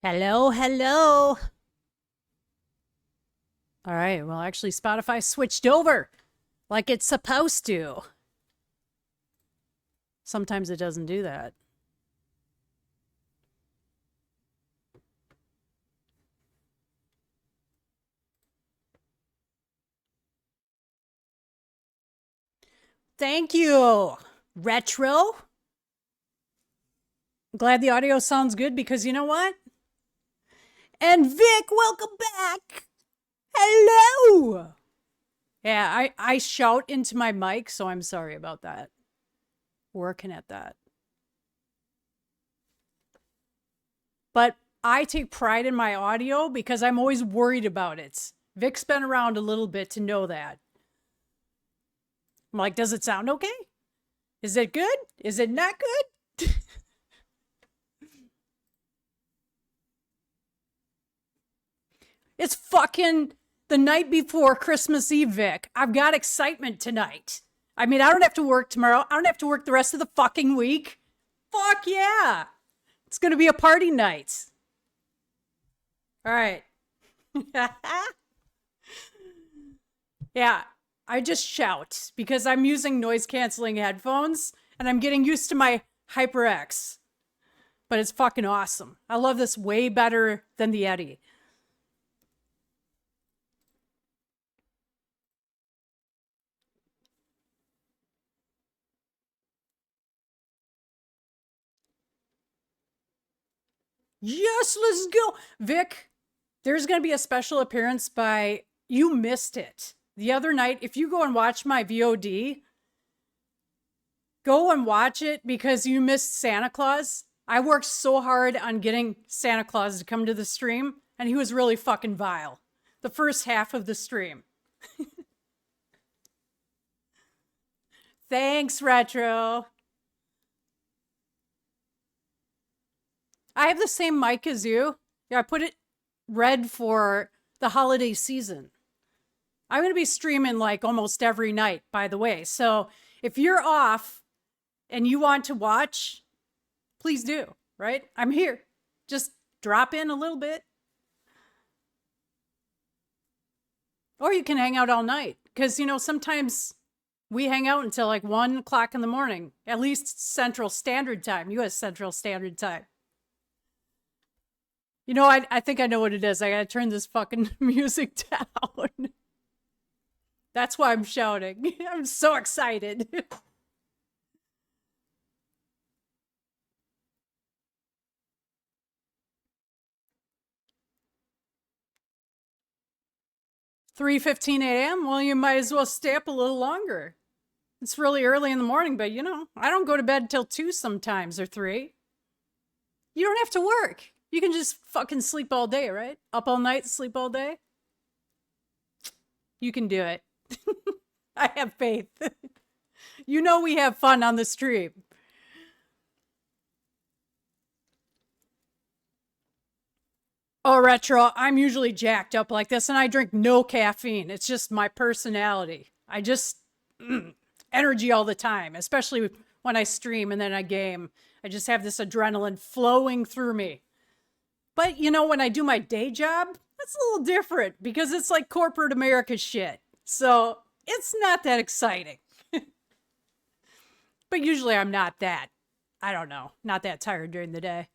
Hello, hello. All right, well, actually, Spotify switched over like it's supposed to. Sometimes it doesn't do that. Thank you, Retro. Glad the audio sounds good because you know what? And Vic, welcome back. Hello. Yeah, I shout into my mic, so I'm sorry about that. Working at that. But I take pride in my audio because I'm always worried about it. Vic's been around a little bit to know that. I'm like, does it sound okay? Is it good? Is it not good? It's fucking the night before Christmas Eve, Vic. I've got excitement tonight. I mean, I don't have to work tomorrow. I don't have to work the rest of the fucking week. Fuck yeah. It's going to be a party night. All right. Yeah, I just shout because I'm using noise canceling headphones and I'm getting used to my HyperX. But it's fucking awesome. I love this way better than the Yeti. Yes, let's go. Vic, there's going to be a special appearance by, you missed it. The other night, if you go and watch my VOD, go and watch it because you missed Santa Claus. I worked so hard on getting Santa Claus to come to the stream, and he was really fucking vile. The first half of the stream. Thanks, Retro. I have the same mic as you. Yeah, I put it red for the holiday season. I'm going to be streaming like almost every night, by the way. So if you're off and you want to watch, please do, right? I'm here. Just drop in a little bit. Or you can hang out all night. Because, you know, sometimes we hang out until like 1 o'clock in the morning, at least Central Standard Time, US Central Standard Time. You know, I think I know what it is. I gotta turn this fucking music down. That's why I'm shouting. I'm so excited. 3:15 a.m. Well, you might as well stay up a little longer. It's really early in the morning, but you know, I don't go to bed till 2 sometimes or 3. You don't have to work. You can just fucking sleep all day, right? Up all night, sleep all day. You can do it. I have faith. You know we have fun on the stream. Oh, Retro, I'm usually jacked up like this and I drink no caffeine. It's just my personality. I just energy all the time, especially when I stream and then I game. I just have this adrenaline flowing through me. But you know, when I do my day job, that's a little different because it's like corporate America shit. So it's not that exciting. But usually I'm not that, I don't know, not that tired during the day.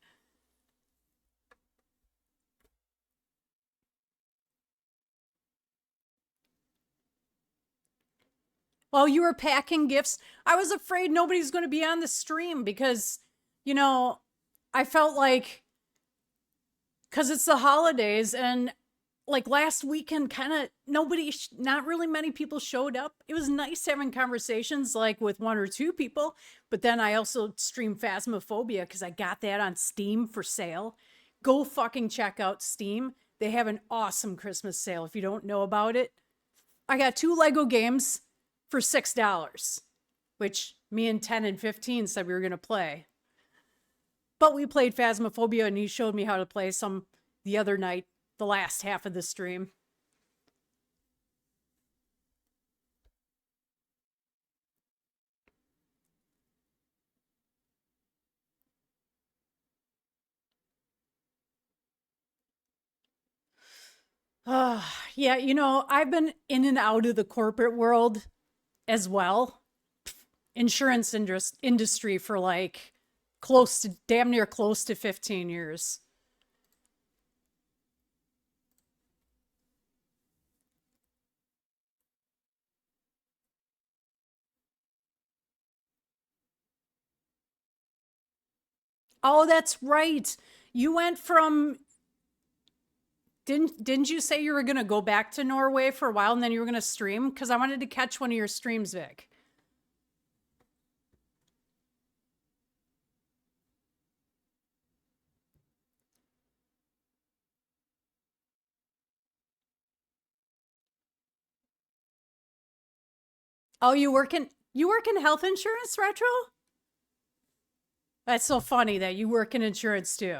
While you were packing gifts, I was afraid nobody's going to be on the stream because, you know, I felt like because it's the holidays and like last weekend, kind of nobody, not really many people showed up. It was nice having conversations like with one or two people, but then I also streamed Phasmophobia because I got that on Steam for sale. Go fucking check out Steam. They have an awesome Christmas sale if you don't know about it. I got 2 Lego games for $6, which me and 10 and 15 said we were going to play. But we played Phasmophobia and he showed me how to play some the other night, the last half of the stream. Yeah, I've been in and out of the corporate world as well. Insurance industry for like close to damn near close to 15 years. Oh, that's right. You went from didn't you say you were going to go back to Norway for a while and then you were going to stream? Because I wanted to catch one of your streams, Vic. Oh, you work in health insurance, Retro? That's so funny that you work in insurance too.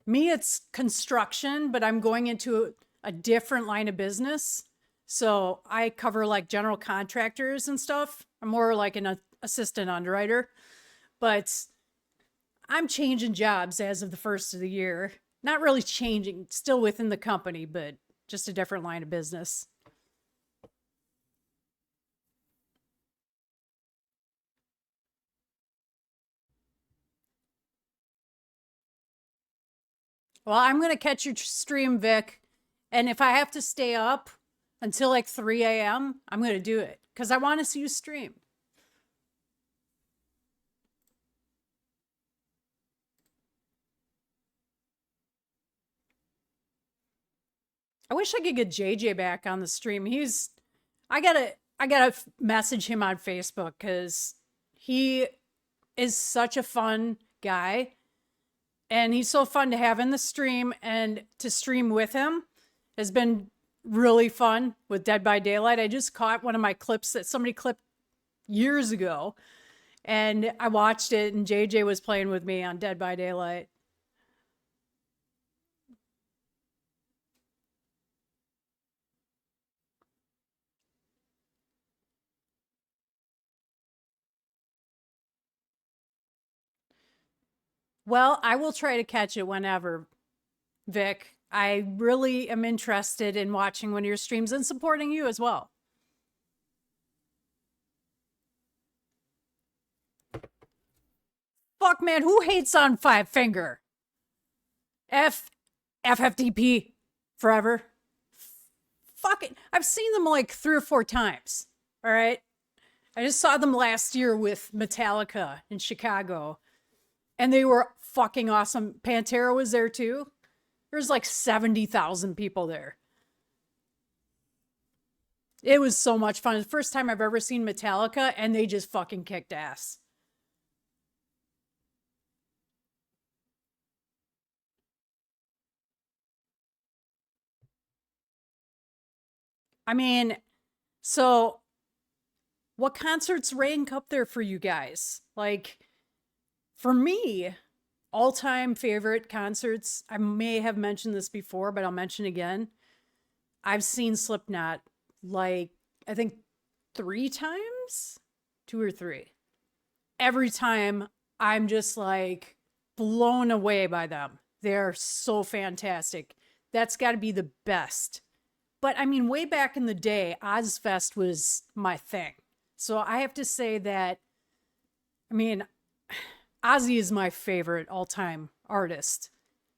Me, it's construction, but I'm going into a different line of business. So I cover like general contractors and stuff. I'm more like an assistant underwriter, but I'm changing jobs as of the first of the year. Not really changing, still within the company, but just a different line of business. Well, I'm going to catch your stream, Vic. And if I have to stay up until like 3 a.m., I'm going to do it because I want to see you stream. I wish I could get JJ back on the stream. I gotta message him on Facebook because he is such a fun guy and he's so fun to have in the stream and to stream with him has been really fun with Dead by Daylight. I just caught one of my clips that somebody clipped years ago and I watched it and JJ was playing with me on Dead by Daylight. Well, I will try to catch it whenever, Vic. I really am interested in watching one of your streams and supporting you as well. Fuck, man, who hates on Five Finger? F FFDP forever. Fuck it. I've seen them like 3 or 4 times. All right. I just saw them last year with Metallica in Chicago, and they were fucking awesome. Pantera was there too. There's like 70,000 people there. It was so much fun. It's the first time I've ever seen Metallica, and they just fucking kicked ass. I mean, so what concerts rank up there for you guys? Like, for me, all time favorite concerts, I may have mentioned this before, but I'll mention again. I've seen Slipknot like, I think 3 times, 2 or 3. Every time I'm just like blown away by them. They're so fantastic. That's got to be the best. But I mean, way back in the day, Ozfest was my thing. So I have to say that, I mean, Ozzy is my favorite all time artist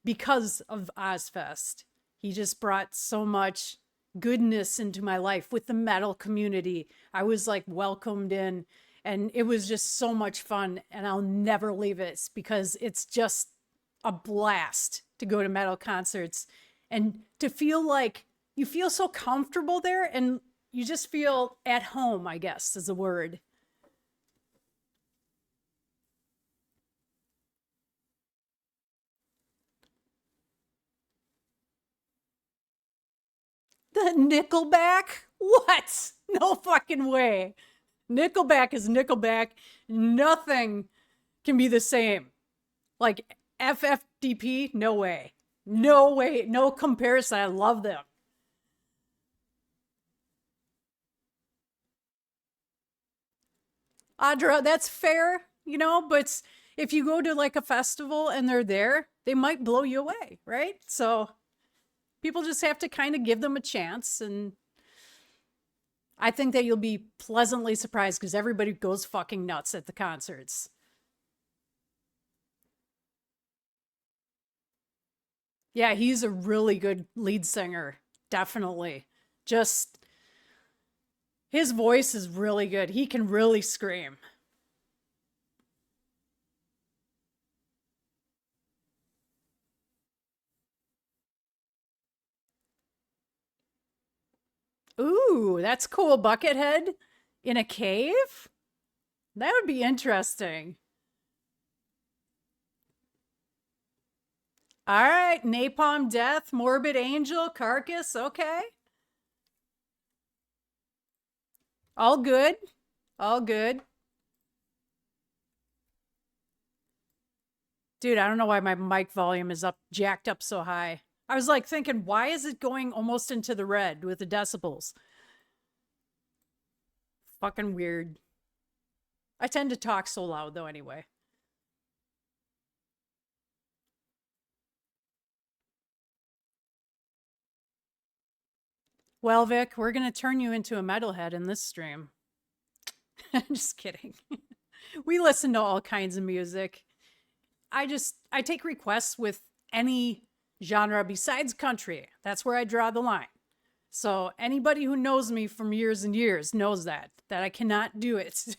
because of Ozfest. He just brought so much goodness into my life with the metal community. I was like welcomed in, and it was just so much fun. And I'll never leave it because it's just a blast to go to metal concerts and to feel like you feel so comfortable there and you just feel at home, I guess is a word. The Nickelback? What? No fucking way. Nickelback is Nickelback. Nothing can be the same. Like FFDP, no way. No way. No comparison. I love them. Audra, that's fair, but if you go to like a festival and they're there, they might blow you away, right? So People just have to kind of give them a chance. And I think that you'll be pleasantly surprised because everybody goes fucking nuts at the concerts. Yeah, he's a really good lead singer. Definitely. Just his voice is really good. He can really scream. Ooh, that's cool. Buckethead in a cave? That would be interesting. All right, Napalm Death, Morbid Angel, Carcass. Okay. All good. All good. Dude, I don't know why my mic volume is up, jacked up so high. I was like thinking, why is it going almost into the red with the decibels? Fucking weird. I tend to talk so loud though, anyway. Well, Vic, we're going to turn you into a metalhead in this stream. Just kidding. We listen to all kinds of music. I take requests with any genre besides country. That's where I draw the line. So anybody who knows me from years and years knows that I cannot do it.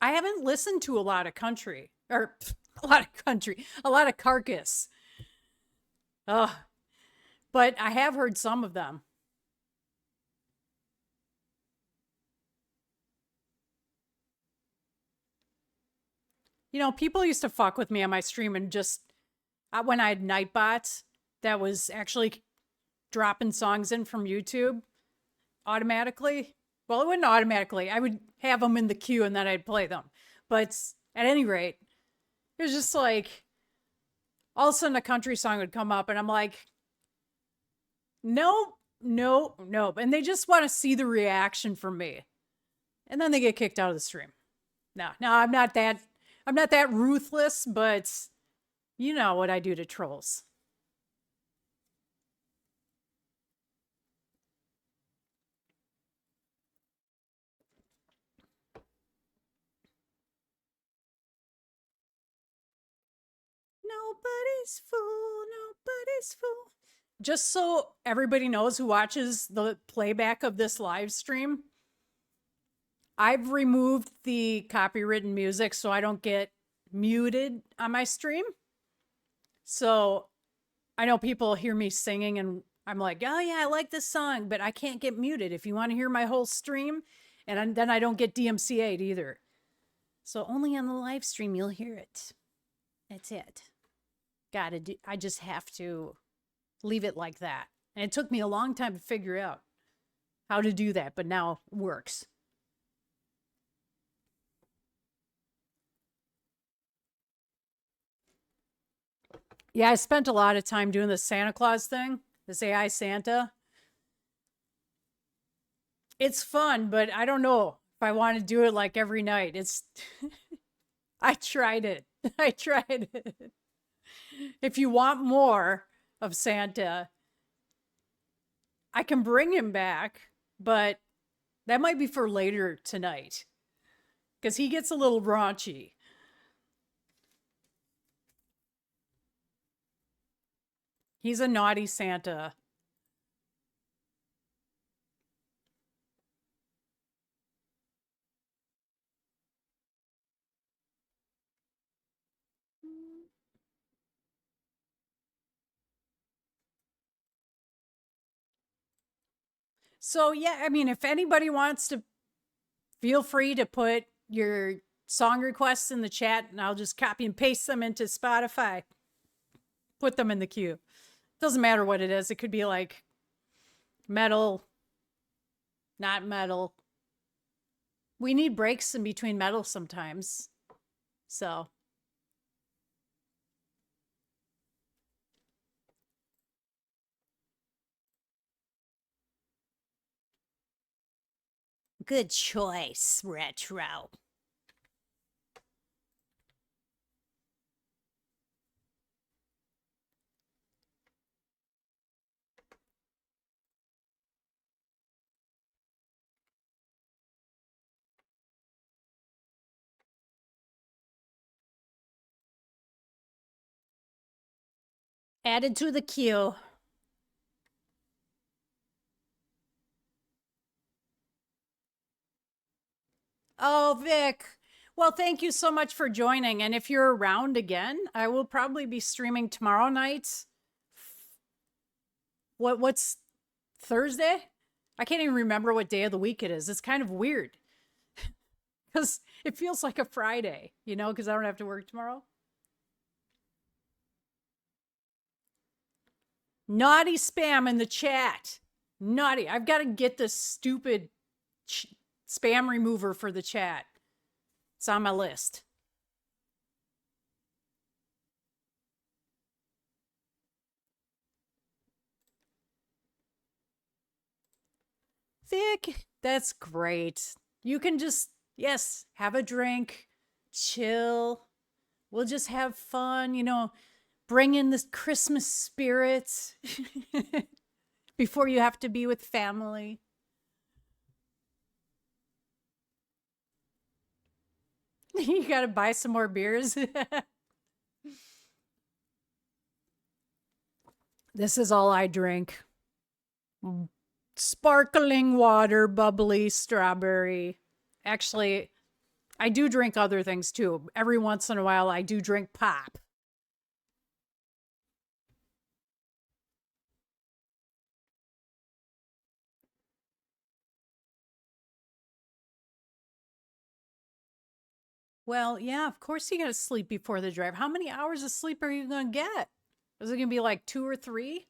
I haven't listened to a lot of country or a lot of Carcass. Oh, but I have heard some of them. You know, people used to fuck with me on my stream and just when I had Nightbot that was actually dropping songs in from YouTube automatically. Well, it wouldn't automatically. I would have them in the queue and then I'd play them. But at any rate, it was just like all of a sudden a country song would come up and I'm like, nope, nope, nope. And they just want to see the reaction from me. And then they get kicked out of the stream. No, no, I'm not that ruthless, but you know what I do to trolls. Nobody's fool, nobody's fool. Just so everybody knows who watches the playback of this live stream, I've removed the copywritten music so I don't get muted on my stream. So I know people hear me singing and I'm like, oh yeah, I like this song, but I can't get muted. If you want to hear my whole stream, and then I don't get DMCA'd either. So only on the live stream you'll hear it. That's it. I just have to leave it like that. And it took me a long time to figure out how to do that, but now it works. Yeah, I spent a lot of time doing the Santa Claus thing, this AI Santa. It's fun, but I don't know if I want to do it like every night. It's I tried it. I tried it. If you want more of Santa, I can bring him back, but that might be for later tonight because he gets a little raunchy. He's a naughty Santa. So, yeah, I mean, if anybody wants to, feel free to put your song requests in the chat and I'll just copy and paste them into Spotify. Put them in the queue. Doesn't matter what it is. It could be like metal, not metal. We need breaks in between metal sometimes. So, Good choice, Retro. Added to the queue. Oh, Vic. Well, thank you so much for joining. And if you're around again, I will probably be streaming tomorrow night. What's Thursday? I can't even remember what day of the week it is. It's kind of weird because it feels like a Friday, because I don't have to work tomorrow. Naughty spam in the chat. Naughty. I've got to get this stupid spam remover for the chat. It's on my list. Vic, that's great. You can just, yes, have a drink, chill. We'll just have fun, bring in this Christmas spirit before you have to be with family. You got to buy some more beers. This is all I drink. Sparkling water, bubbly, strawberry. Actually, I do drink other things too. Every once in a while, I do drink pop. Well, yeah, of course you got to sleep before the drive. How many hours of sleep are you going to get? Is it going to be like 2 or 3?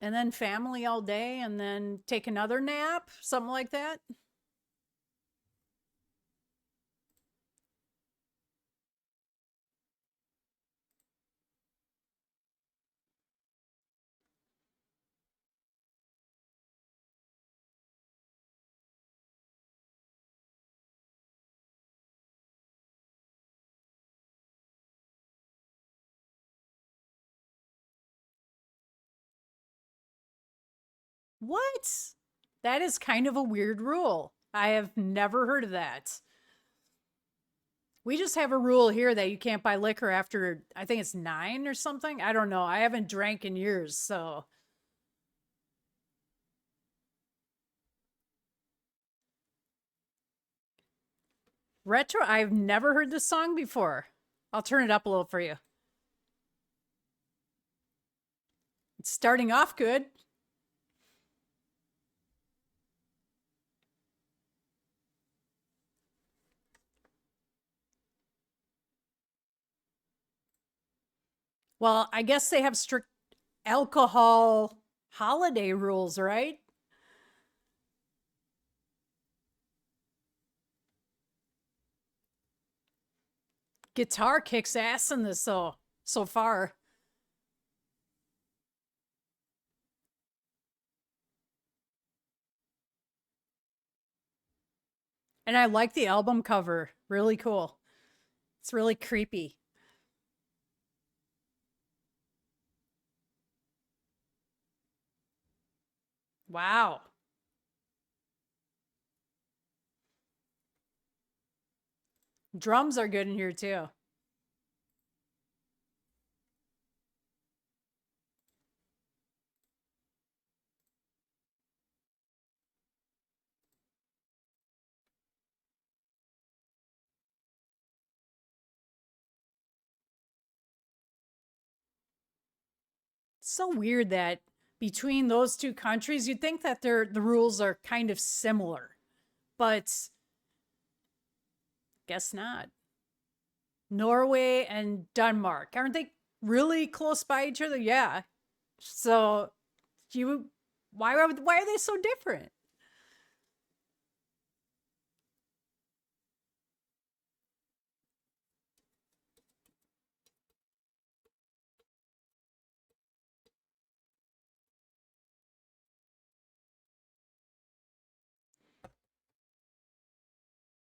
And then family all day and then take another nap? Something like that? What? That is kind of a weird rule. I have never heard of that. We just have a rule here that you can't buy liquor after, I think it's 9 or something. I don't know. I haven't drank in years, so. Retro, I've never heard this song before. I'll turn it up a little for you. It's starting off good. Well, I guess they have strict alcohol holiday rules, right? Guitar kicks ass in this so far. And I like the album cover. Really cool. It's really creepy. Wow. Drums are good in here too. It's so weird that between those two countries, you'd think that the rules are kind of similar, but guess not. Norway and Denmark, aren't they really close by each other? Yeah. So you why are they so different?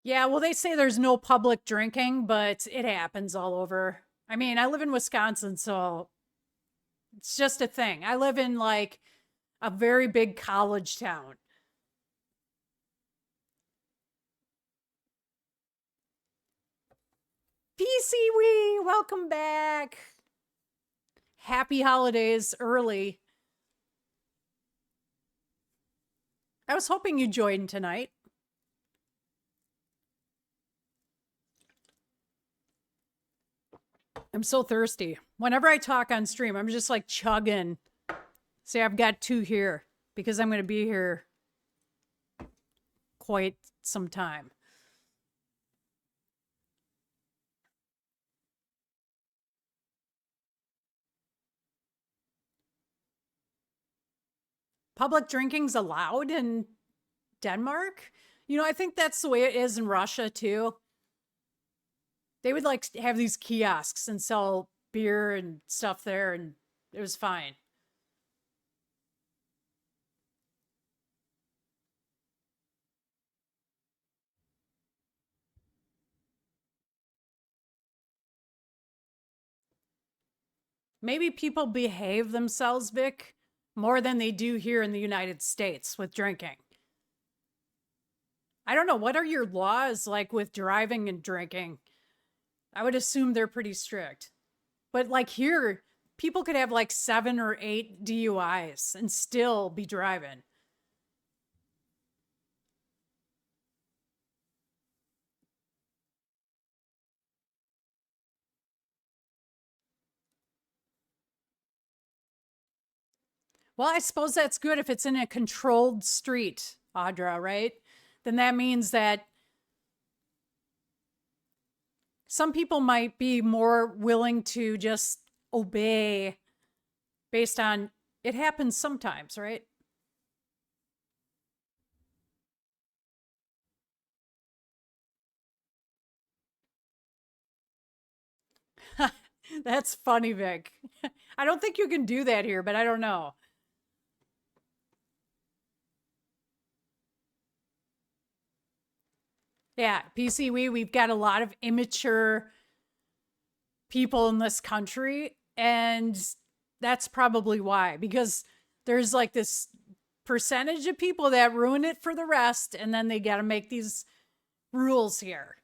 Yeah, well, they say there's no public drinking, but it happens all over. I mean, I live in Wisconsin, so it's just a thing. I live in like a very big college town. PC Wee, welcome back. Happy holidays early. I was hoping you joined tonight. I'm so thirsty. Whenever I talk on stream, I'm just like chugging. See, I've got two here because I'm going to be here quite some time. Public drinking's allowed in Denmark? You know, I think that's the way it is in Russia too. They would like have these kiosks and sell beer and stuff there, and it was fine. Maybe people behave themselves, Vic, more than they do here in the United States with drinking. I don't know. What are your laws like with driving and drinking? I would assume they're pretty strict. But like here, people could have like 7 or 8 DUIs and still be driving. Well, I suppose that's good if it's in a controlled street, Audra, right? Then that means that some people might be more willing to just obey based on it happens sometimes, right? That's funny, Vic. I don't think you can do that here, but I don't know. Yeah, we've got a lot of immature people in this country, and that's probably why, because there's like this percentage of people that ruin it for the rest, and then they got to make these rules here.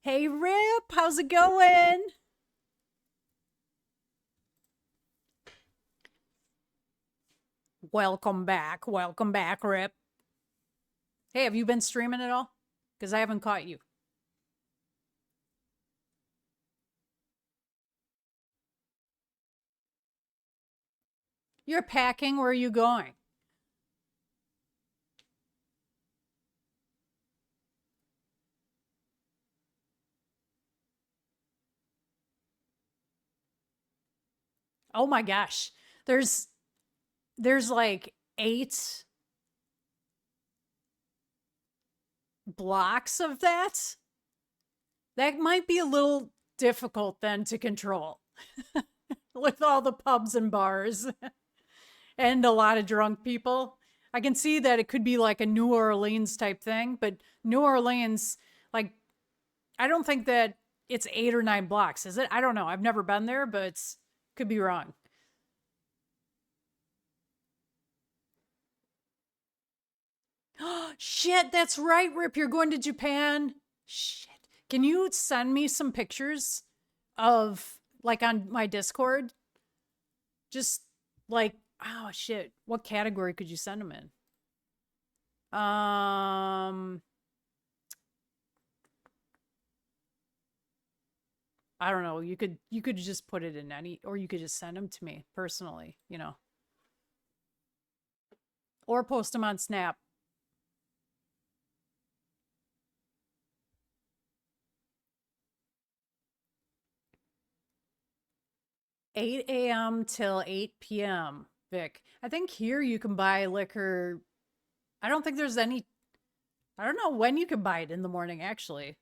Hey, Rip, how's it going? Welcome back. Welcome back, Rip. Hey, have you been streaming at all? Because I haven't caught you. You're packing. Where are you going? Oh my gosh. There's there's like 8 blocks of that. That might be a little difficult then to control with all the pubs and bars and a lot of drunk people. I can see that it could be like a New Orleans type thing, but New Orleans, like, I don't think that it's 8 or 9 blocks, is it? I don't know. I've never been there, but it's, could be wrong. Shit, that's right, Rip. You're going to Japan. Shit. Can you send me some pictures of like on my Discord? Just like, oh shit. What category could you send them in? I don't know. You could just put it in any, or you could just send them to me personally, or post them on Snap. 8 a.m. till 8 p.m., Vic. I think here you can buy liquor. I don't think there's any, I don't know when you can buy it in the morning, actually.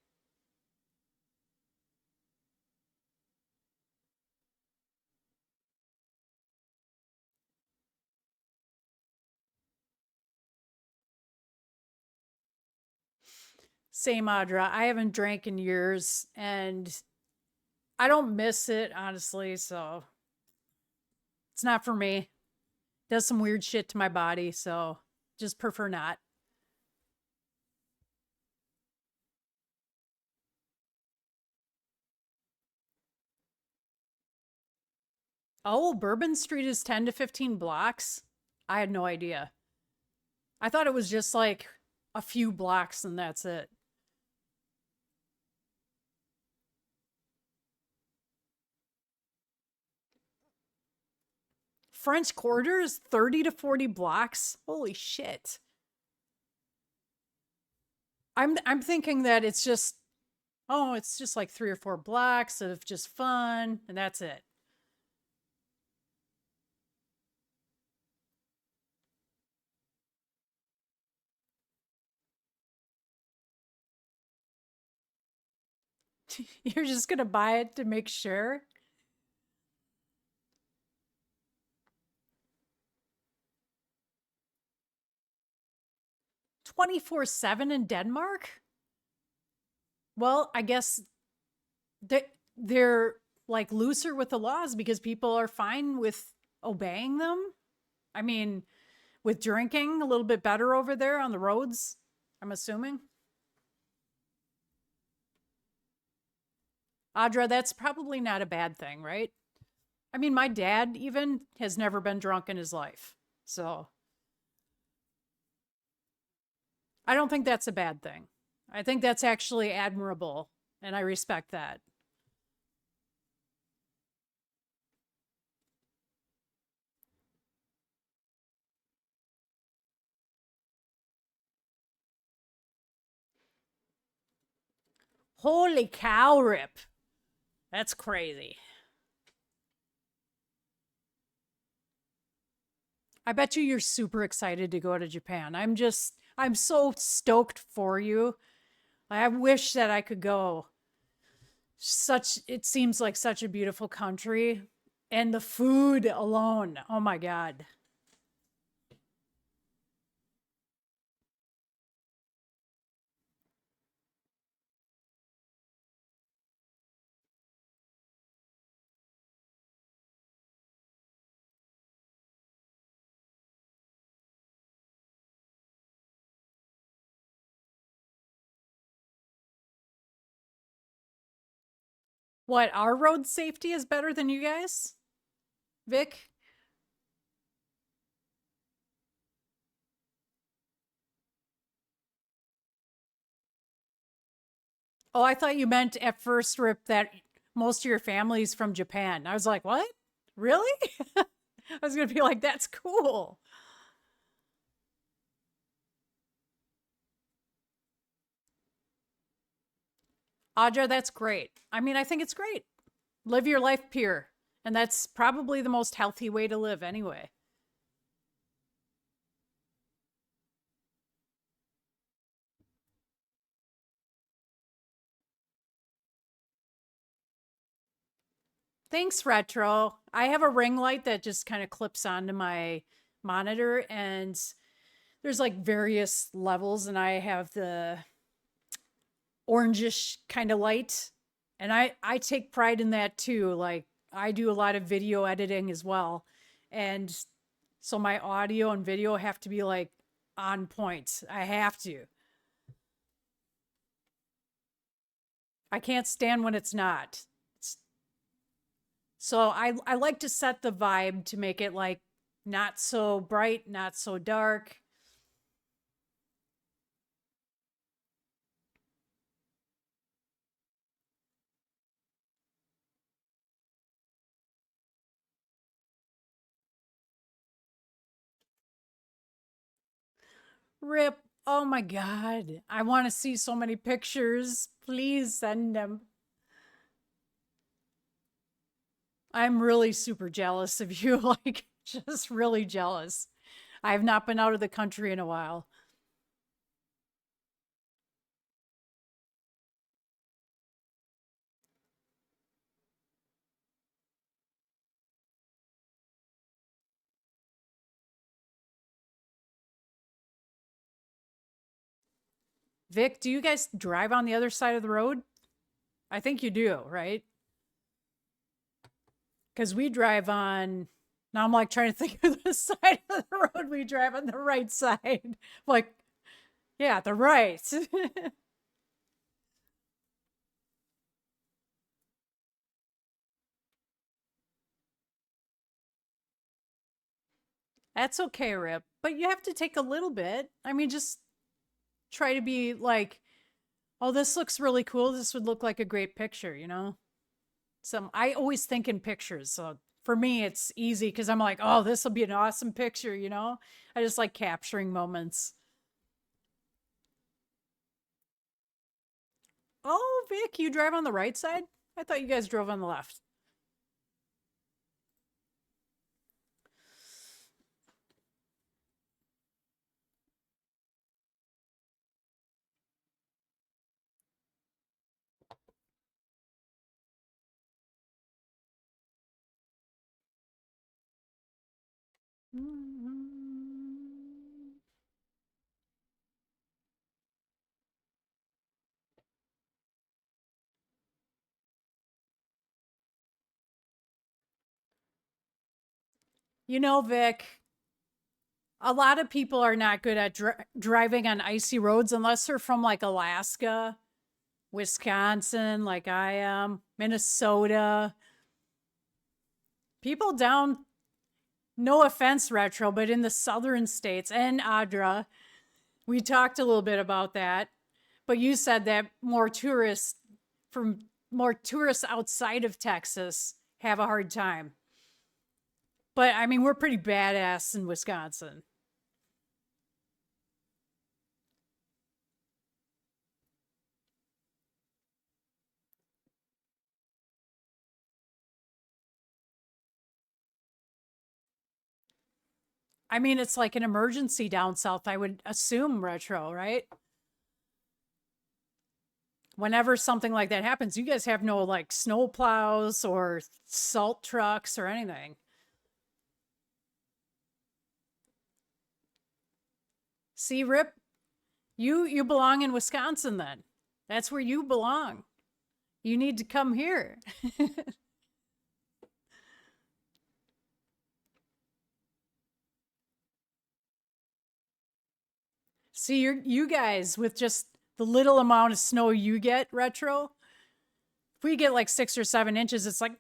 Same, Audra. I haven't drank in years and I don't miss it, honestly. So it's not for me. Does some weird shit to my body. So just prefer not. Oh, Bourbon Street is 10 to 15 blocks. I had no idea. I thought it was just like a few blocks and that's it. French Quarter is 30 to 40 blocks. Holy shit. I'm thinking that it's just oh, it's just like 3 or 4 blocks of just fun and that's it. You're just going to buy it to make sure. 24/7 in Denmark? Well, I guess they're like looser with the laws because people are fine with obeying them. I mean, with drinking a little bit better over there on the roads, I'm assuming. Audra, that's probably not a bad thing, right? I mean, my dad even has never been drunk in his life. So I don't think that's a bad thing. I think that's actually admirable, and I respect that. Holy cow, Rip. That's crazy. I bet you're super excited to go to Japan. I'm so stoked for you. I wish that I could go. It seems like such a beautiful country. And the food alone, oh my God. What, our road safety is better than you guys? Vic? Oh, I thought you meant at first, Rip, that most of your family's from Japan. I was like, what? Really? I was going to be like, that's cool. Audra, that's great. I mean, I think it's great. Live your life pure. And that's probably the most healthy way to live anyway. Thanks, Retro. I have a ring light that just kind of clips onto my monitor, and there's like various levels, and I have the orangish kind of light. And I take pride in that too. Like I do a lot of video editing as well. And so my audio and video have to be like on point. I have to. I can't stand when it's not. So I like to set the vibe to make it like not so bright, not so dark. Rip. Oh my God. I want to see so many pictures. Please send them. I'm really super jealous of you. Like, just really jealous. I have not been out of the country in a while. Vic, do you guys drive on the other side of the road? I think you do, right? Because we drive on. Now I'm like trying to think of the side of the road we drive on the right side. Like, yeah, the right. That's okay, Rip. But you have to take a little bit. I mean, just try to be like, oh, this looks really cool. This would look like a great picture, you know? So I always think in pictures. So for me, it's easy because I'm like, oh, this will be an awesome picture, you know? I just like capturing moments. Oh, Vic, you drive on the right side? I thought you guys drove on the left. You know, Vic, a lot of people are not good at driving on icy roads unless they're from like Alaska, Wisconsin, like I am, Minnesota. People down, no offense, Retro, but in the southern states and Adra, we talked a little bit about that. But you said that more tourists outside of Texas have a hard time. But I mean, we're pretty badass in Wisconsin. I mean, it's like an emergency down south, I would assume, Retro, right? Whenever something like that happens, you guys have no like snow plows or salt trucks or anything. See, Rip, you belong in Wisconsin then. That's where you belong. You need to come here. See, you guys with just the little amount of snow you get, Retro. If we get like 6 or 7 inches, it's like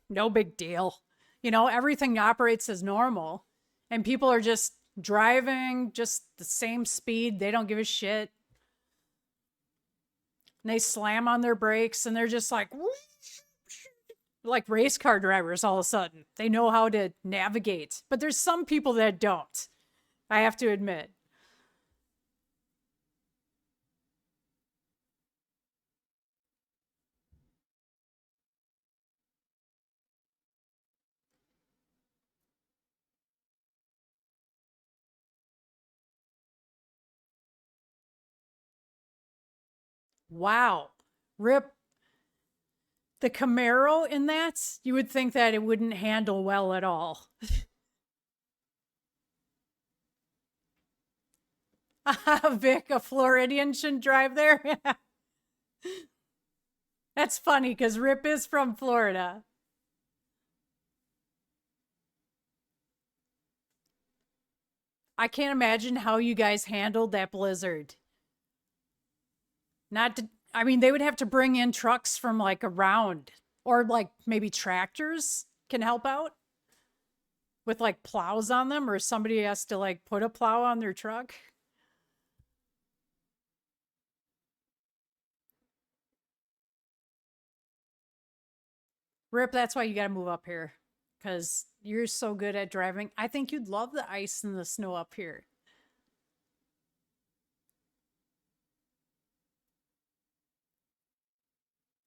no big deal. You know, everything operates as normal, and people are just driving just the same speed. They don't give a shit. And they slam on their brakes, and they're just like race car drivers. All of a sudden, they know how to navigate. But there's some people that don't. I have to admit. Wow, Rip, the Camaro in that, you would think that it wouldn't handle well at all. Vic, a Floridian shouldn't drive there. That's funny because Rip is from Florida. I can't imagine how you guys handled that blizzard. Not to, I mean, they would have to bring in trucks from like around, or like maybe tractors can help out with like plows on them, or somebody has to like put a plow on their truck. Rip, that's why you got to move up here because you're so good at driving. I think you'd love the ice and the snow up here.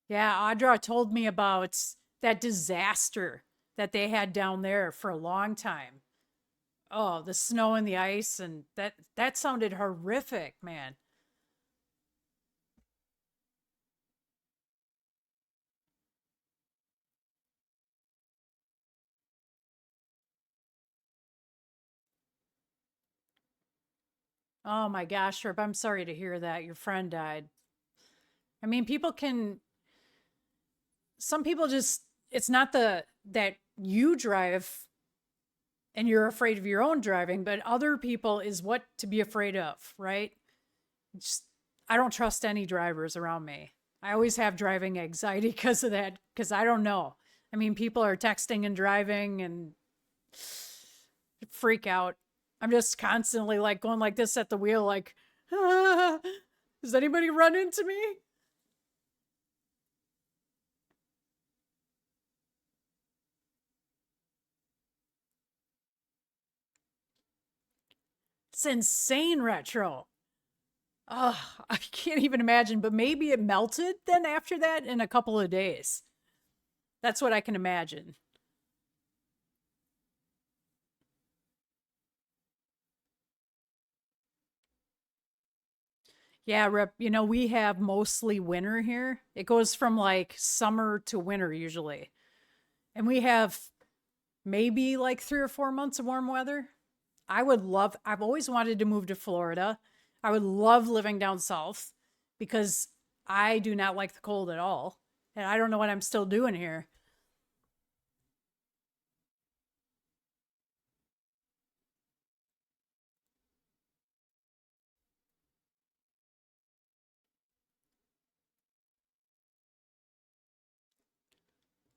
Yeah, Audra told me about that disaster that they had down there for a long time. Oh, the snow and the ice, and that sounded horrific, man. Oh my gosh, Rip, I'm sorry to hear that. Your friend died. I mean, some people just, it's not that you drive and you're afraid of your own driving, but other people is what to be afraid of, right? Just, I don't trust any drivers around me. I always have driving anxiety because of that, because I don't know. I mean, people are texting and driving and freak out. I'm just constantly like going like this at the wheel, like, ah, does anybody run into me? It's insane, Retro. Oh, I can't even imagine, but maybe it melted then after that in a couple of days. That's what I can imagine. Yeah, Rip, we have mostly winter here. It goes from like summer to winter usually. And we have maybe like 3 or 4 months of warm weather. I've always wanted to move to Florida. I would love living down south because I do not like the cold at all. And I don't know what I'm still doing here.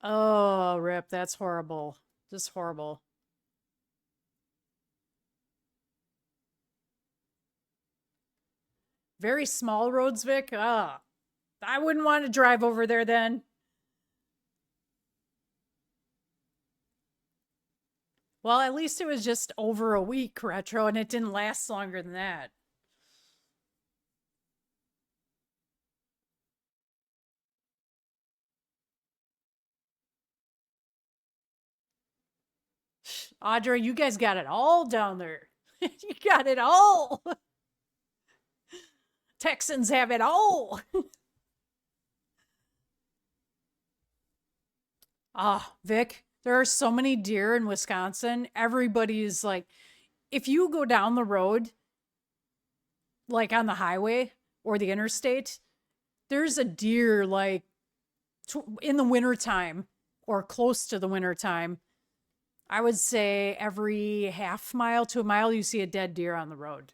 Oh, Rip, that's horrible. Just horrible. Very small roads, Vic. Ah, I wouldn't want to drive over there then. Well, at least it was just over a week, Retro, and it didn't last longer than that. Audra, you guys got it all down there. You got it all. Texans have it all. Ah, Vic, there are so many deer in Wisconsin. Everybody is like, if you go down the road, like on the highway or the interstate, there's a deer like in the wintertime or close to the wintertime. I would say every half mile to a mile, you see a dead deer on the road.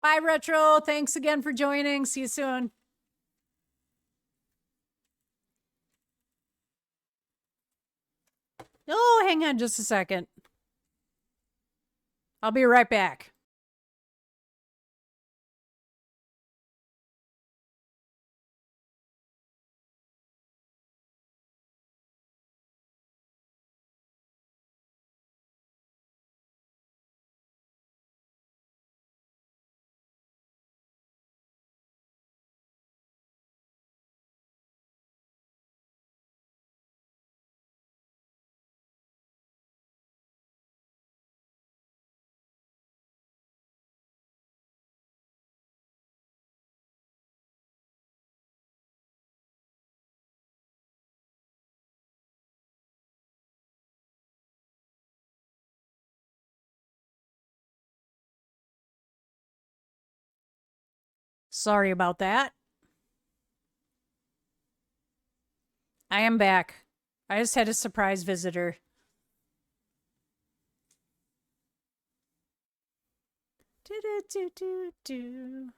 Bye, Retro. Thanks again for joining. See you soon. Oh, hang on just a second. I'll be right back. Sorry about that. I am back. I just had a surprise visitor. Do.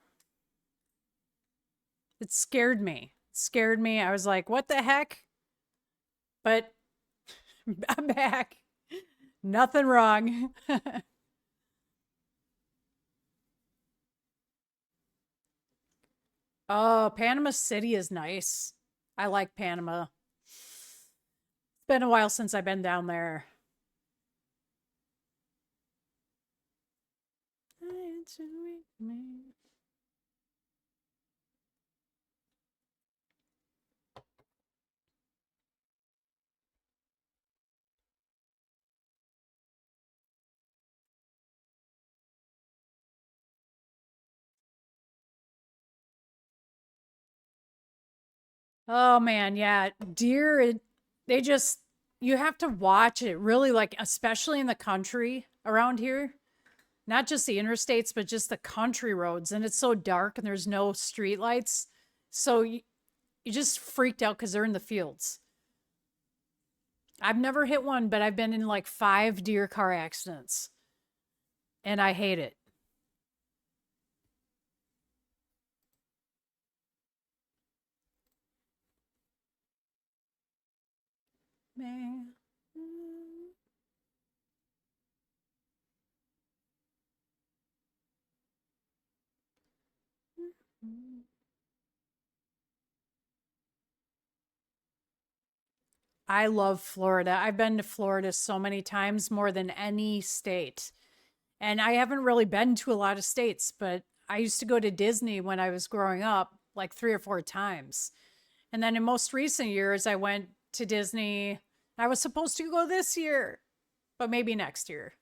It scared me. It scared me. I was like, what the heck? But I'm back. Nothing wrong. Oh, Panama City is nice. I like Panama. It's been a while since I've been down there. Oh man, yeah. Deer, they just, you have to watch it really, like, especially in the country around here. Not just the interstates, but just the country roads. And it's so dark and there's no street lights. So you just freaked out because they're in the fields. I've never hit one, but I've been in like 5 deer car accidents and I hate it. Man. I love Florida. I've been to Florida so many times, more than any state. And I haven't really been to a lot of states, but I used to go to Disney when I was growing up like 3 or 4 times. And then in most recent years, I went to Disney. I was supposed to go this year, but maybe next year.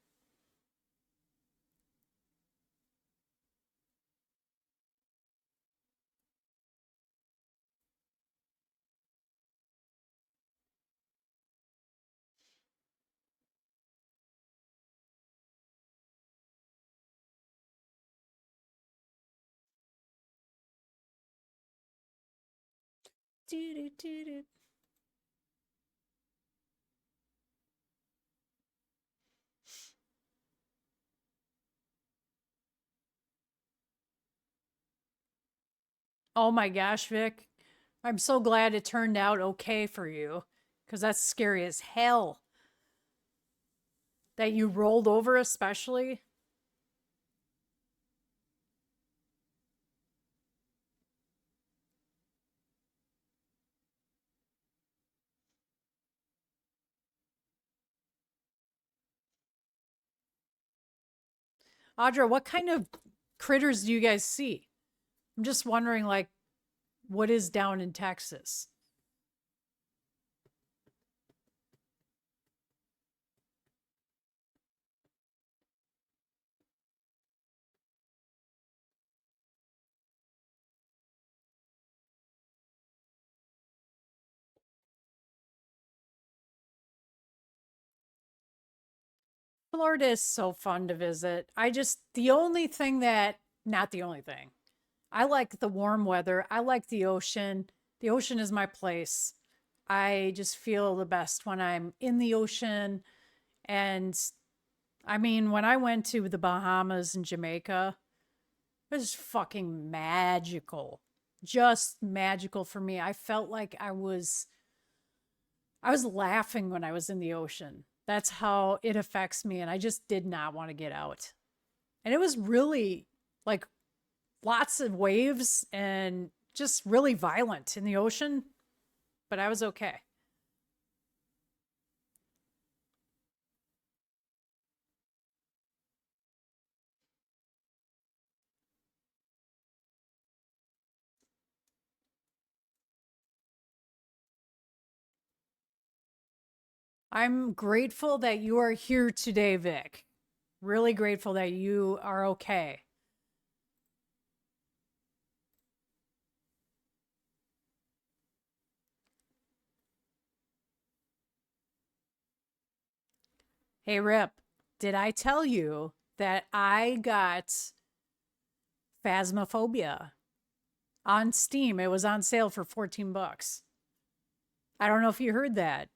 Doo-doo-doo-doo. Oh my gosh, Vic. I'm so glad it turned out okay for you because that's scary as hell that you rolled over, especially. Audra, what kind of critters do you guys see? I'm just wondering, like, what is down in Texas? Florida is so fun to visit. The only thing that, not the only thing, I like the warm weather. I like the ocean. The ocean is my place. I just feel the best when I'm in the ocean. And I mean, when I went to the Bahamas and Jamaica, it was fucking magical. Just magical for me. I felt like I was laughing when I was in the ocean. That's how it affects me and I just did not want to get out. And it was really like lots of waves and just really violent in the ocean, but I was okay. I'm grateful that you are here today, Vic. Really grateful that you are okay. Hey, Rip, did I tell you that I got Phasmophobia on Steam? It was on sale for 14 bucks. I don't know if you heard that,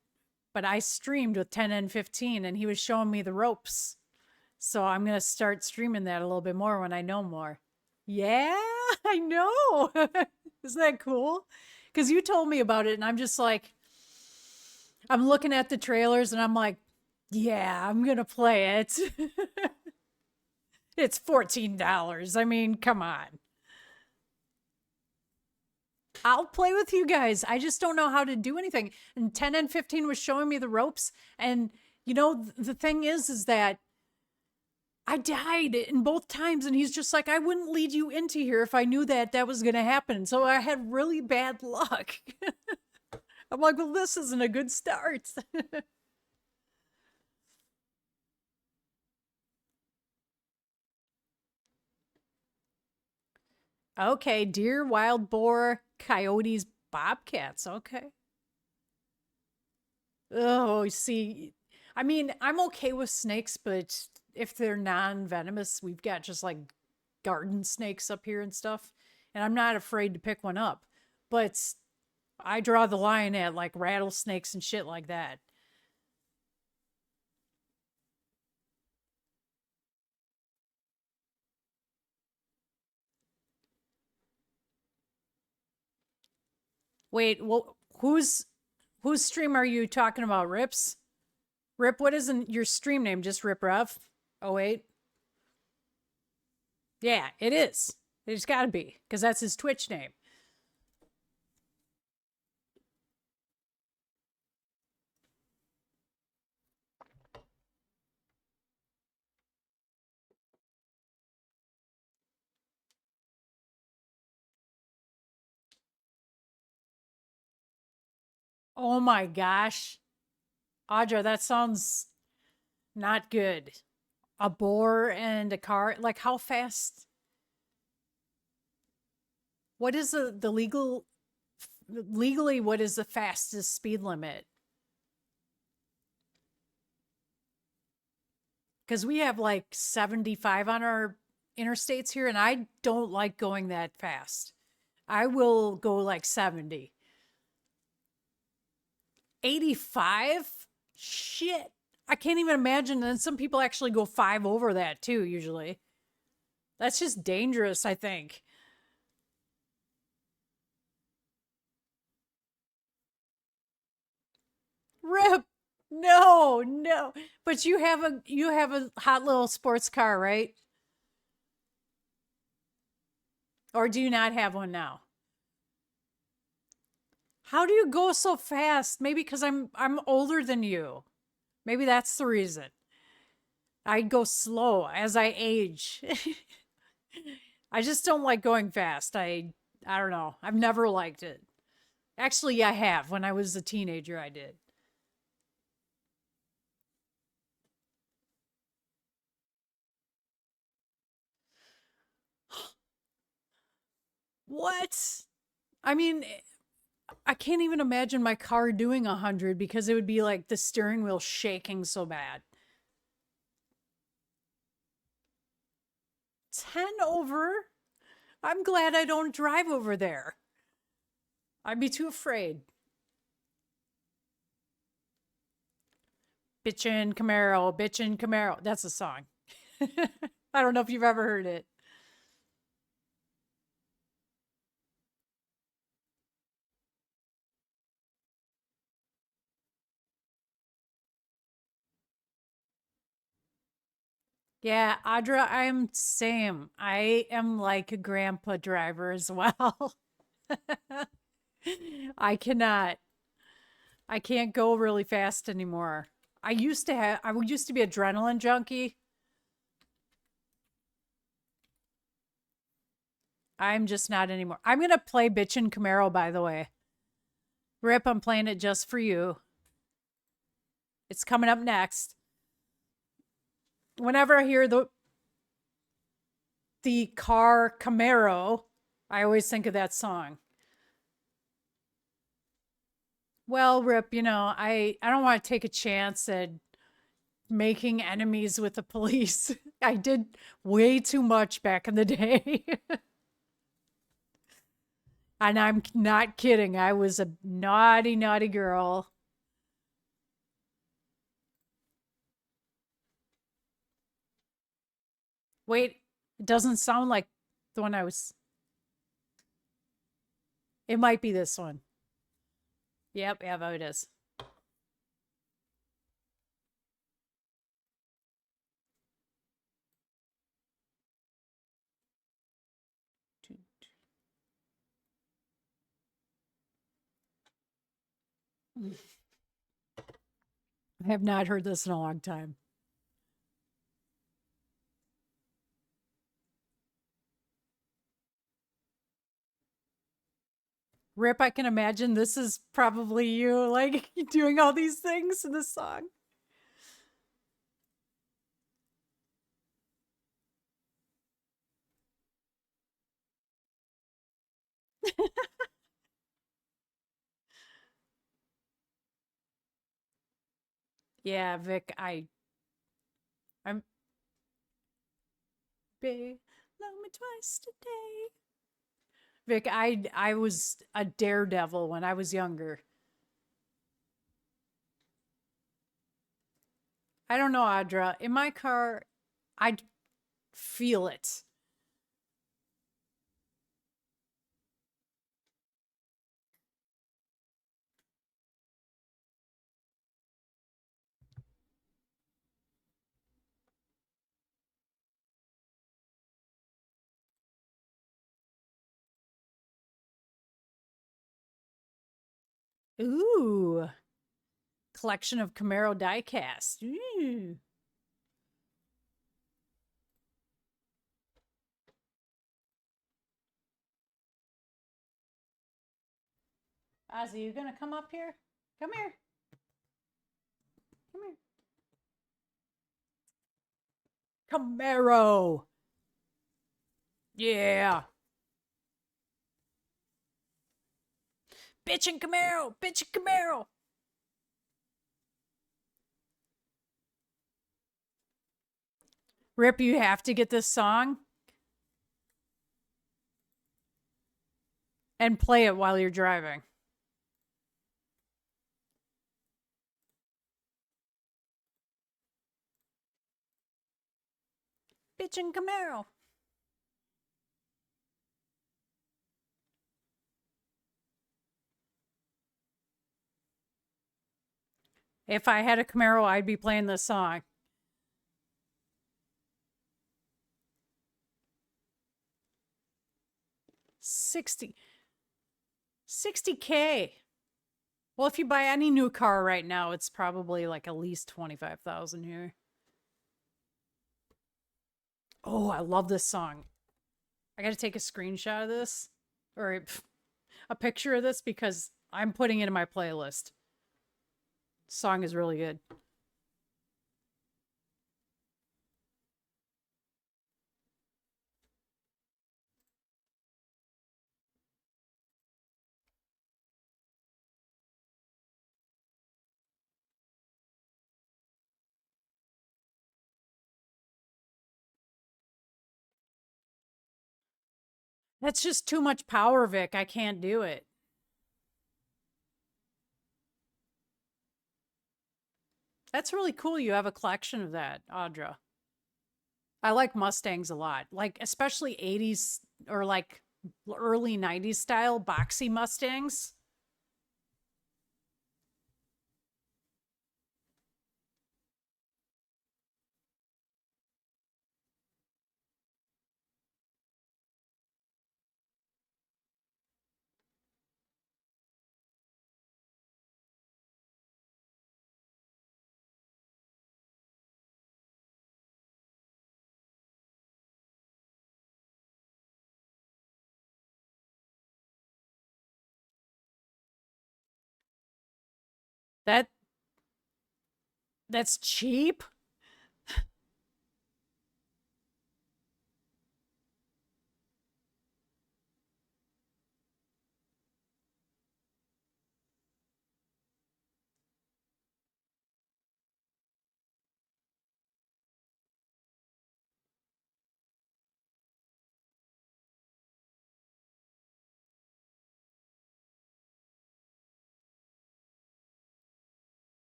but I streamed with 10 and 15 and he was showing me the ropes. So I'm going to start streaming that a little bit more when I know more. Yeah, I know. Isn't that cool? Because you told me about it and I'm just like, I'm looking at the trailers and I'm like, yeah, I'm going to play it. It's $14. I mean, come on. I'll play with you guys. I just don't know how to do anything. And 10 and 15 was showing me the ropes. And, the thing is that I died in both times. And he's just like, I wouldn't lead you into here if I knew that that was going to happen. So I had really bad luck. I'm like, well, this isn't a good start. Okay, deer, wild boar, coyotes, Bobcats, okay. Oh, see, I mean, I'm okay with snakes, but if they're non-venomous, we've got just like garden snakes up here and stuff, and I'm not afraid to pick one up. But I draw the line at like rattlesnakes and shit like that. Wait, well, whose stream are you talking about? Rips? Rip, what isn't your stream name? Just Rip Rev? Oh wait. Yeah, it is. It's gotta be, because that's his Twitch name. Oh my gosh. Audra, that sounds not good. A boar and a car. Like how fast? What is the legally what is the fastest speed limit? Because we have like 75 on our interstates here, and I don't like going that fast. I will go like 70. 85? Shit. I can't even imagine. And some people actually go 5 over that too, usually. That's just dangerous, I think. Rip. No, no. But you have a hot little sports car, right? Or do you not have one now? How do you go so fast? Maybe because I'm older than you. Maybe that's the reason. I go slow as I age. I just don't like going fast. I don't know. I've never liked it. Actually, I have. When I was a teenager, I did. What? I mean, I can't even imagine my car doing 100 because it would be like the steering wheel shaking so bad. 10 over? I'm glad I don't drive over there. I'd be too afraid. Bitchin' Camaro, bitchin' Camaro. That's a song. I don't know if you've ever heard it. Yeah, Audra, I'm same. I am like a grandpa driver as well. I cannot. I can't go really fast anymore. I used to be adrenaline junkie. I'm just not anymore. I'm gonna play Bitchin' Camaro, by the way. Rip, I'm playing it just for you. It's coming up next. Whenever I hear the car Camaro, I always think of that song. Well, Rip, I don't want to take a chance at making enemies with the police. I did way too much back in the day. And I'm not kidding. I was a naughty, naughty girl. Wait, it doesn't sound like the one I was. It might be this one. Yep, yeah, it is. I have not heard this in a long time. Rip, I can imagine this is probably you, like doing all these things in the song. Yeah, Vic, I'm big. Love me twice today. Vic, I was a daredevil when I was younger. I don't know, Audra. In my car, I'd feel it. Ooh, collection of Camaro diecast. Ooh. Ozzy, you gonna come up here? Come here. Come here. Camaro. Yeah. Bitch and Camaro. Bitch and Camaro. Rip, you have to get this song and play it while you're driving. Bitch and Camaro. If I had a Camaro, I'd be playing this song. 60K. Well, if you buy any new car right now, it's probably like at least 25,000 here. Oh, I love this song. I got to take a screenshot of this or a picture of this because I'm putting it in my playlist. Song is really good. That's just too much power, Vic. I can't do it. That's really cool. You have a collection of that, Audra. I like Mustangs a lot, like especially 80s or like early 90s style boxy Mustangs. That that's cheap.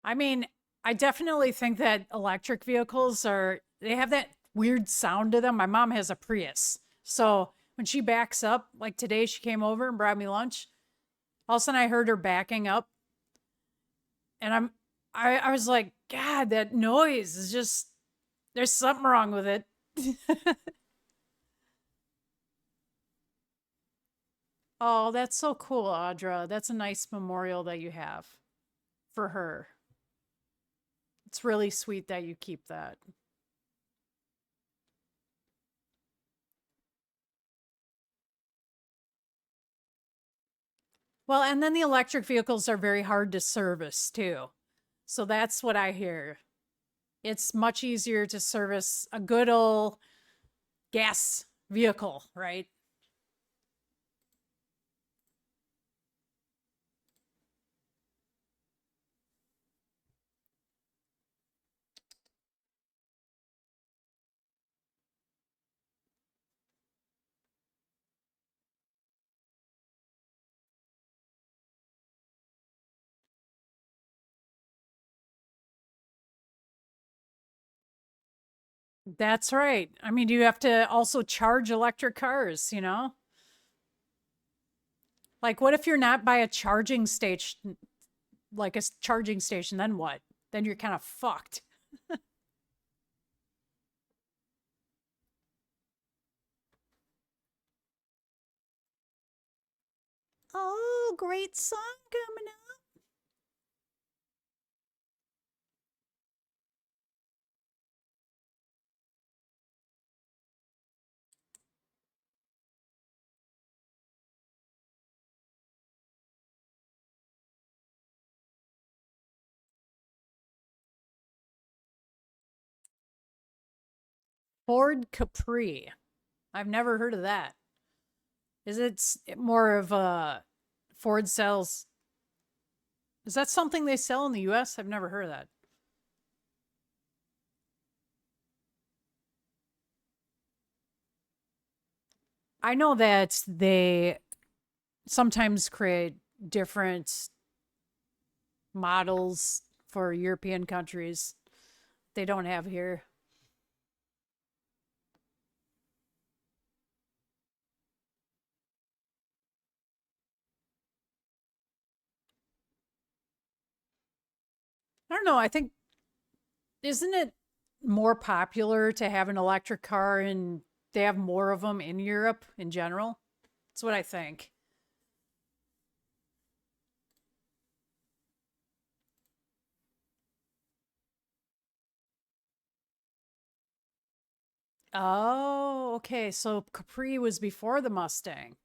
I mean, I definitely think that electric vehicles they have that weird sound to them. My mom has a Prius. So when she backs up, like today she came over and brought me lunch. All of a sudden I heard her backing up and I was like, God, that noise is just there's something wrong with it. Oh, that's so cool, Audra. That's a nice memorial that you have for her. It's really sweet that you keep that. Well, and then the electric vehicles are very hard to service too. So that's what I hear. It's much easier to service a good old gas vehicle, right? That's right. I mean, you have to also charge electric cars, you know? Like, what if you're not by a charging station, like a charging station, then what? Then you're kind of fucked. Oh, great song coming up. Ford Capri. I've never heard of that. Is it more of a Ford sells? Is that something they sell in the US? I've never heard of that. I know that they sometimes create different models for European countries they don't have here. I don't know. I think, isn't it more popular to have an electric car and they have more of them in Europe in general? That's what I think. Oh, okay. So Capri was before the Mustang.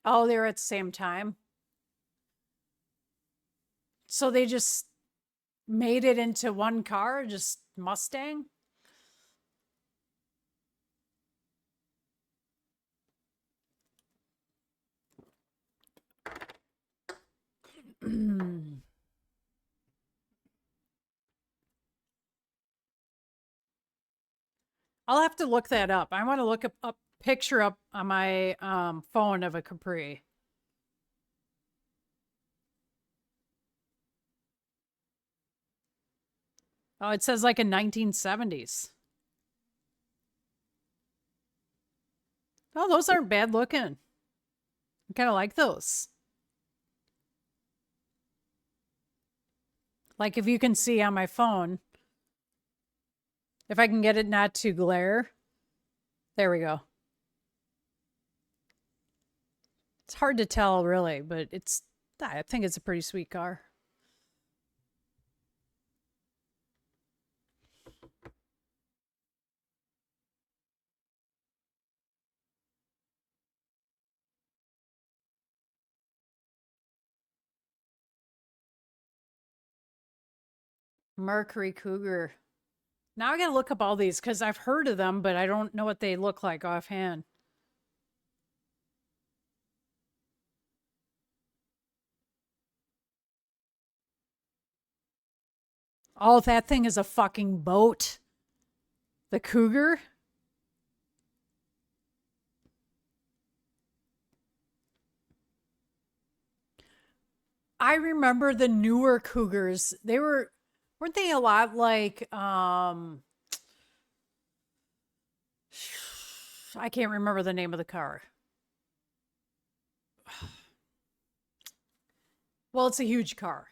Oh, they were at the same time. So they just made it into one car, just Mustang? I'll have to look that up. I want to look up a picture up on my phone of a Capri. Oh, it says like in 1970s. Oh, those aren't bad looking. I kind of like those. Like if you can see on my phone, if I can get it not to glare. There we go. It's hard to tell really, but I think it's a pretty sweet car. Mercury Cougar. Now I gotta look up all these because I've heard of them, but I don't know what they look like offhand. Oh, that thing is a fucking boat. The Cougar? I remember the newer Cougars. Weren't they a lot like I can't remember the name of the car. Well, it's a huge car.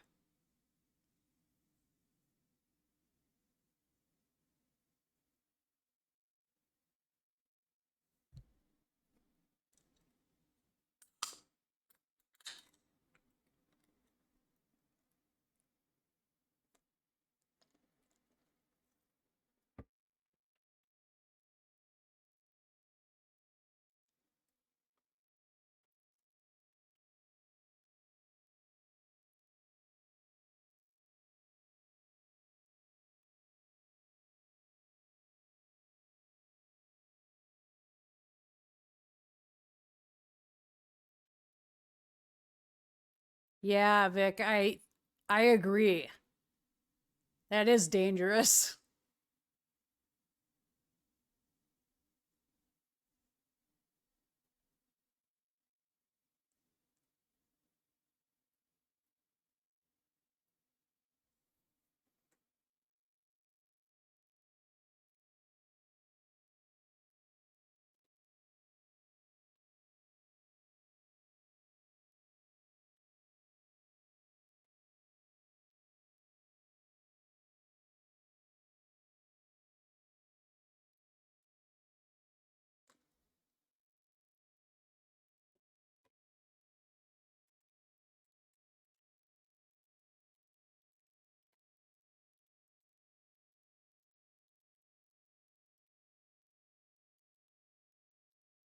Yeah, Vic. I I agree. That is dangerous.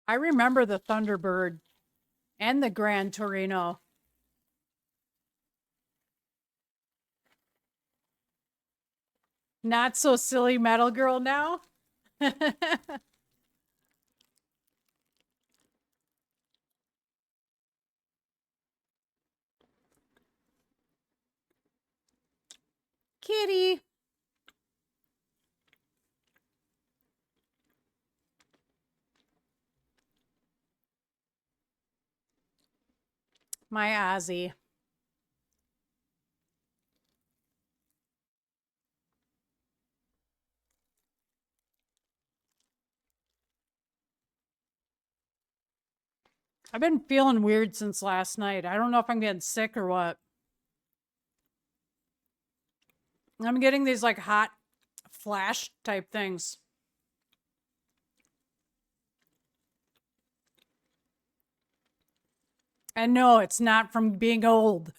I remember the Thunderbird and the Gran Torino. Not so silly metal girl now. Kitty. My Ozzy. I've been feeling weird since last night. I don't know if I'm getting sick or what. I'm getting these like hot flash type things. And no, it's not from being old.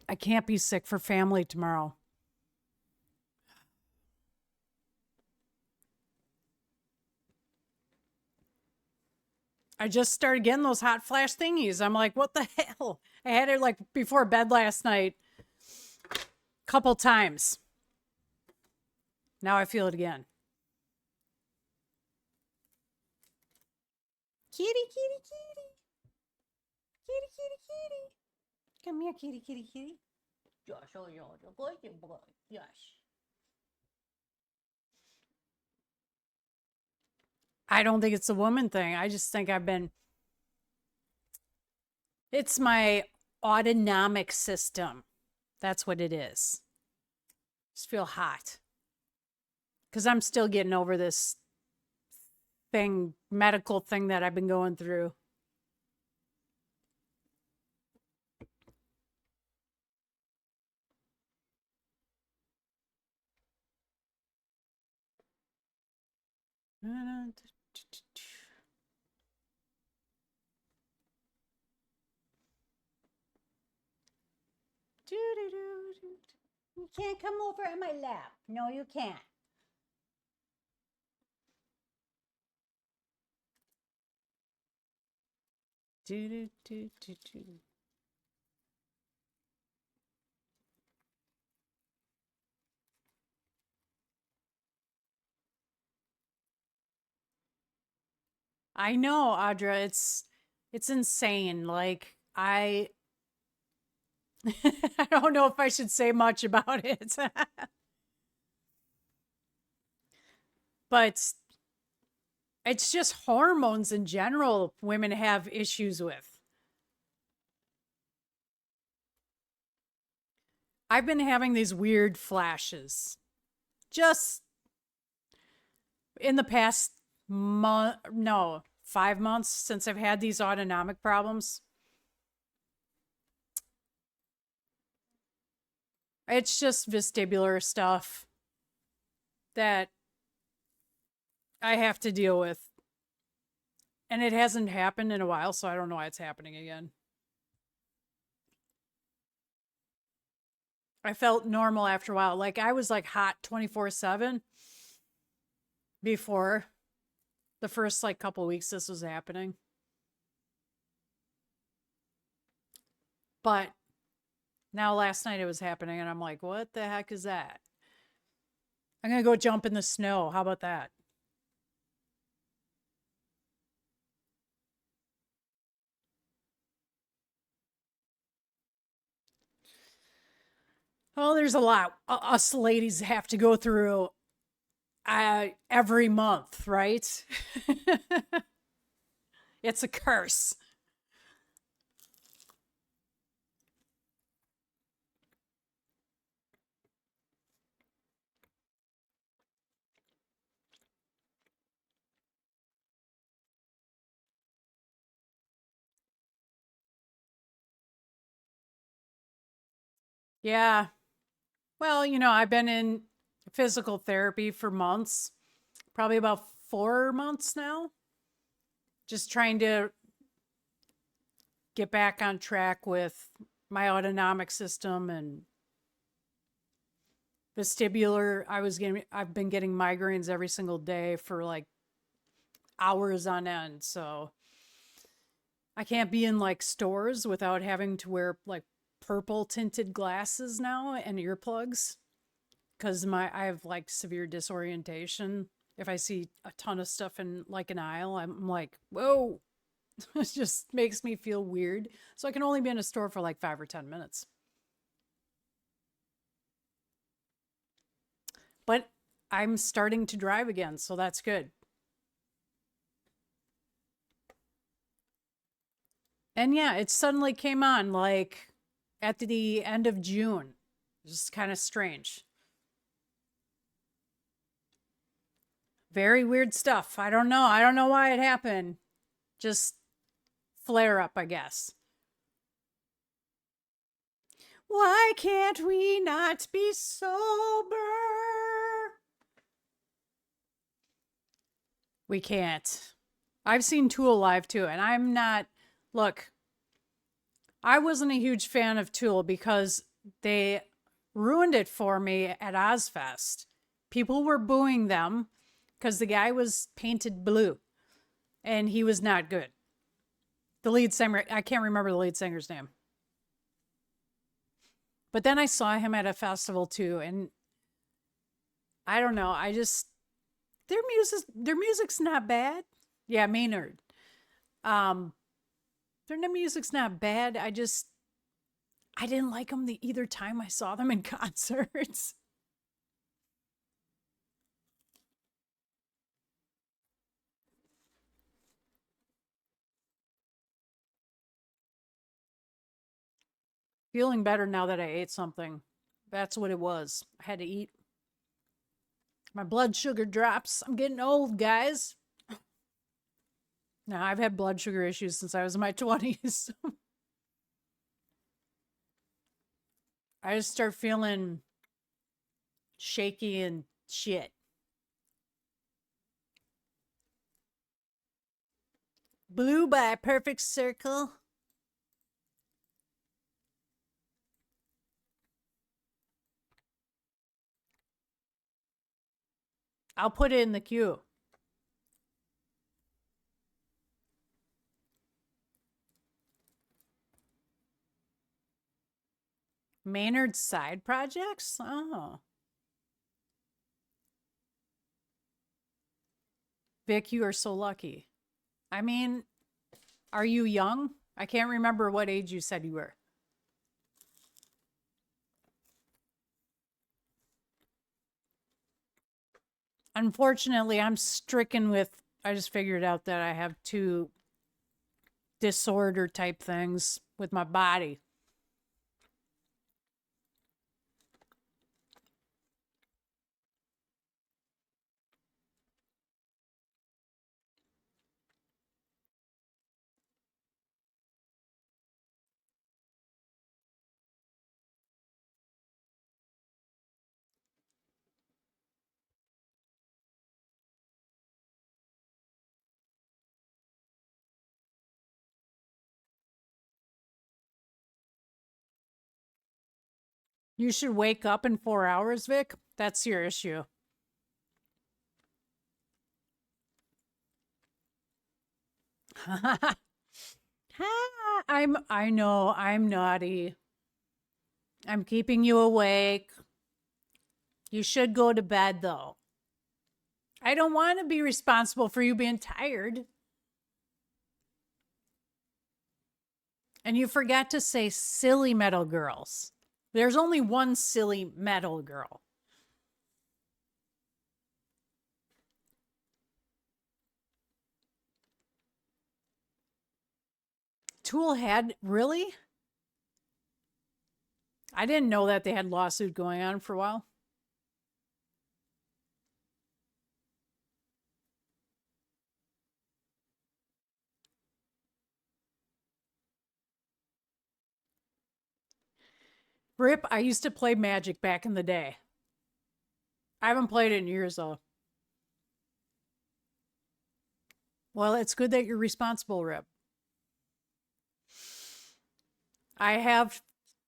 I can't be sick for family tomorrow. I just started getting those hot flash thingies. I'm like, what the hell? I had it like before bed last night. Couple times. Now I feel it again. Kitty, kitty, kitty. Kitty, kitty, kitty. Come here, kitty, kitty, kitty. Josh, oh, you're good boy. Yes. I don't think it's a woman thing. I just think it's my autonomic system. That's what it is. Just feel hot. Because I'm still getting over this medical thing that I've been going through. You can't come over in my lap. No, you can't. I know, Audra. It's insane. Like I I don't know if I should say much about it. But it's just hormones in general women have issues with. I've been having these weird flashes just in the past 5 months since I've had these autonomic problems. It's just vestibular stuff that I have to deal with. And it hasn't happened in a while, so I don't know why it's happening again. I felt normal after a while. Like I was like hot 24/7 before the first like couple weeks this was happening. But now last night it was happening and I'm like, what the heck is that? I'm going to go jump in the snow. How about that? Oh, there's a lot us ladies have to go through every month, right? It's a curse. Yeah. Well, I've been in physical therapy for months, probably about 4 months now, just trying to get back on track with my autonomic system and vestibular. I've been getting migraines every single day for like hours on end. So I can't be in like stores without having to wear like purple tinted glasses now and earplugs because I have like severe disorientation. If I see a ton of stuff in like an aisle, I'm like, whoa. It just makes me feel weird. So I can only be in a store for like 5 or 10 minutes. But I'm starting to drive again, so that's good. And yeah, it suddenly came on like at the end of June. Just kind of strange. Very weird stuff. I don't know. I don't know why it happened. Just flare up, I guess. Why can't we not be sober? We can't. I've seen Tool live too, and I'm not. Look, I wasn't a huge fan of Tool because they ruined it for me at Ozfest. People were booing them because the guy was painted blue and he was not good. The lead singer, I can't remember the lead singer's name. But then I saw him at a festival too, and I don't know. Their music's not bad. Yeah, Maynard. Um, their music's not bad. I didn't like them the either time I saw them in concerts. Feeling better now that I ate something. That's what it was. I had to eat. My blood sugar drops. I'm getting old, guys. Now, I've had blood sugar issues since I was in my 20s. I just start feeling shaky and shit. Blue by a perfect circle. I'll put it in the queue. Maynard's side projects? Oh. Vic, you are so lucky. I mean, are you young? I can't remember what age you said you were. Unfortunately, I'm stricken with, I just figured out that I have two disorder type things with my body. You should wake up in 4 hours, Vic. That's your issue. I know, I'm naughty. I'm keeping you awake. You should go to bed though. I don't want to be responsible for you being tired. And you forgot to say silly metal girls. There's only one silly metal girl. Tool had really? I didn't know that they had lawsuit going on for a while. Rip, I used to play Magic back in the day. I haven't played it in years though. Well, it's good that you're responsible, Rip. I have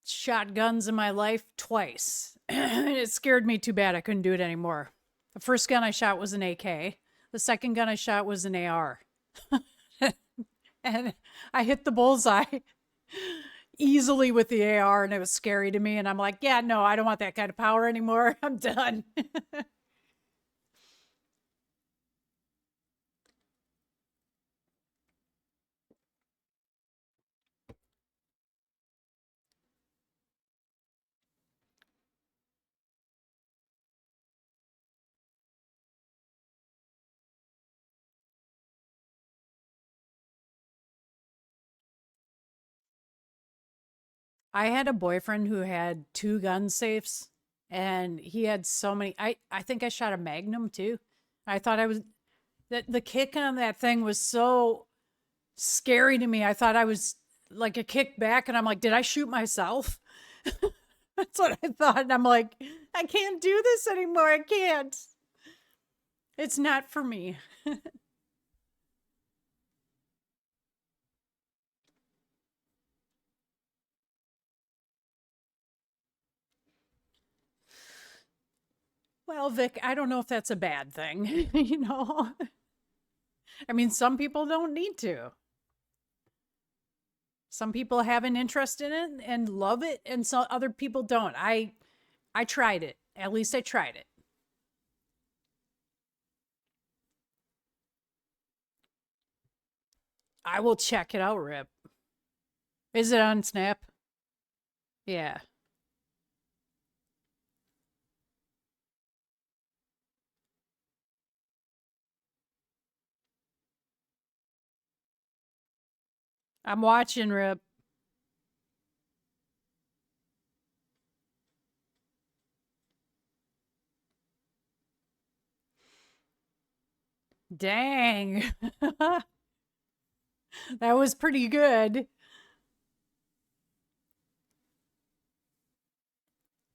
shot guns in my life twice. It scared me too bad I couldn't do it anymore. The first gun I shot was an AK. The second gun I shot was an AR. And I hit the bullseye easily with the AR, and it was scary to me. And I'm like, yeah, no, I don't want that kind of power anymore. I'm done. I had a boyfriend who had two gun safes, and he had so many. I think I shot a Magnum too. I thought I was the kick on that thing was so scary to me. I thought I was like a kick back, and I'm like, did I shoot myself? That's what I thought. And I'm like, I can't do this anymore. I can't. It's not for me. Well, Vic, I don't know if that's a bad thing. I mean, some people don't need to. Some people have an interest in it and love it, and so other people don't. I tried it. At least I tried it. I will check it out, Rip. Is it on Snap? Yeah. I'm watching, Rip. Dang. That was pretty good.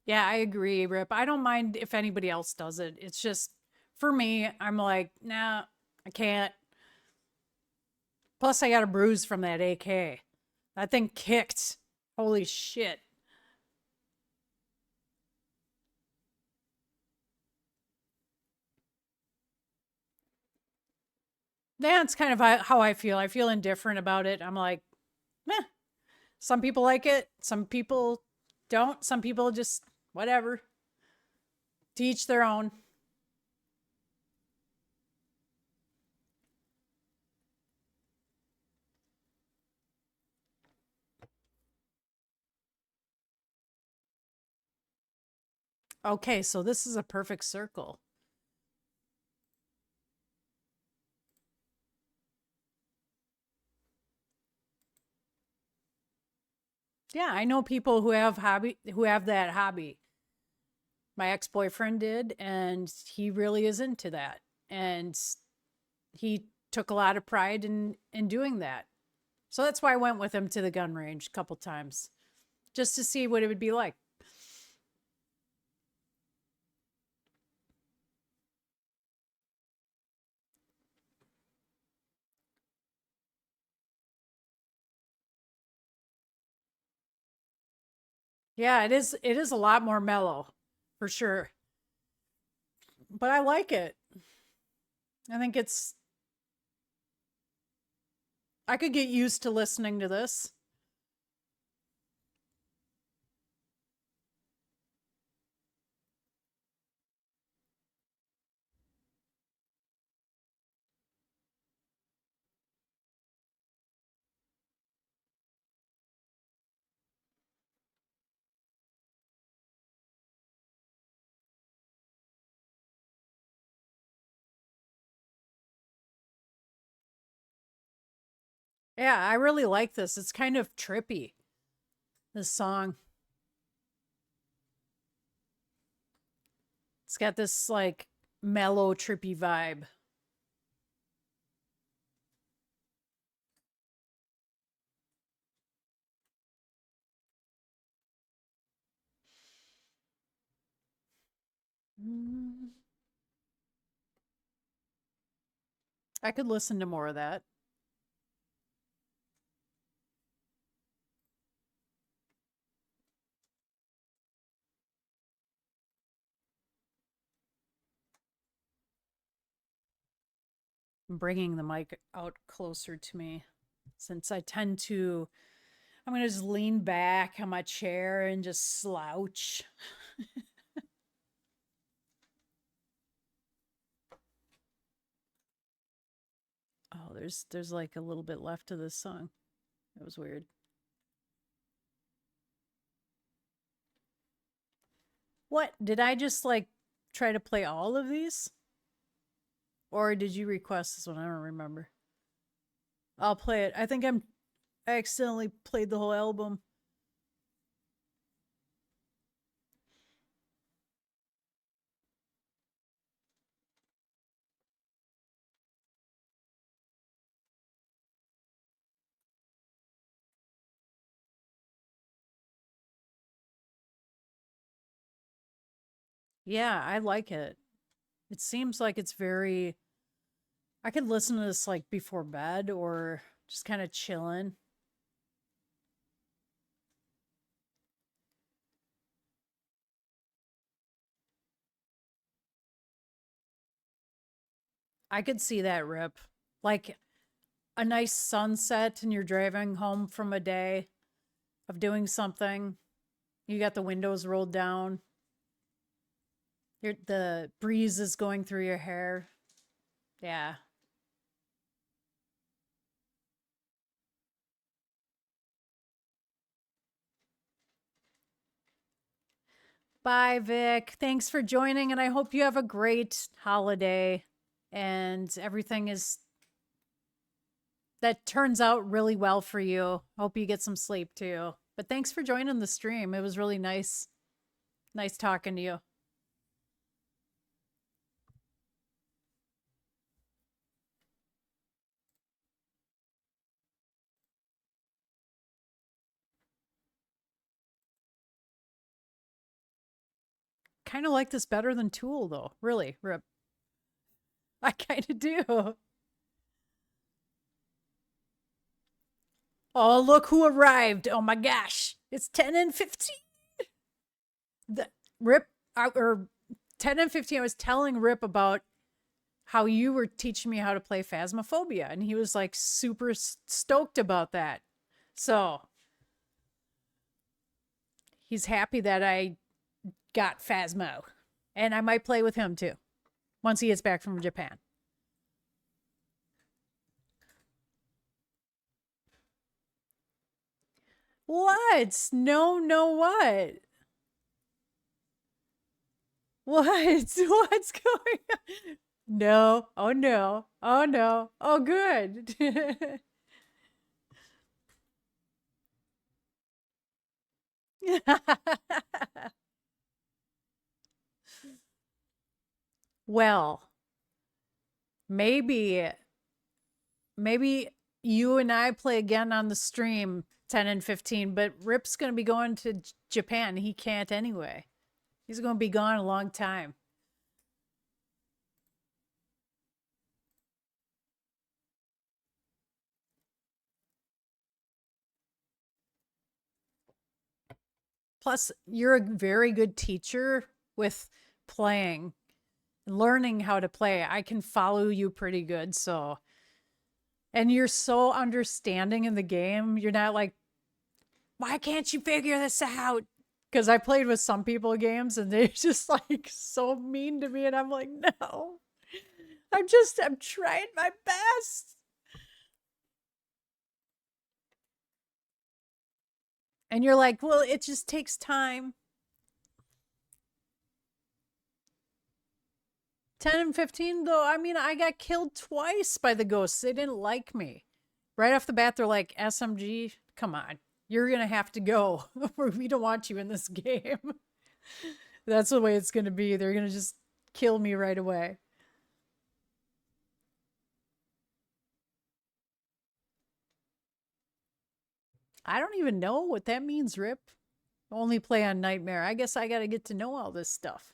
Yeah, I agree, Rip. I don't mind if anybody else does it. It's just for me, I'm like, nah, I can't. Plus, I got a bruise from that AK. That thing kicked. Holy shit. That's kind of how I feel. I feel indifferent about it. I'm like, meh. Some people like it. Some people don't. Some people just, whatever. Teach their own. Okay, so this is a perfect circle. Yeah, I know people who have that hobby. My ex-boyfriend did, and he really is into that. And he took a lot of pride in doing that. So that's why I went with him to the gun range a couple times, just to see what it would be like. Yeah, it is a lot more mellow, for sure. But I like it. I think I could get used to listening to this. Yeah, I really like this. It's kind of trippy, this song. It's got this like mellow, trippy vibe. Mm, I could listen to more of that. I'm bringing the mic out closer to me since I tend to. I'm going to just lean back on my chair and just slouch. Oh, there's like a little bit left of this song. That was weird. What? Did I just like try to play all of these? Or did you request this one? I don't remember. I'll play it. I accidentally played the whole album. Yeah, I like it. It seems like it's very. I could listen to this like before bed or just kind of chilling. I could see that, Rip. Like a nice sunset and you're driving home from a day of doing something. You got the windows rolled down. The breeze is going through your hair. Yeah. Bye, Vic. Thanks for joining, and I hope you have a great holiday and everything is that turns out really well for you. Hope you get some sleep too. But thanks for joining the stream. It was really nice talking to you. Kind of like this better than Tool though. Really, Rip. I kind of do. Oh, look who arrived. Oh my gosh. It's 10 and 15. The Rip or 10 and 15 I was telling Rip about how you were teaching me how to play Phasmophobia and he was like super stoked about that. So, he's happy that I got Phasmo. And I might play with him too once he gets back from Japan. What? No, no, what? What? What's going on? No. Oh, no. Oh, no. Oh, good. Well, maybe, maybe you and I play again on the stream 10 and 15, but Rip's going to be going to Japan. He can't anyway. He's going to be gone a long time. Plus, you're a very good teacher with playing, learning how to play. I can follow you pretty good. So, and you're so understanding in the game. You're not like, why can't you figure this out? Because I played with some people games and they're just like so mean to me. And I'm like, no, I'm trying my best. And you're like, well, it just takes time. 10 and 15, though, I mean, I got killed twice by the ghosts. They didn't like me. Right off the bat, they're like, SMG, come on. You're going to have to go. We don't want you in this game. That's the way it's going to be. They're going to just kill me right away. I don't even know what that means, Rip. Only play on Nightmare. I guess I got to get to know all this stuff.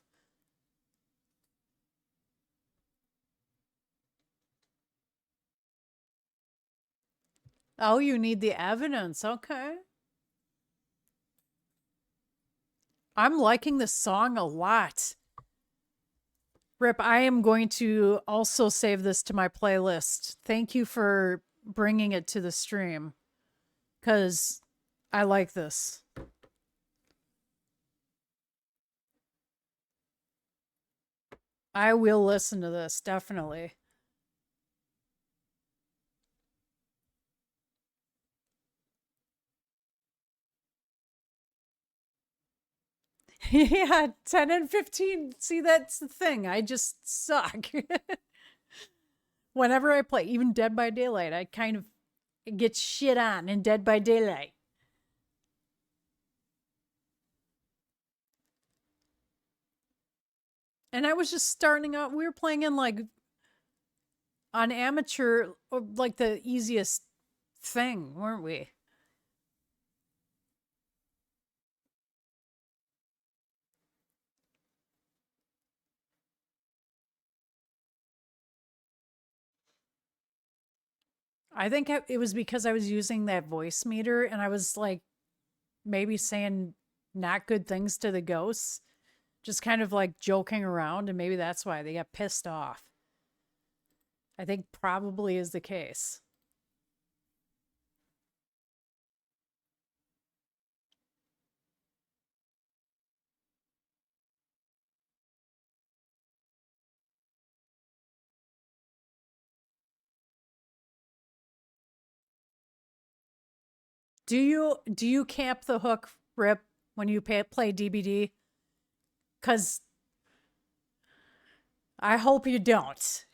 Oh, you need the evidence. Okay. I'm liking this song a lot. Rip, I am going to also save this to my playlist. Thank you for bringing it to the stream because I like this. I will listen to this, definitely. Yeah, 10 and 15. See, that's the thing. I just suck. Whenever I play, even Dead by Daylight, I kind of get shit on in Dead by Daylight. And I was just starting out, we were playing in like on amateur, or like the easiest thing, weren't we? I think it was because I was using that voice meter and I was like maybe saying not good things to the ghosts, just kind of like joking around, and maybe that's why they got pissed off. I think probably is the case. Do you camp the hook, Rip, when you play DBD? Cuz I hope you don't.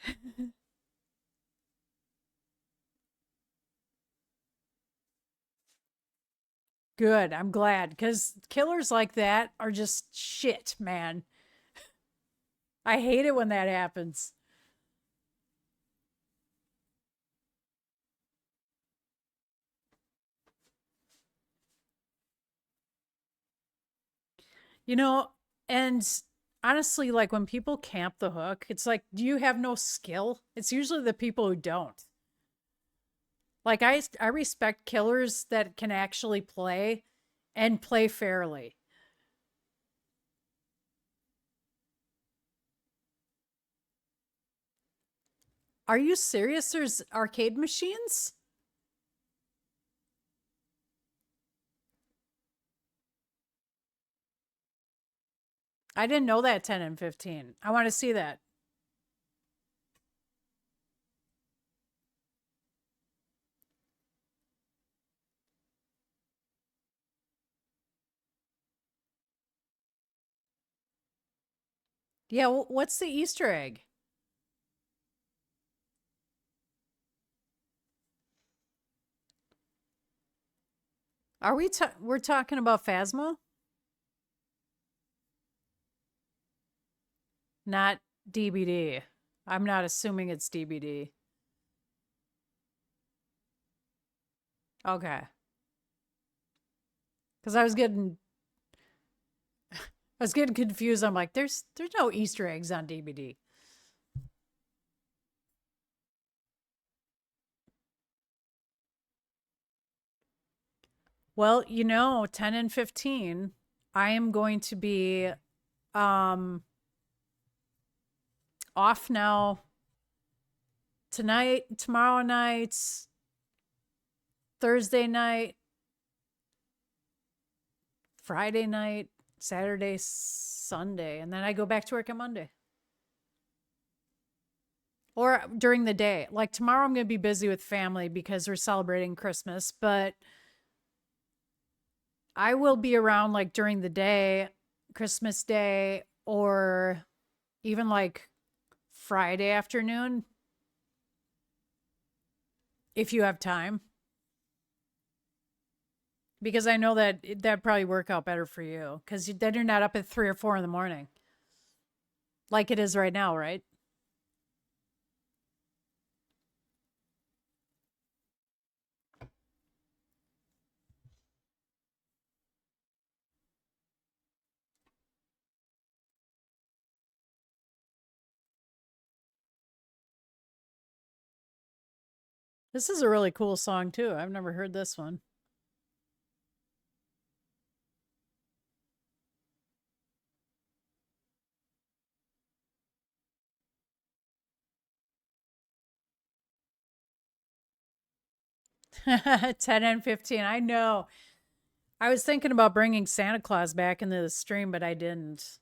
Good. I'm glad cuz killers like that are just shit, man. I hate it when that happens. You know, and honestly, like when people camp the hook, it's like, do you have no skill? It's usually the people who don't. Like I respect killers that can actually play and play fairly. Are you serious? There's arcade machines? I didn't know that 10 and 15. I want to see that. Yeah, what's the Easter egg? Are we're talking about Phasma? Not DBD. I'm not assuming it's DBD. Okay. Cuz I was getting confused. I'm like, there's no Easter eggs on DBD. Well, 10 and 15, I am going to be um off now tonight, tomorrow night, Thursday night, Friday night, Saturday, Sunday, and then I go back to work on Monday. Or during the day. Like tomorrow I'm going to be busy with family because we're celebrating Christmas, but I will be around like during the day, Christmas Day, or even like Friday afternoon if you have time, because I know that that'd probably work out better for you because then you're not up at 3 or 4 in the morning like it is right now, right? This is a really cool song too. I've never heard this one. 10 and 15. I know. I was thinking about bringing Santa Claus back into the stream, but I didn't.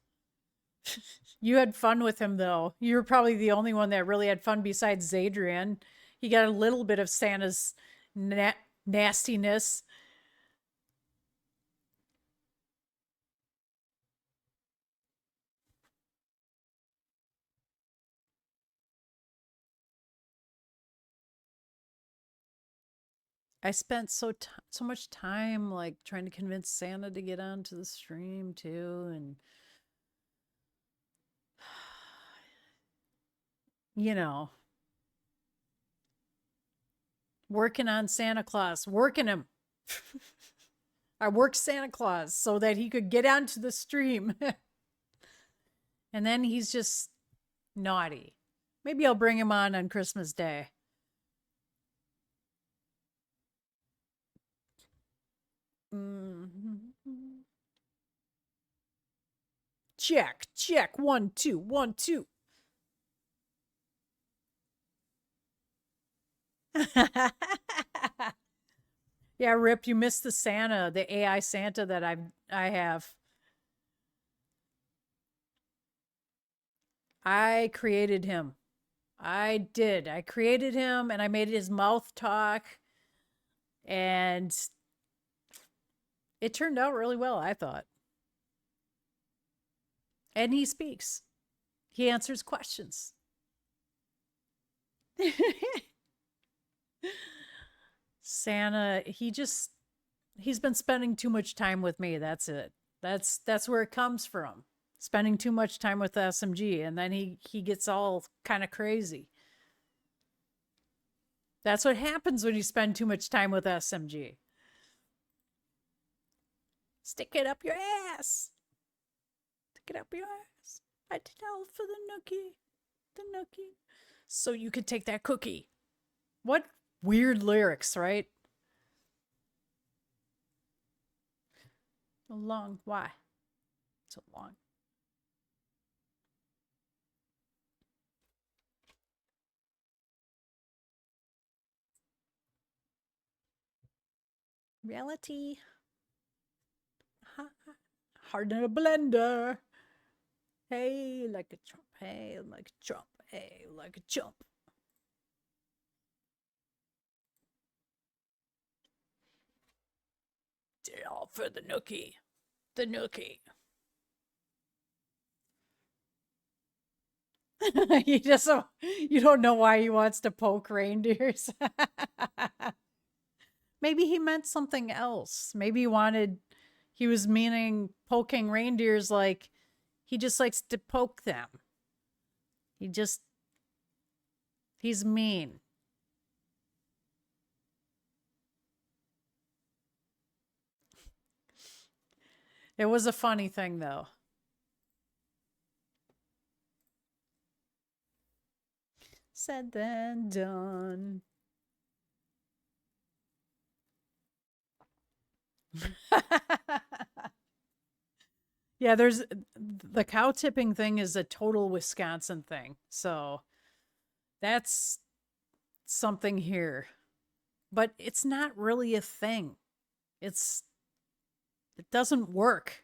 You had fun with him though. You were probably the only one that really had fun besides Zadrian. He got a little bit of Santa's nastiness. I spent so much time like trying to convince Santa to get onto the stream too, and you know, working on Santa Claus, working him. I worked Santa Claus so that he could get onto the stream. And then he's just naughty. Maybe I'll bring him on Christmas Day. Mm-hmm. Check, check. 1, 2, 1, 2. Yeah, Rip, you missed the Santa, the AI Santa that I have. I created him. I did. I created him and I made his mouth talk and it turned out really well, I thought. And he speaks. He answers questions. Santa, he's been spending too much time with me. That's it. That's where it comes from. Spending too much time with SMG and then he gets all kind of crazy. That's what happens when you spend too much time with SMG. Stick it up your ass. Stick it up your ass. I did all for the nookie. The nookie. So you could take that cookie. What weird lyrics, right? So long. Why? So long. Reality. Hard in a blender. Hey, like a chump. Hey, like a chump. Hey, like a chump. Did it all for the nookie. The nookie. You don't know why he wants to poke reindeers. Maybe he meant something else. Maybe he was meaning poking reindeers like he just likes to poke them. He's mean. It was a funny thing though. Said then done. Yeah, there's the cow tipping thing is a total Wisconsin thing. So that's something here. But it's not really a thing. It doesn't work.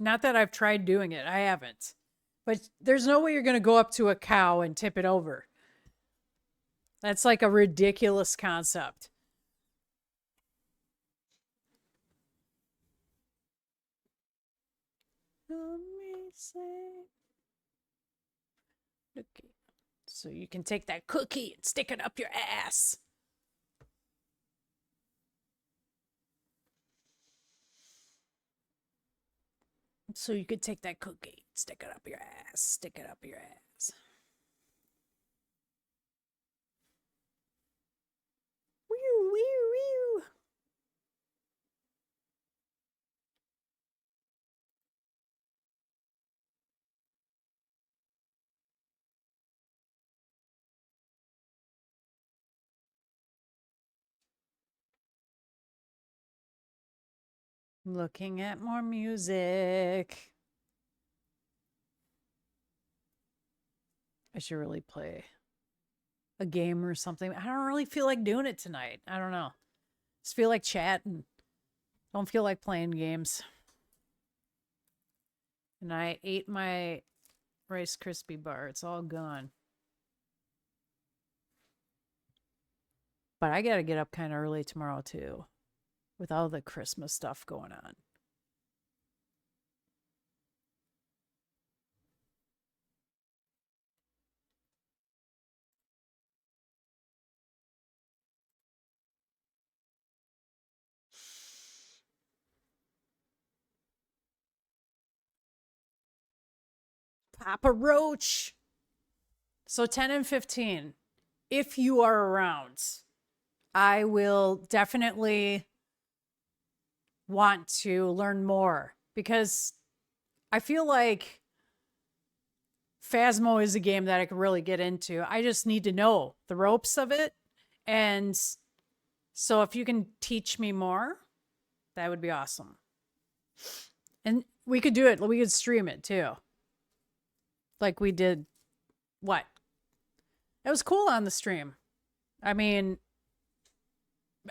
Not that I've tried doing it. I haven't. But there's no way you're going to go up to a cow and tip it over. That's like a ridiculous concept. Let me say. Okay. So you can take that cookie and stick it up your ass. So you could take that cookie, stick it up your ass, stick it up your ass. Wee wee wee. Looking at more music. I should really play a game or something. I don't really feel like doing it tonight. I don't know. Just feel like chatting. Don't feel like playing games. And I ate my Rice Krispie bar. It's all gone. But I got to get up kind of early tomorrow too, with all the Christmas stuff going on. Papa Roach. So 10 and 15, if you are around, I will definitely want to learn more because I feel like Phasmo is a game that I could really get into. I just need to know the ropes of it. And so if you can teach me more, that would be awesome. And we could do it. We could stream it too. Like we did what? It was cool on the stream. I mean,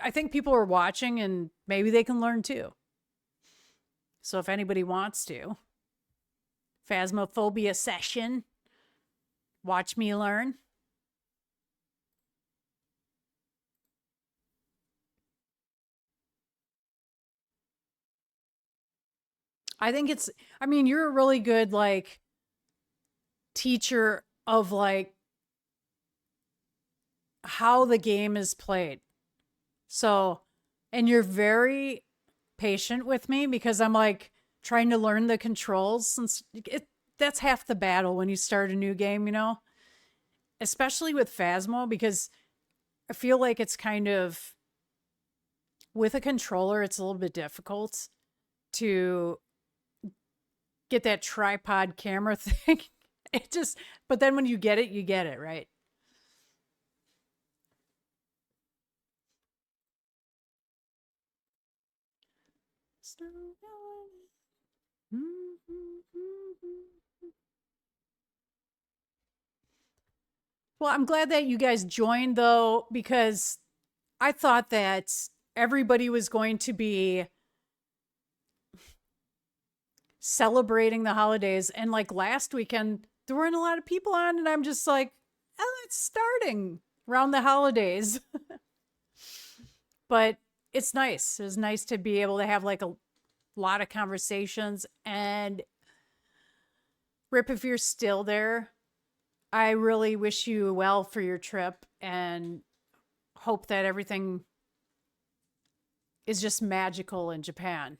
I think people are watching and maybe they can learn too. So if anybody wants to, Phasmophobia session, watch me learn. I think it's, I mean, you're a really good like teacher of like how the game is played. So, and you're very patient with me because I'm like trying to learn the controls since that's half the battle when you start a new game, you know? Especially with Phasmo because I feel like it's kind of with a controller it's a little bit difficult to get that tripod camera thing. It just but then when you get it, right? Well, I'm glad that you guys joined though, because I thought that everybody was going to be celebrating the holidays. And like last weekend, there weren't a lot of people on, and I'm just like, oh, it's starting around the holidays. But it's nice. It's nice to be able to have like a lot of conversations. And Rip, if you're still there, I really wish you well for your trip and hope that everything is just magical in Japan.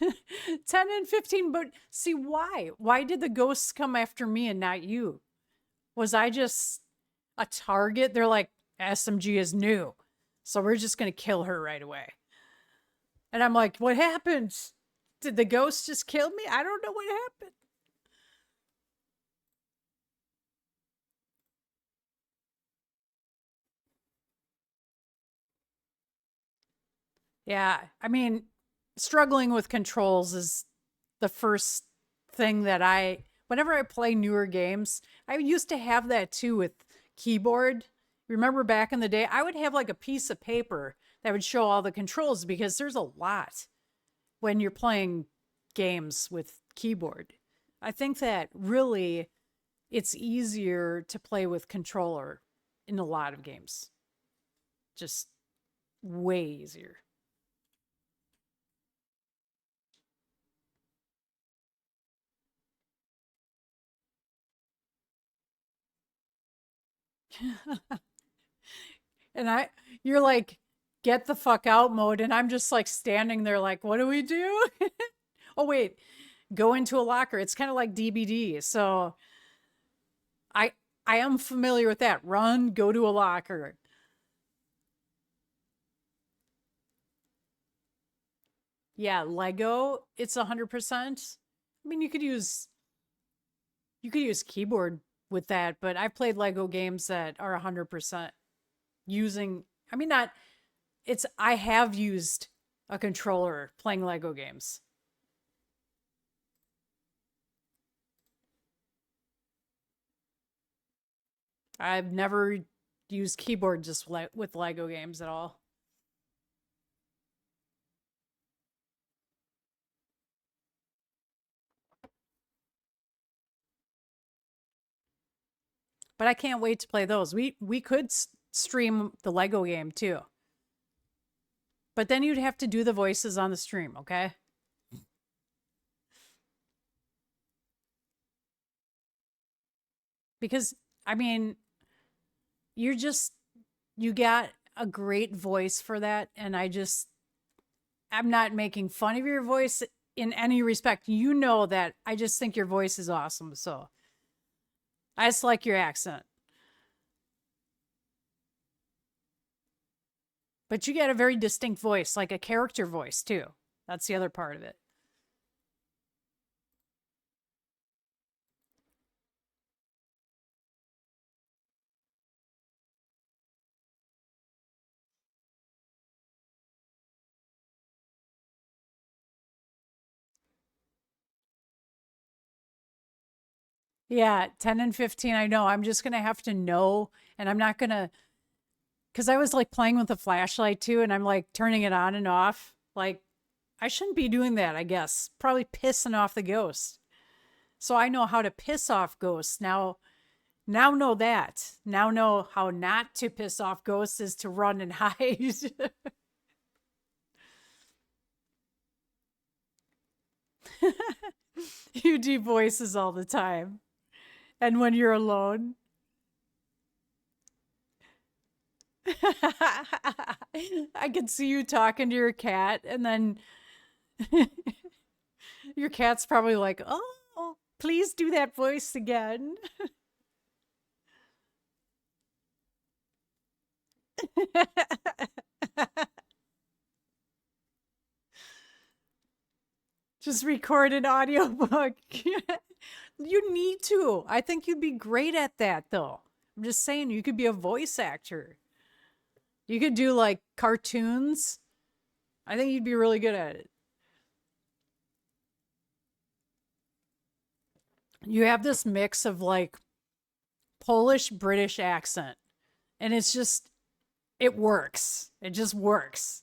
10 and 15, but see why? Why did the ghosts come after me and not you? Was I just a target? They're like, SMG is new, so we're just going to kill her right away. And I'm like, what happened? Did the ghost just kill me? I don't know what happened. Yeah, I mean, struggling with controls is the first thing that whenever I play newer games, I used to have that too with keyboard. Remember back in the day, I would have like a piece of paper that would show all the controls because there's a lot when you're playing games with keyboard. I think that really it's easier to play with controller in a lot of games. Just way easier. And you're like, get the fuck out mode. And I'm just like standing there like, what do we do? Oh, wait, go into a locker. It's kind of like DBD. So I, I am familiar with that. Run, go to a locker. Yeah, Lego, it's 100%. I mean, you could use keyboard with that, but I've played Lego games that are 100% using, I mean, not, I have used a controller playing Lego games. I've never used keyboard just with Lego games at all. But I can't wait to play those. We could stream the Lego game too. But then you'd have to do the voices on the stream, okay? Because I mean, you're just you got a great voice for that, and I'm not making fun of your voice in any respect. You know that I just think your voice is awesome. So I just like your accent. But you get a very distinct voice, like a character voice too. That's the other part of it. Yeah, 10 and 15, I know. I'm just going to have to know, and I'm not going to, because I was like playing with the flashlight too, and I'm like turning it on and off. Like, I shouldn't be doing that, I guess. Probably pissing off the ghost. So I know how to piss off ghosts. Now know that. Now know how not to piss off ghosts is to run and hide. You do voices all the time. And when you're alone. I can see you talking to your cat, and then your cat's probably like, oh, please do that voice again. Just record an audiobook. You need to. I think you'd be great at that, though. I'm just saying, you could be a voice actor. You could do like cartoons. I think you'd be really good at it. You have this mix of like Polish British accent, and it works. It just works.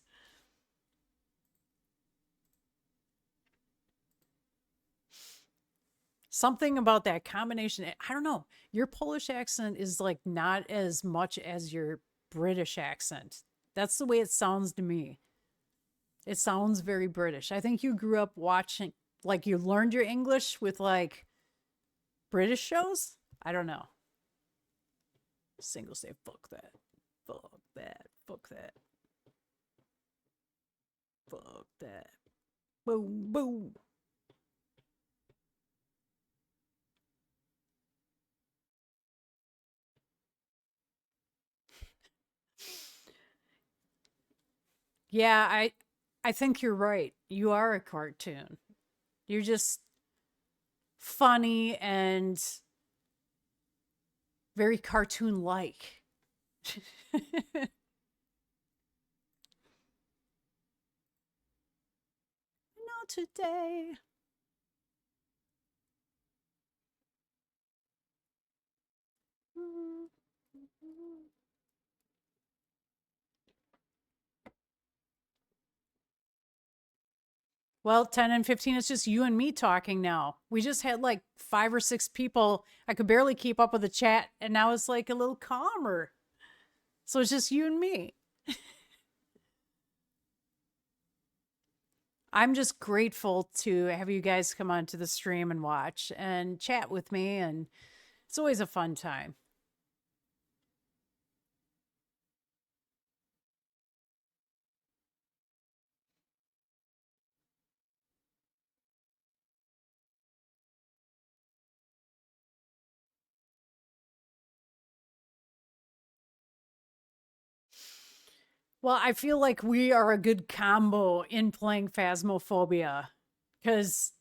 Something about that combination. I don't know. Your Polish accent is like not as much as your British accent. That's the way it sounds to me. It sounds very British. I think you grew up watching, like, you learned your English with like British shows. I don't know. Single say, fuck that. Fuck that. Fuck that. Fuck that. Boom, boom. Yeah, I think you're right. You are a cartoon. You're just funny and very cartoon like. Not today. Well, 10 and 15, it's just you and me talking now. We just had like 5 or 6 people. I could barely keep up with the chat, and now it's like a little calmer. So it's just you and me. I'm just grateful to have you guys come onto the stream and watch and chat with me. And it's always a fun time. Well, I feel like we are a good combo in playing Phasmophobia because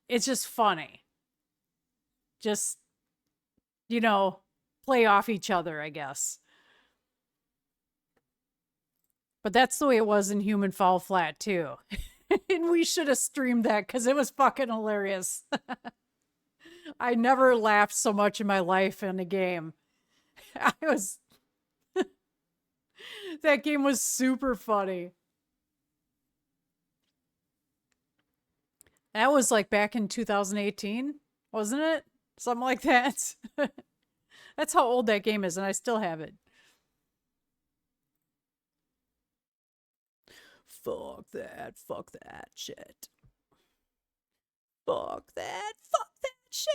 it's just funny. Just, you know, play off each other, I guess. But that's the way it was in Human Fall Flat, too. And we should have streamed that because it was fucking hilarious. I never laughed so much in my life in a game. I was, that game was super funny. That was like back in 2018, wasn't it? Something like that. That's how old that game is, and I still have it. Fuck that shit. Fuck that shit.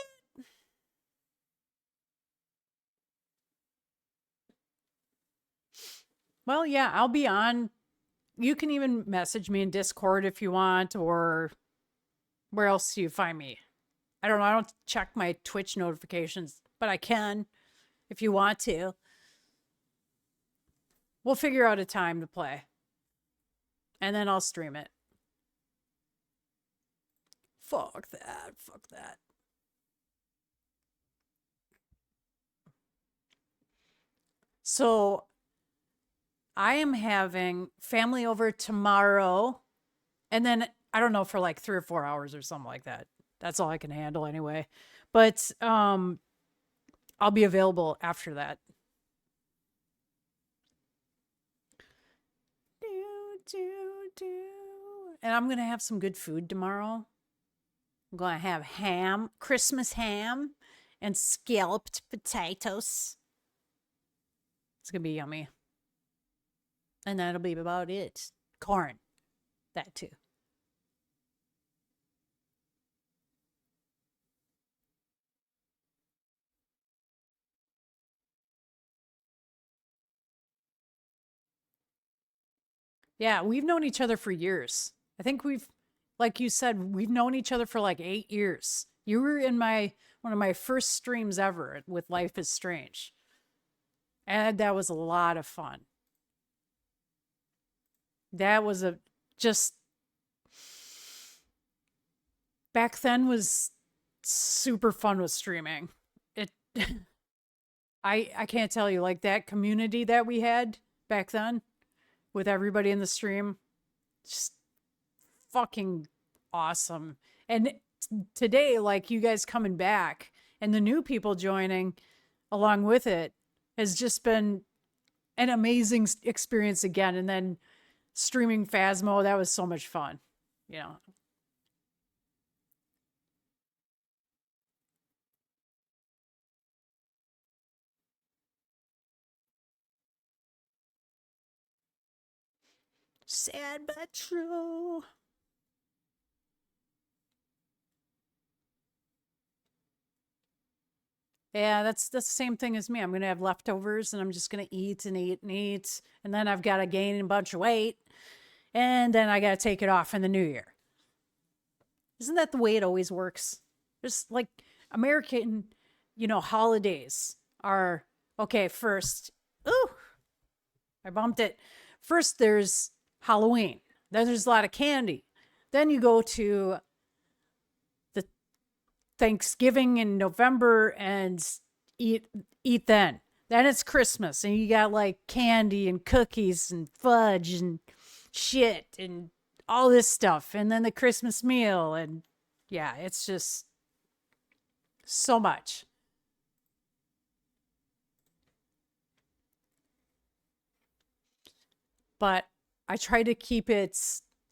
Well, yeah, I'll be on. You can even message me in Discord if you want, or where else do you find me? I don't know. I don't check my Twitch notifications, but I can if you want to. We'll figure out a time to play, and then I'll stream it. Fuck that. Fuck that. So I am having family over tomorrow, and then I don't know, for like 3 or 4 hours or something like that. That's all I can handle anyway. But I'll be available after that. And I'm gonna have some good food tomorrow. I'm gonna have ham, Christmas ham, and scalloped potatoes. It's gonna be yummy. And that'll be about it. Corn, that too. Yeah, we've known each other for years. I think we've, like you said, we've known each other for like 8 years. You were in my one of my first streams ever with Life is Strange. And that was a lot of fun. That was a just back then was super fun with streaming. It I can't tell you, like, that community that we had back then with everybody in the stream, just fucking awesome. And today, like, you guys coming back and the new people joining along with it has just been an amazing experience again. And then streaming Phasmo, that was so much fun, you know. Sad but true. Yeah, that's the same thing as me. I'm gonna have leftovers and I'm just gonna eat and eat and eat. And then I've gotta gain a bunch of weight. And then I gotta take it off in the new year. Isn't that the way it always works? Just like American, holidays are okay, first. Ooh, I bumped it. First there's Halloween. Then there's a lot of candy. Then you go to the Thanksgiving in November and eat then. Then it's Christmas and you got like candy and cookies and fudge and shit and all this stuff. And then the Christmas meal. And yeah, it's just so much. But I try to keep it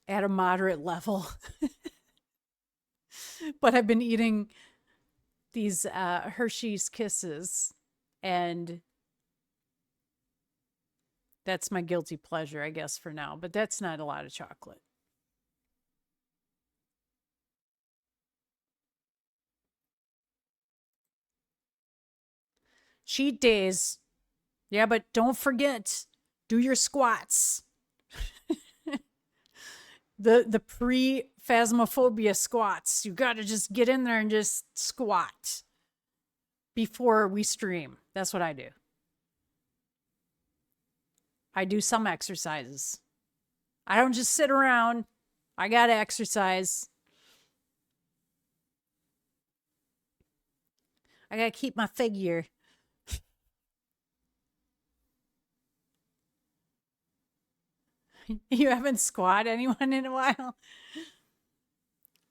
at a moderate level. But I've been eating these Hershey's Kisses, and that's my guilty pleasure, I guess, for now. But that's not a lot of chocolate. Cheat days. Yeah, but don't forget, do your squats. The pre-phasmophobia squats. You got to just get in there and just squat before we stream. That's what I do. I do some exercises. I don't just sit around. I got to exercise. I got to keep my figure. You haven't squat anyone in a while?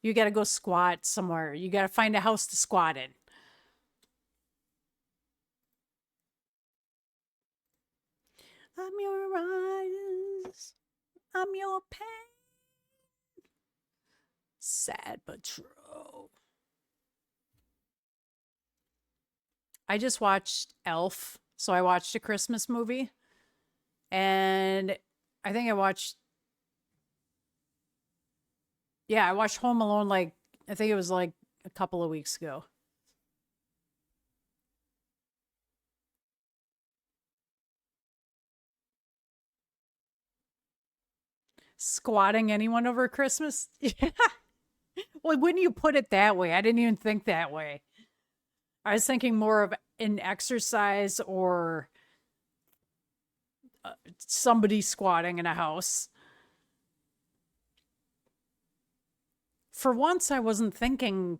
You got to go squat somewhere. You got to find a house to squat in. I'm your eyes. I'm your pain. Sad but true. I just watched Elf. So I watched a Christmas movie. And I think I watched Home Alone I think it was like a couple of weeks ago. Squatting anyone over Christmas? Yeah. Well, when you put it that way, I didn't even think that way. I was thinking more of an exercise or somebody squatting in a house. For once, I wasn't thinking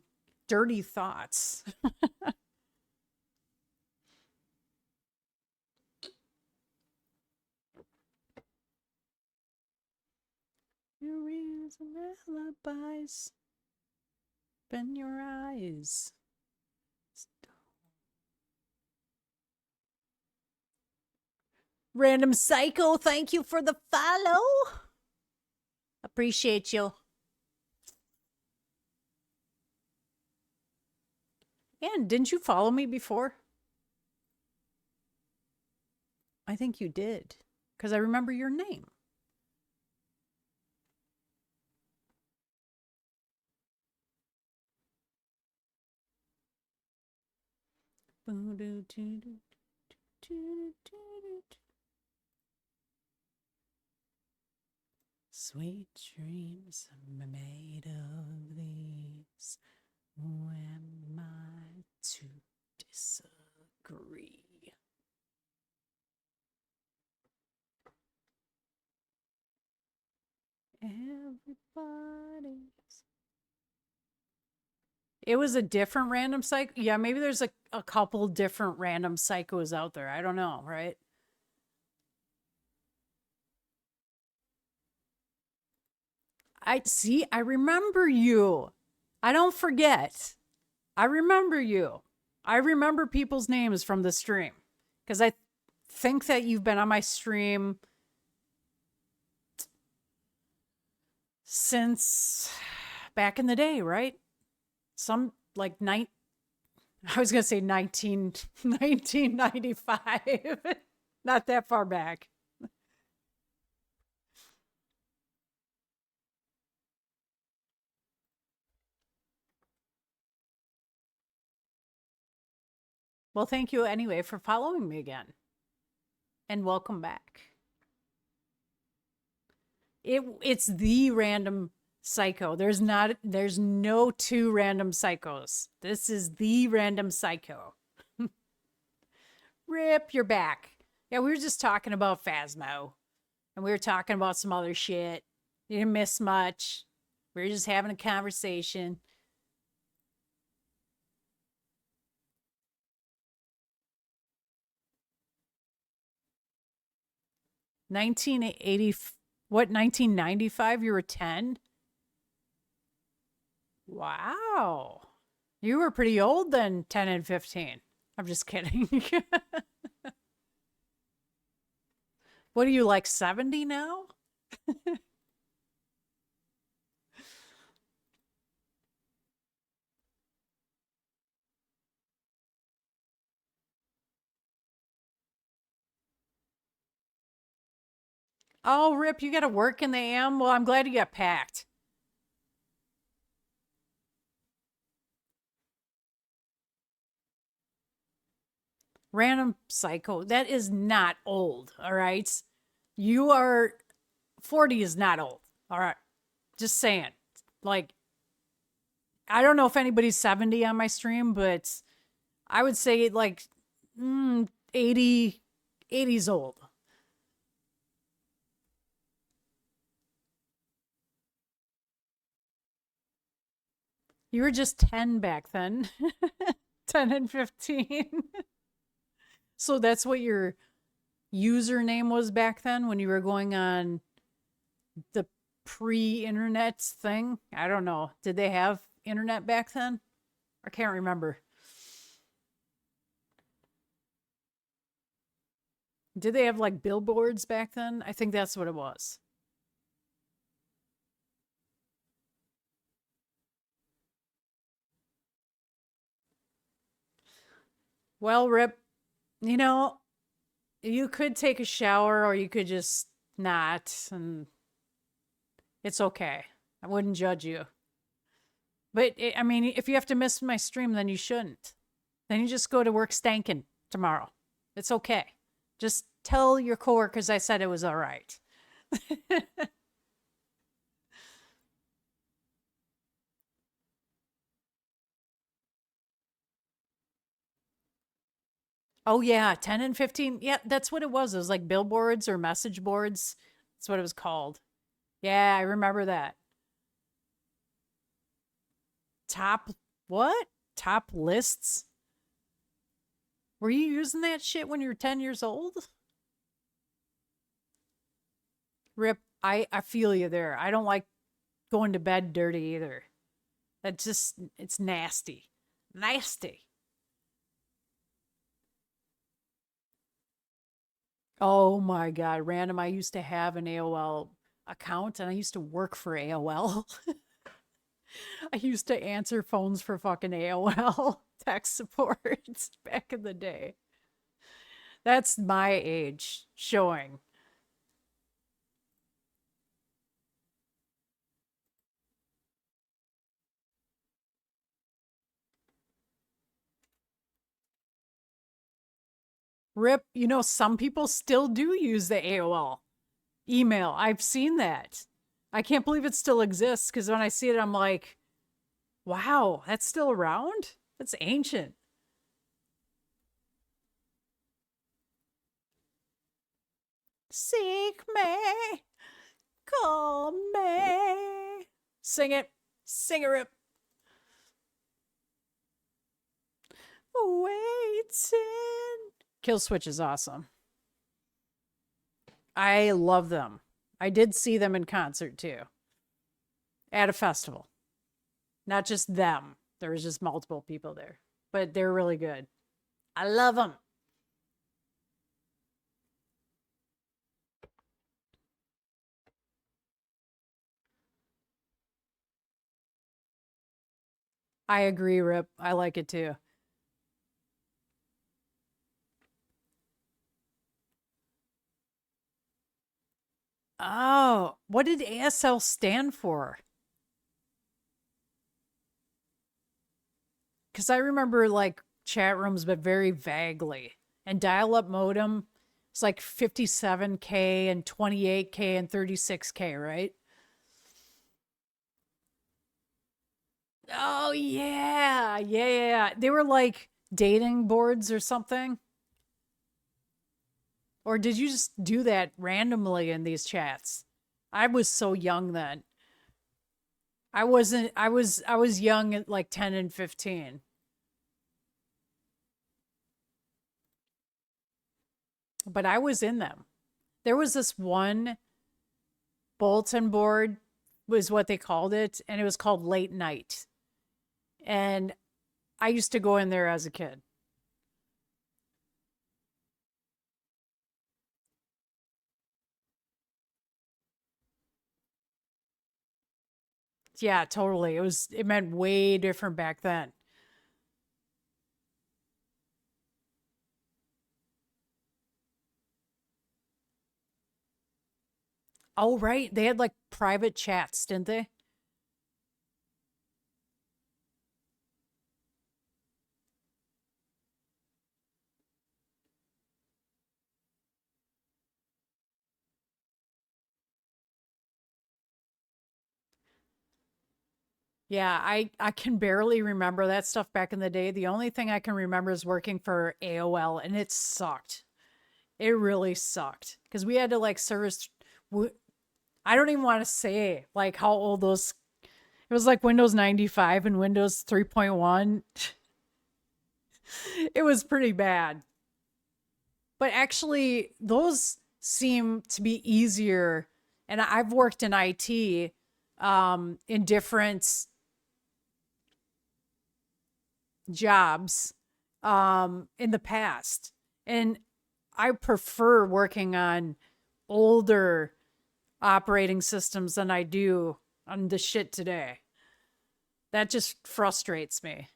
dirty thoughts. Your ears and alibis. Open your eyes. Random Psycho, thank you for the follow. Appreciate you. And didn't you follow me before? I think you did, because I remember your name. Sweet dreams are made of these. Who am I to disagree? Everybody's. It was a different random psycho. Yeah, maybe there's a couple different random psychos out there. I don't know, right? I remember you. I don't forget. I remember you. I remember people's names from the stream because I think that you've been on my stream since back in the day, right? Some like I was going to say 1995. Not that far back. Well, thank you anyway for following me again. And welcome back. It's the random psycho. There's no two random psychos. This is the random psycho. Rip, you're back. Yeah, we were just talking about Phasmo. And we were talking about some other shit. You didn't miss much. We were just having a conversation. What, 1995? You were 10? Wow. You were pretty old then, 10 and 15. I'm just kidding. What are you, like 70 now? Oh, Rip, you got to work in the AM? Well, I'm glad you got packed. Random psycho. That is not old, all right? You are 40 is not old. All right. Just saying. Like, I don't know if anybody's 70 on my stream, but I would say like 80, 80's old. You were just 10 back then. 10 and 15. So that's what your username was back then when you were going on the pre-internet thing? I don't know. Did they have internet back then? I can't remember. Did they have like billboards back then? I think that's what it was. Well, Rip, you know, you could take a shower or you could just not, and it's okay. I wouldn't judge you. But I mean, if you have to miss my stream, then you shouldn't. Then you just go to work stankin' tomorrow. It's okay. Just tell your coworkers I said it was all right. Oh yeah, 10 and 15. Yeah, that's what it was. It was like billboards or message boards. That's what it was called. Yeah, I remember that. Top what? Top lists? Were you using that shit when you were 10 years old? Rip, I feel you there. I don't like going to bed dirty either. That just it's nasty. Nasty. Oh my god, random. I used to have an AOL account and I used to work for AOL. I used to answer phones for fucking AOL tech support back in the day. That's my age showing. Rip, you know, some people still do use the AOL email. I've seen that. I can't believe it still exists because when I see it, I'm like, wow, that's still around? That's ancient. Seek me, call me. Sing it. Sing it, Rip. Waiting. Kill Switch is awesome. I love them. I did see them in concert too. At a festival. Not just them. There was just multiple people there. But they're really good. I love them. I agree, Rip. I like it too. Oh, what did ASL stand for? Because I remember like chat rooms, but very vaguely. And dial up modem, it's like 57K and 28K and 36K, right? Oh, yeah. Yeah. They were like dating boards or something. Or did you just do that randomly in these chats? I was so young then. I wasn't I was young at like 10 and 15. But I was in them. There was this one bulletin board was what they called it and it was called Late Night. And I used to go in there as a kid. Yeah, totally. It meant way different back then. Oh, right. They had like private chats, didn't they? Yeah, I can barely remember that stuff back in the day. The only thing I can remember is working for AOL, and it sucked. It really sucked because we had to like service. w- I don't even want to say like how old those. It was like Windows 95 and Windows 3.1. It was pretty bad. But actually, those seem to be easier. And I've worked in IT in different jobs in the past. And I prefer working on older operating systems than I do on the shit today. That just frustrates me.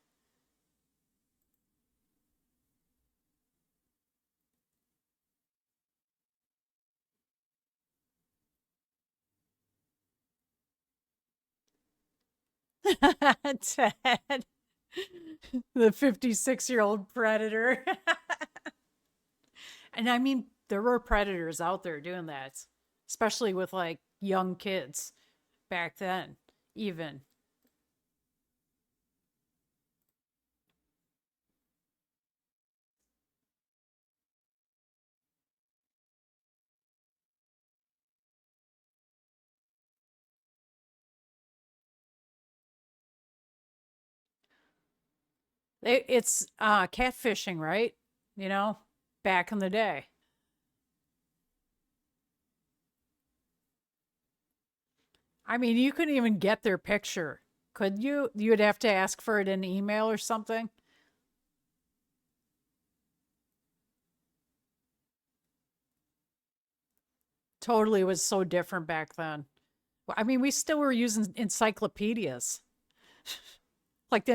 Ted, the 56-year-old predator. And I mean, there were predators out there doing that, especially with like young kids back then, even. It's catfishing, right? You know, back in the day. I mean, you couldn't even get their picture, could you? You'd have to ask for it in email or something. Totally was so different back then. Well, I mean, we still were using encyclopedias, like the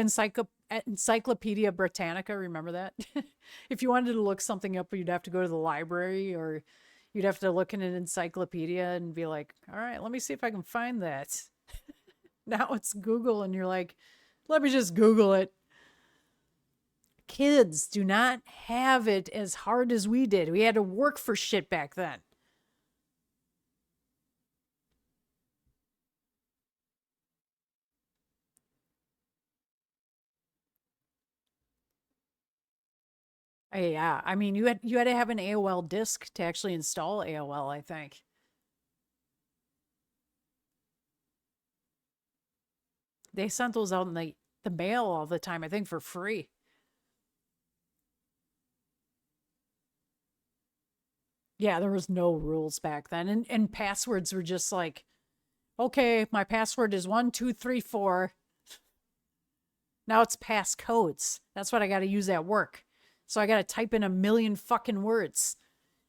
Encyclopedia Britannica. Remember that? If you wanted to look something up, you'd have to go to the library or you'd have to look in an encyclopedia and be like, all right, let me see if I can find that. Now it's Google, and you're like, let me just Google it. Kids do not have it as hard as we did. We had to work for shit back then. Yeah, I mean, you had to have an AOL disk to actually install AOL, I think. They sent those out in the mail all the time, I think for free. Yeah, there was no rules back then. And passwords were just like, okay, my password is 1234. Now it's passcodes. That's what I got to use at work. So I got to type in a million fucking words.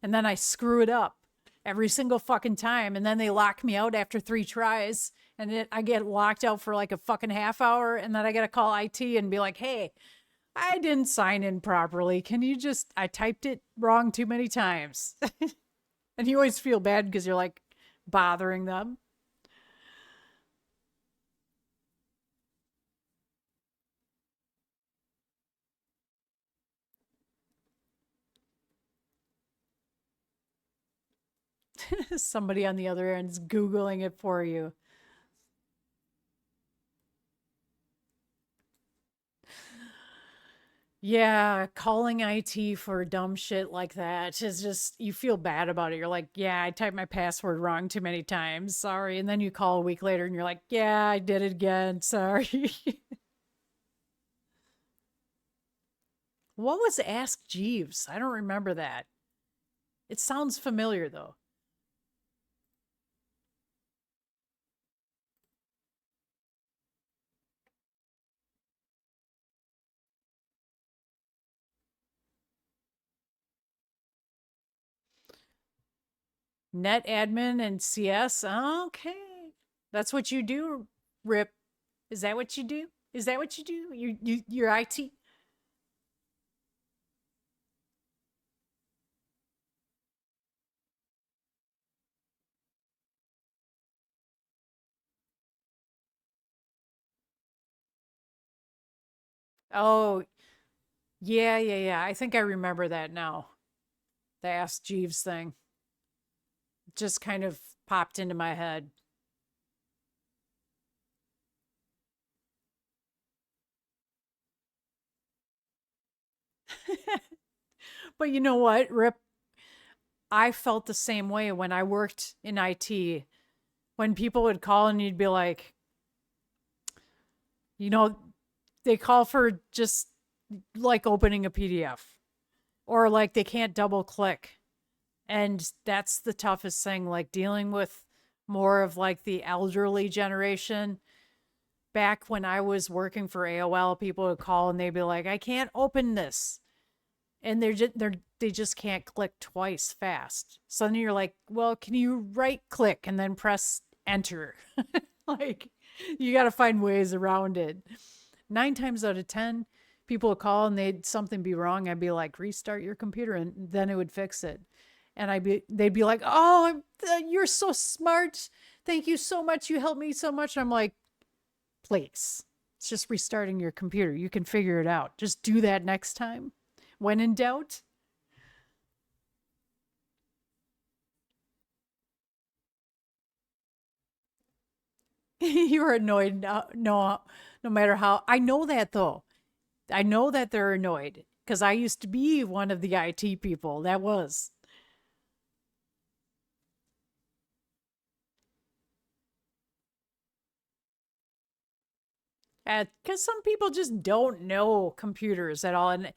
And then I screw it up every single fucking time. And then they lock me out after 3 tries. I get locked out for like a fucking half hour. And then I got to call IT and be like, hey, I didn't sign in properly. Can you just, I typed it wrong too many times. And you always feel bad because you're like bothering them. Somebody on the other end is Googling it for you. Yeah, calling IT for dumb shit like that is just, you feel bad about it. You're like, yeah, I typed my password wrong too many times. Sorry. And then you call a week later and you're like, yeah, I did it again. Sorry. What was Ask Jeeves? I don't remember that. It sounds familiar though. Net admin and CS. Okay. That's what you do, Rip. Is that what you do? Is that what you do? You're IT? Oh, yeah, yeah, yeah. I think I remember that now. The Ask Jeeves thing just kind of popped into my head. But you know what, Rip? I felt the same way when I worked in IT. When people would call and you'd be like, you know, they call for just like opening a PDF or like they can't double click. And that's the toughest thing, like dealing with more of like the elderly generation. Back when I was working for AOL, people would call and they'd be like, I can't open this. And they just can't click twice fast. So then you're like, well, can you right click and then press enter? Like you got to find ways around it. 9 times out of 10, people would call and they'd something be wrong. I'd be like, restart your computer, and then it would fix it. And they'd be like, oh, you're so smart. Thank you so much. You helped me so much. I'm like, please, it's just restarting your computer. You can figure it out. Just do that next time. When in doubt. You're annoyed. No matter how. I know that though. I know that they're annoyed because I used to be one of the IT people. That was. Because some people just don't know computers at all. And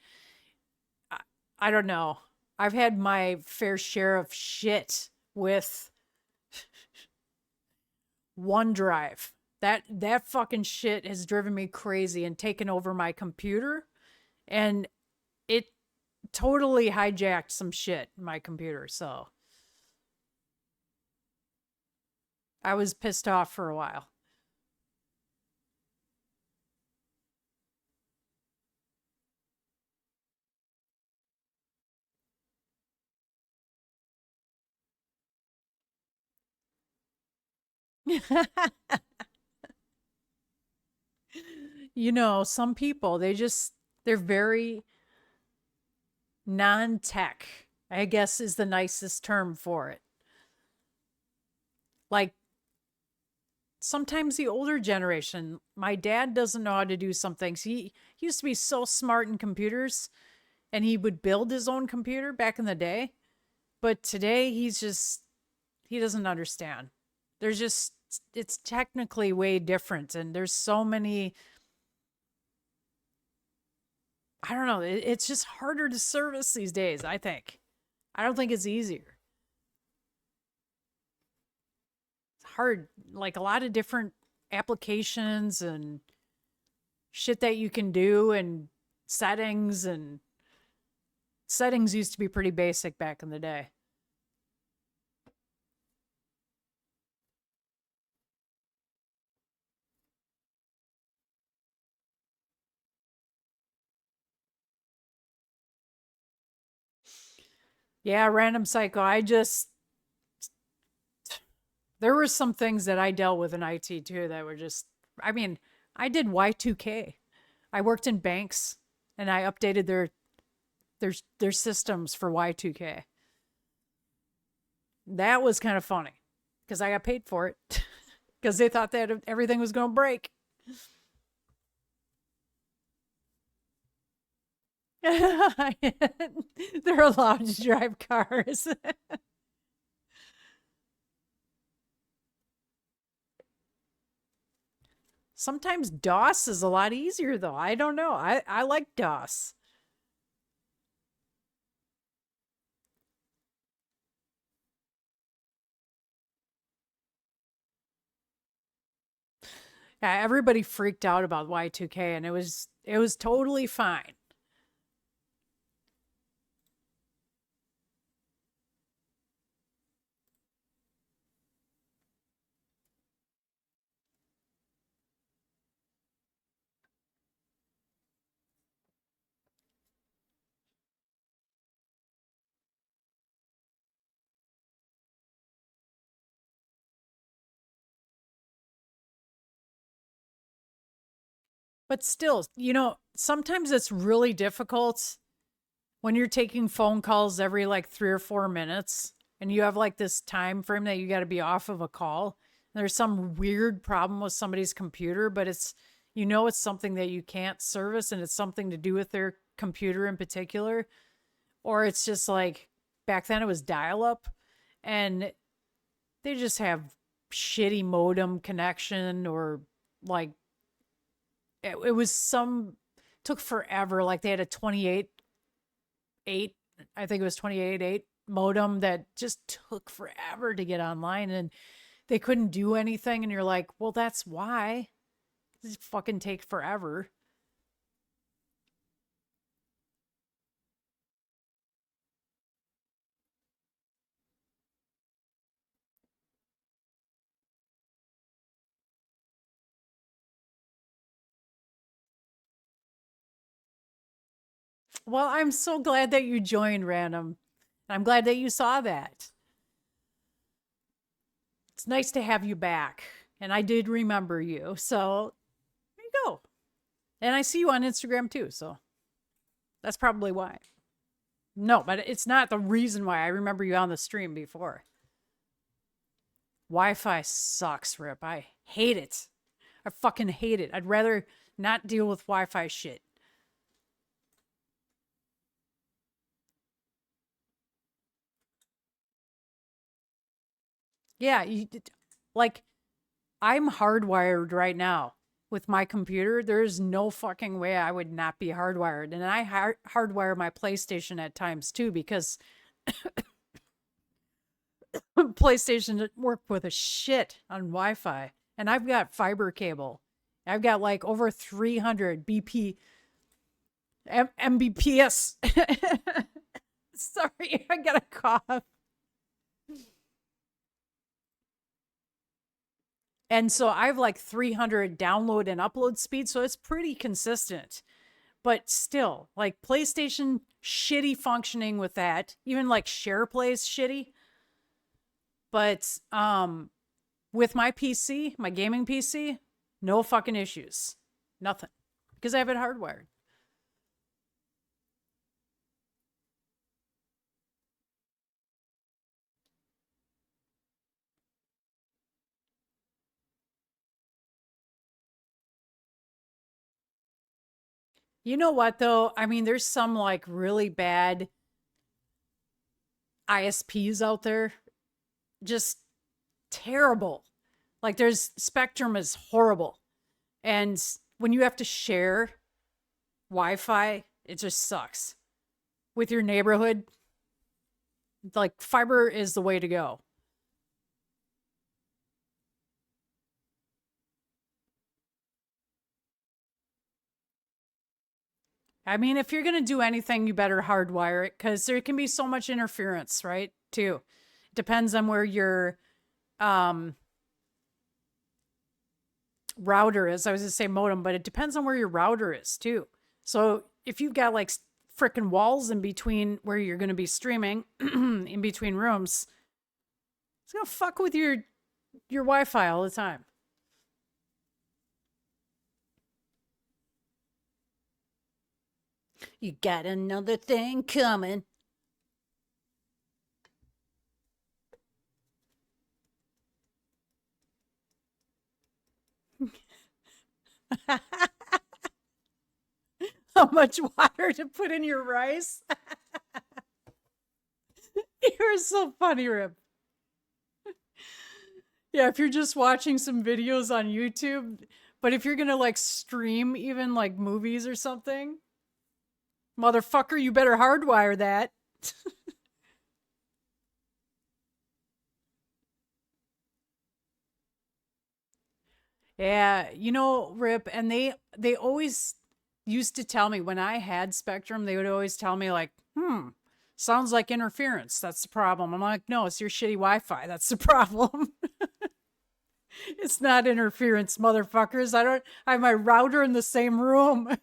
I, I don't know. I've had my fair share of shit with OneDrive. That fucking shit has driven me crazy and taken over my computer, and it totally hijacked some shit in my computer. So I was pissed off for a while. Some people, they're very non-tech, I guess is the nicest term for it. Like sometimes the older generation, my dad doesn't know how to do some things. He used to be so smart in computers and he would build his own computer back in the day. But today he doesn't understand. There's just, it's technically way different. And there's so many, I don't know, it's just harder to service these days, I think. I don't think it's easier. It's hard, like a lot of different applications and shit that you can do and settings and settings used to be pretty basic back in the day. Yeah, random psycho. There were some things that I dealt with in IT too that were just, I mean, I did Y2K. I worked in banks and I updated their systems for Y2K. That was kind of funny because I got paid for it because they thought that everything was going to break. They're allowed to drive cars. Sometimes DOS is a lot easier though. I don't know. I like DOS. Yeah, everybody freaked out about Y2K and it was totally fine. But still, sometimes it's really difficult when you're taking phone calls every like 3 or 4 minutes and you have like this time frame that you got to be off of a call. There's some weird problem with somebody's computer, but it's something that you can't service and it's something to do with their computer in particular, or it's just like back then it was dial up and they just have shitty modem connection or like it was some took forever. Like they had a 28.8, I think it was 28.8 modem that just took forever to get online and they couldn't do anything. And you're like, well, that's why. This fucking take forever. Well, I'm so glad that you joined Random. I'm glad that you saw that. It's nice to have you back. And I did remember you. So there you go. And I see you on Instagram too. So that's probably why. No, but it's not the reason why I remember you on the stream before. Wi-Fi sucks, Rip. I hate it. I fucking hate it. I'd rather not deal with Wi-Fi shit. Yeah, like I'm hardwired right now with my computer. There's no fucking way I would not be hardwired. And I hardwire my PlayStation at times too because PlayStation doesn't work with a shit on Wi-Fi. And I've got fiber cable. I've got like over 300 Mbps. Sorry, I got a cough. And so I have like 300 download and upload speed, so it's pretty consistent. But still, like PlayStation shitty functioning with that. Even like SharePlay's shitty. But with my PC, my gaming PC, no fucking issues. Nothing. Because I have it hardwired. You know what though? I mean, there's some like really bad ISPs out there. Just terrible. Like there's Spectrum is horrible. And when you have to share Wi-Fi, it just sucks. With your neighborhood, like fiber is the way to go. I mean, if you're going to do anything, you better hardwire it because there can be so much interference, right? Too. It depends on where your um, router is. I was going to say modem, but it depends on where your router is too. So if you've got like freaking walls in between where you're going to be streaming in between rooms, it's going to fuck with your Wi-Fi all the time. You got another thing coming. How much water to put in your rice? You're so funny, Rip. Yeah, if you're just watching some videos on YouTube, but if you're gonna like stream even like movies or something, motherfucker, you better hardwire that. Yeah, you know, Rip, and they always used to tell me when I had Spectrum, they would always tell me like, sounds like interference. That's the problem. I'm like, no, it's your shitty Wi-Fi. That's the problem. It's not interference, motherfuckers. I have my router in the same room.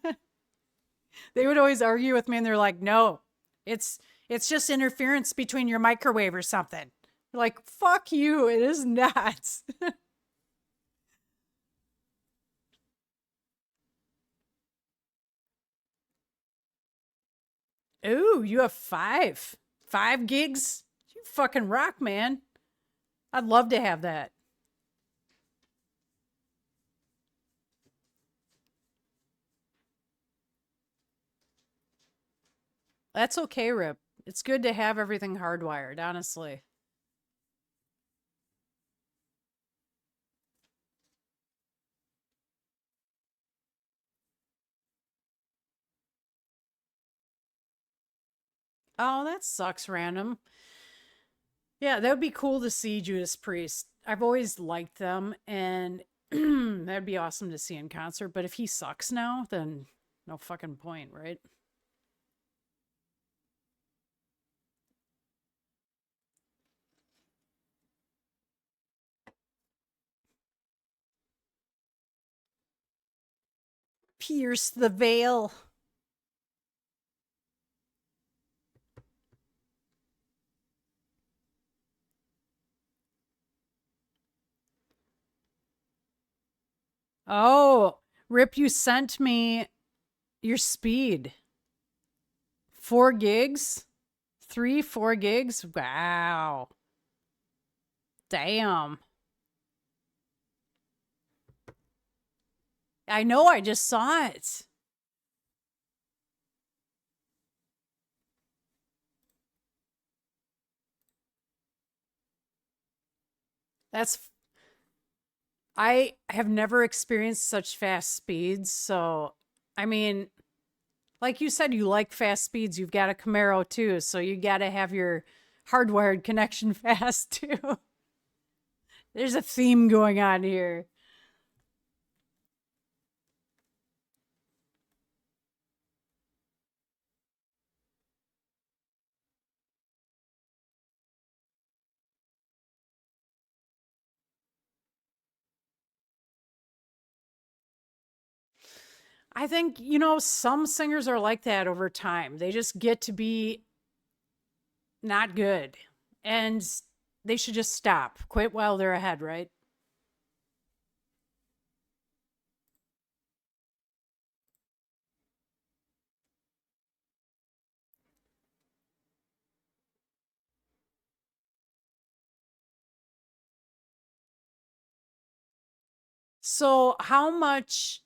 They would always argue with me and they're like, no, it's just interference between your microwave or something. Like, fuck you. It is not. Ooh, you have five. 5 gigs? You fucking rock, man. I'd love to have that. That's okay, Rip. It's good to have everything hardwired, honestly. Oh, that sucks, random. Yeah, that would be cool to see Judas Priest. I've always liked them, and that'd be awesome to see in concert. But if he sucks now, then no fucking point, right? Pierce the veil. Oh, Rip, you sent me your speed. 4 gigs? 4 gigs? Wow. Damn. I know, I just saw it. That's I have never experienced such fast speeds, so I mean, like you said, you like fast speeds. You've got a Camaro too, so you got to have your hardwired connection fast too. There's a theme going on here. I think, some singers are like that over time. They just get to be not good and they should just stop, quit while they're ahead, right? So, how much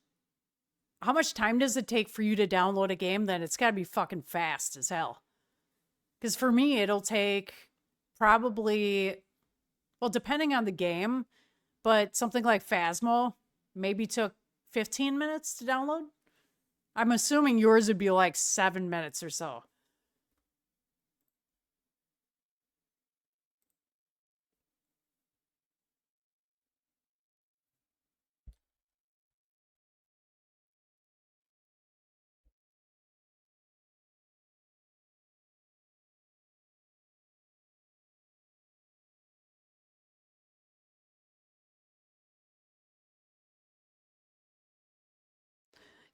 time does it take for you to download a game? Then it's got to be fucking fast as hell. Because for me, it'll take probably, well, depending on the game, but something like Phasmo maybe took 15 minutes to download. I'm assuming yours would be like 7 minutes or so.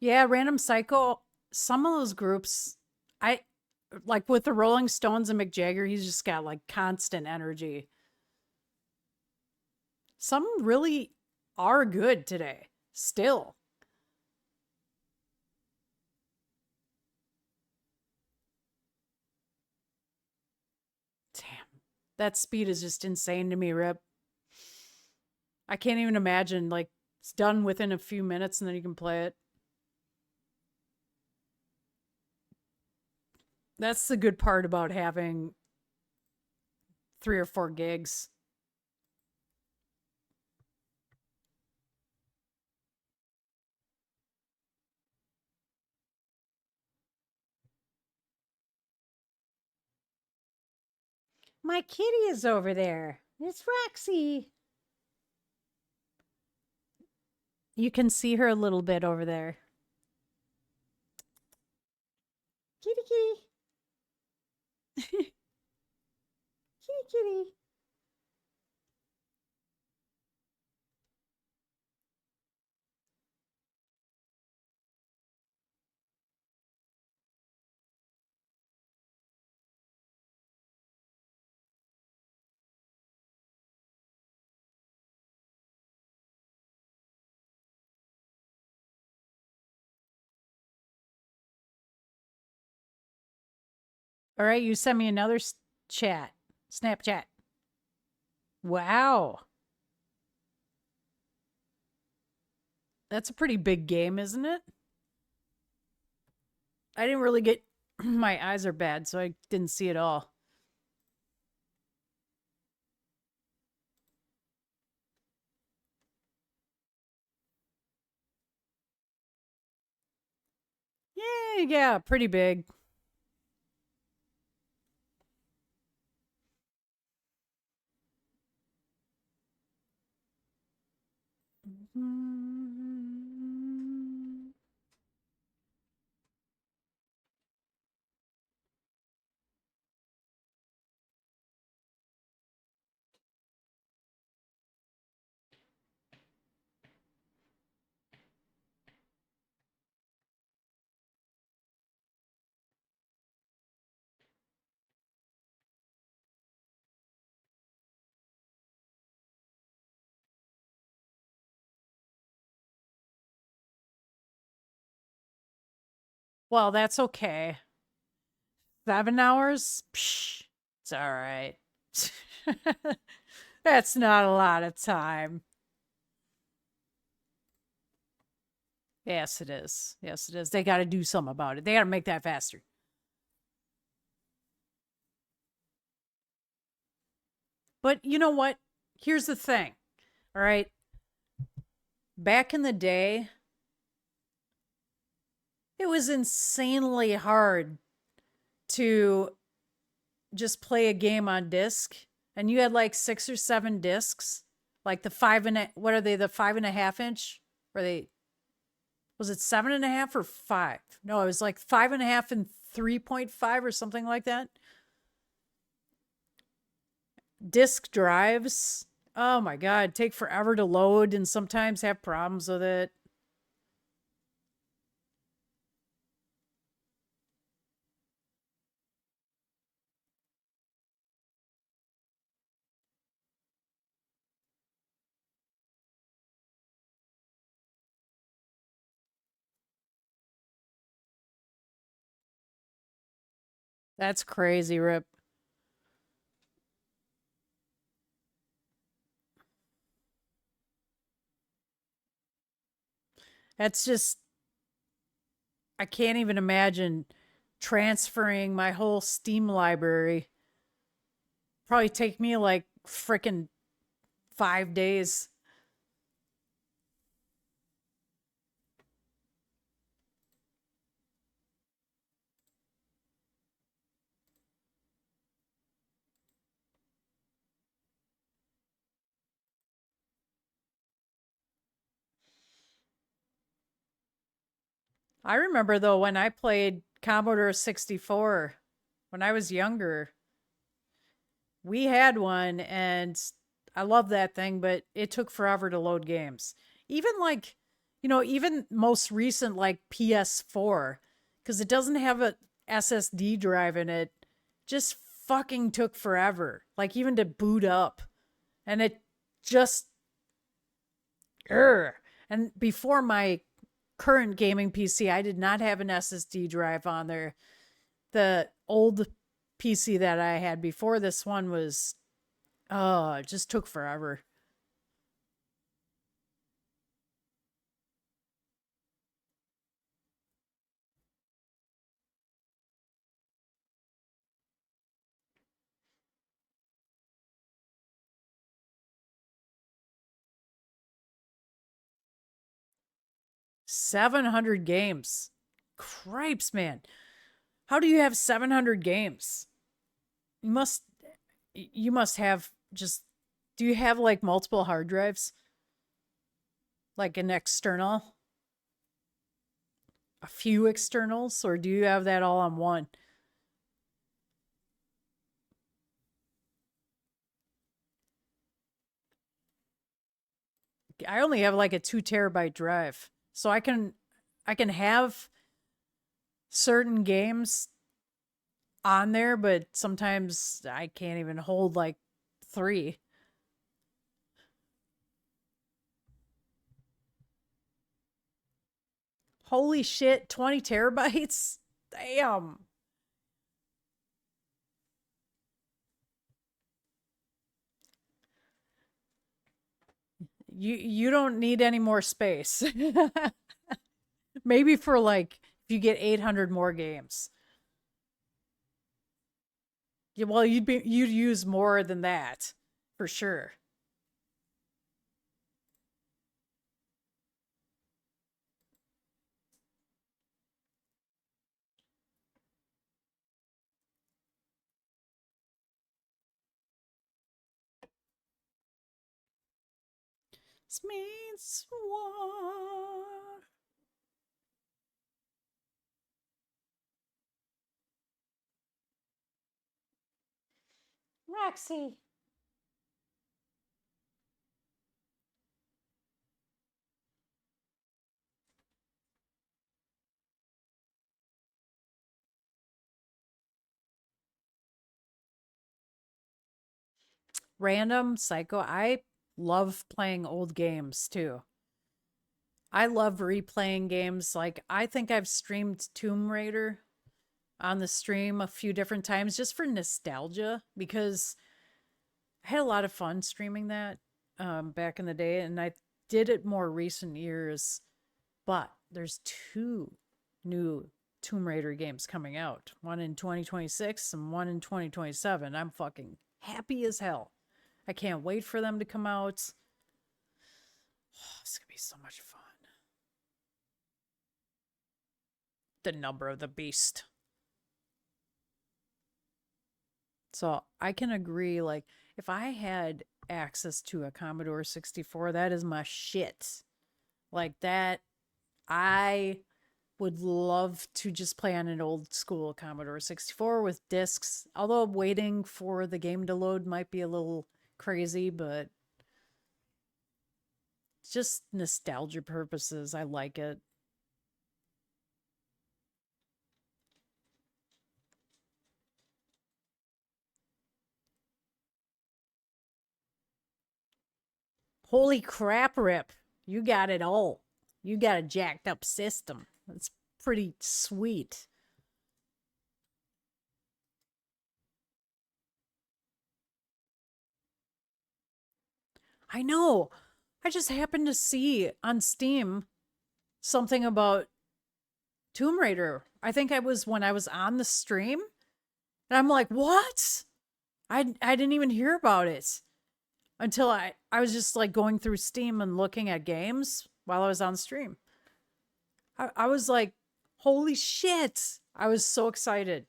Yeah, Random Cycle, some of those groups, I like with the Rolling Stones and Mick Jagger, he's just got like constant energy. Some really are good today, still. Damn. That speed is just insane to me, Rip. I can't even imagine like it's done within a few minutes and then you can play it. That's the good part about having 3 or 4 gigs. My kitty is over there. It's Roxy. You can see her a little bit over there. Kitty, kitty. Kitty, kitty. All right, you sent me another chat, Snapchat. Wow. That's a pretty big game, isn't it? I didn't really get My eyes are bad, so I didn't see it all. Yeah, pretty big. Mm. Well, that's okay. 7 hours? Psh, it's all right. That's not a lot of time. Yes, it is. Yes, it is. They got to do something about it. They got to make that faster. But you know what? Here's the thing. All right. Back in the day, it was insanely hard to just play a game on disc. And you had like 6 or 7 discs, like what are they, the 5.5 inch? Or they, was it 7.5 or 5? No, it was like 5.5 and 3.5 or something like that. Disk drives. Oh my God, take forever to load and sometimes have problems with it. That's crazy, Rip. That's just, I can't even imagine transferring my whole Steam library. Probably take me like freaking 5 days. I remember though when I played Commodore 64 when I was younger, we had one and I love that thing, but it took forever to load games. Even like, even most recent like PS4, because it doesn't have a SSD drive in it, just fucking took forever. Like even to boot up. And it just, and before my current gaming PC, I did not have an SSD drive on there. The old PC that I had before this one was, oh, it just took forever. 700 games. Cripes, man. How do you have 700 games? You must you must have just, do you have like multiple hard drives? Like an external? A few externals or do you have that all on one? I only have like a 2 terabyte drive. So I can have certain games on there, but sometimes I can't even hold like 3. Holy shit, 20 terabytes? Damn. You don't need any more space. Maybe for like if you get 800 more games. Yeah, well, you'd use more than that for sure. This means war. Roxy. Random Psycho. I love playing old games too. I love replaying games. Like, I think I've streamed Tomb Raider on the stream a few different times just for nostalgia because I had a lot of fun streaming that back in the day, and I did it more recent years. But there's two new Tomb Raider games coming out, one in 2026 and one in 2027. I'm fucking happy as hell. I can't wait for them to come out. Oh, it's gonna be so much fun. The number of the beast. So I can agree, like, if I had access to a Commodore 64, that is my shit. Like that, I would love to just play on an old school Commodore 64 with discs. Although waiting for the game to load might be a little crazy, but just nostalgia purposes, I like it. Holy crap, Rip. You got it all. You got a jacked up system. That's pretty sweet. I know. I just happened to see on Steam something about Tomb Raider. I think I was when I was on the stream, and I'm like, "What?" I didn't even hear about it until I was just like going through Steam and looking at games while I was on stream. I was like, "Holy shit." I was so excited.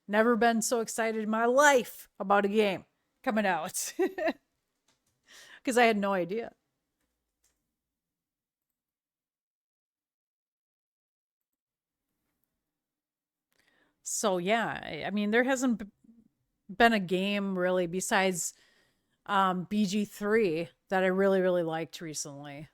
Never been so excited in my life about a game coming out because I had no idea. So yeah, I mean, there hasn't been a game really besides BG3 that I really, really liked recently.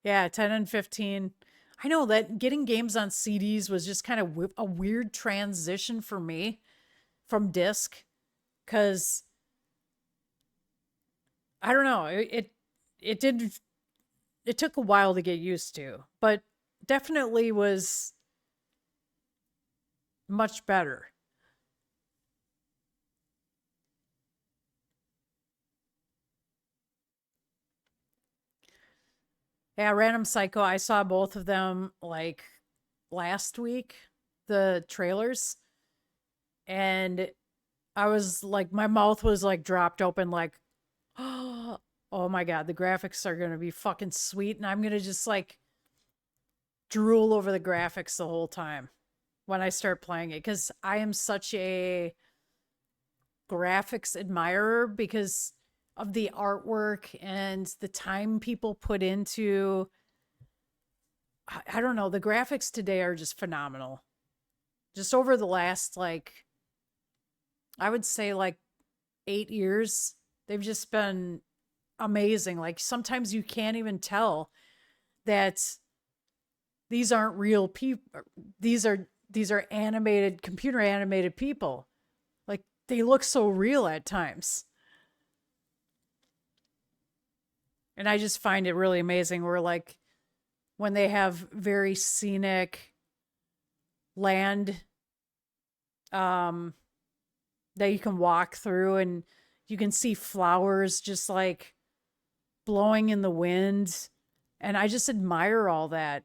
Yeah, 10 and 15. I know that getting games on CDs was just kind of a weird transition for me from disc because I don't know, it did it took a while to get used to, but definitely was much better. Yeah, Random Psycho, I saw both of them like last week, the trailers, and I was like, my mouth was like dropped open, like, oh my God, the graphics are going to be fucking sweet. And I'm going to just like drool over the graphics the whole time when I start playing it. Cause I am such a graphics admirer because of the artwork and the time people put into, I don't know, the graphics today are just phenomenal. Just over the last, like, I would say like 8 years, they've just been amazing. Like sometimes you can't even tell that these aren't real people. These are animated, computer animated people. Like they look so real at times. And I just find it really amazing where like when they have very scenic land um that you can walk through and You can see flowers just like blowing in the wind. And I just admire all that.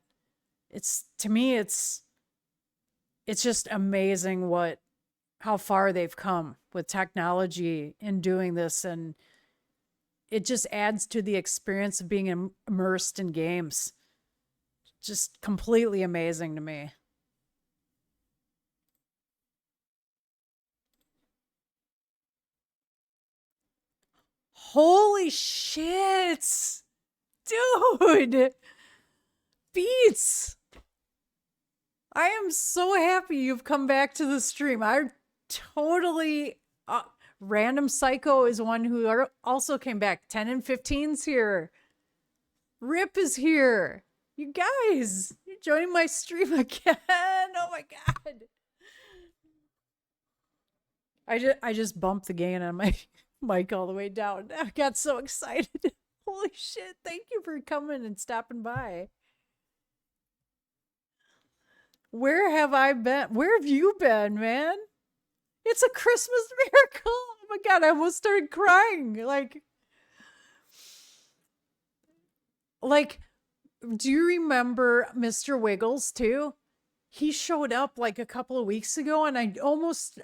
It's to me, it's just amazing what how far they've come with technology in doing this, and it just adds to the experience of being immersed in games. Just completely amazing to me. Holy shit. Dude, Beats. I am so happy you've come back to the stream. I totally Random Psycho is one who also came back. 10 and 15's here. Rip is here. You guys, you're joining my stream again. Oh my god. I just bumped the gain on my mic all the way down. I got so excited. Holy shit. Thank you for coming and stopping by. Where have I been? Where have you been, man? It's a Christmas miracle. Oh my god, I almost started crying. Like, do you remember Mr. Wiggles too? He showed up like a couple of weeks ago, and I almost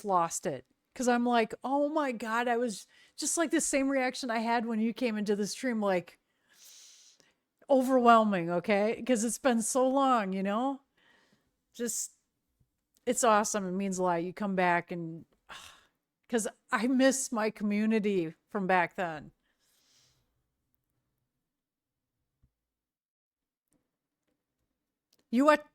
lost it because I'm like, oh my god, I was just like the same reaction I had when you came into the stream, like overwhelming. Okay, because it's been so long, just it's awesome. It means a lot. You come back and because I miss my community from back then. You what?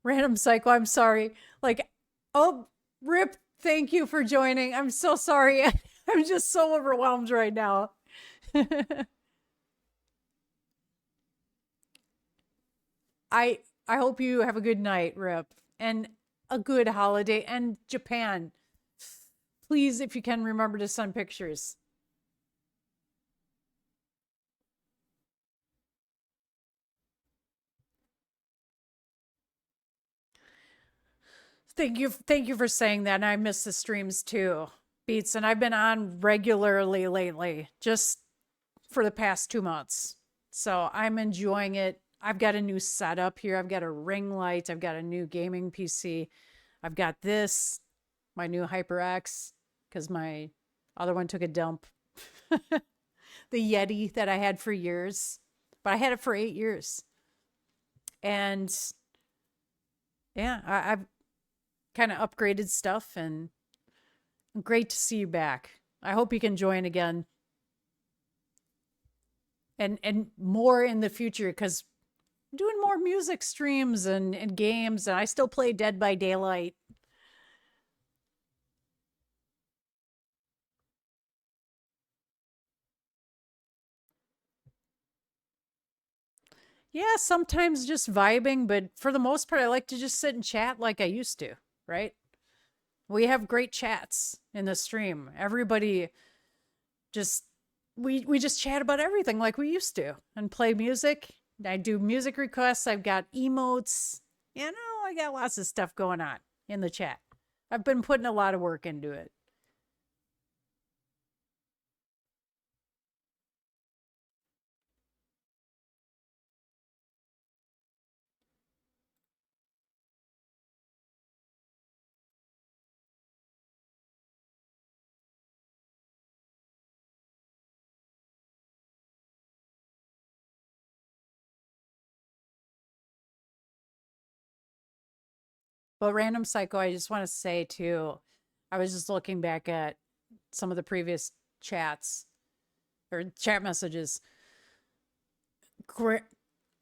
Random Psycho, I'm sorry. Like, oh, Rip, thank you for joining. I'm so sorry. I'm just so overwhelmed right now. I hope you have a good night, Rip, and a good holiday. And Japan, please, if you can, remember to send pictures. Thank you for saying that. And I miss the streams too, Beats, and I've been on regularly lately, just for the past 2 months. So I'm enjoying it. I've got a new setup here. I've got a ring light. I've got a new gaming PC. I've got this, my new HyperX, because my other one took a dump. The Yeti that I had for years, but I had it for 8 years. And yeah, I've kind of upgraded stuff, and great to see you back. I hope you can join again and more in the future because I'm doing more music streams and games, and I still play Dead by Daylight. Yeah, sometimes just vibing, but for the most part, I like to just sit and chat like I used to, right? We have great chats in the stream. Everybody just we just chat about everything like we used to and play music. I do music requests. I've got emotes. I got lots of stuff going on in the chat. I've been putting a lot of work into it. But Random Psycho, I just want to say too, I was just looking back at some of the previous chats or chat messages.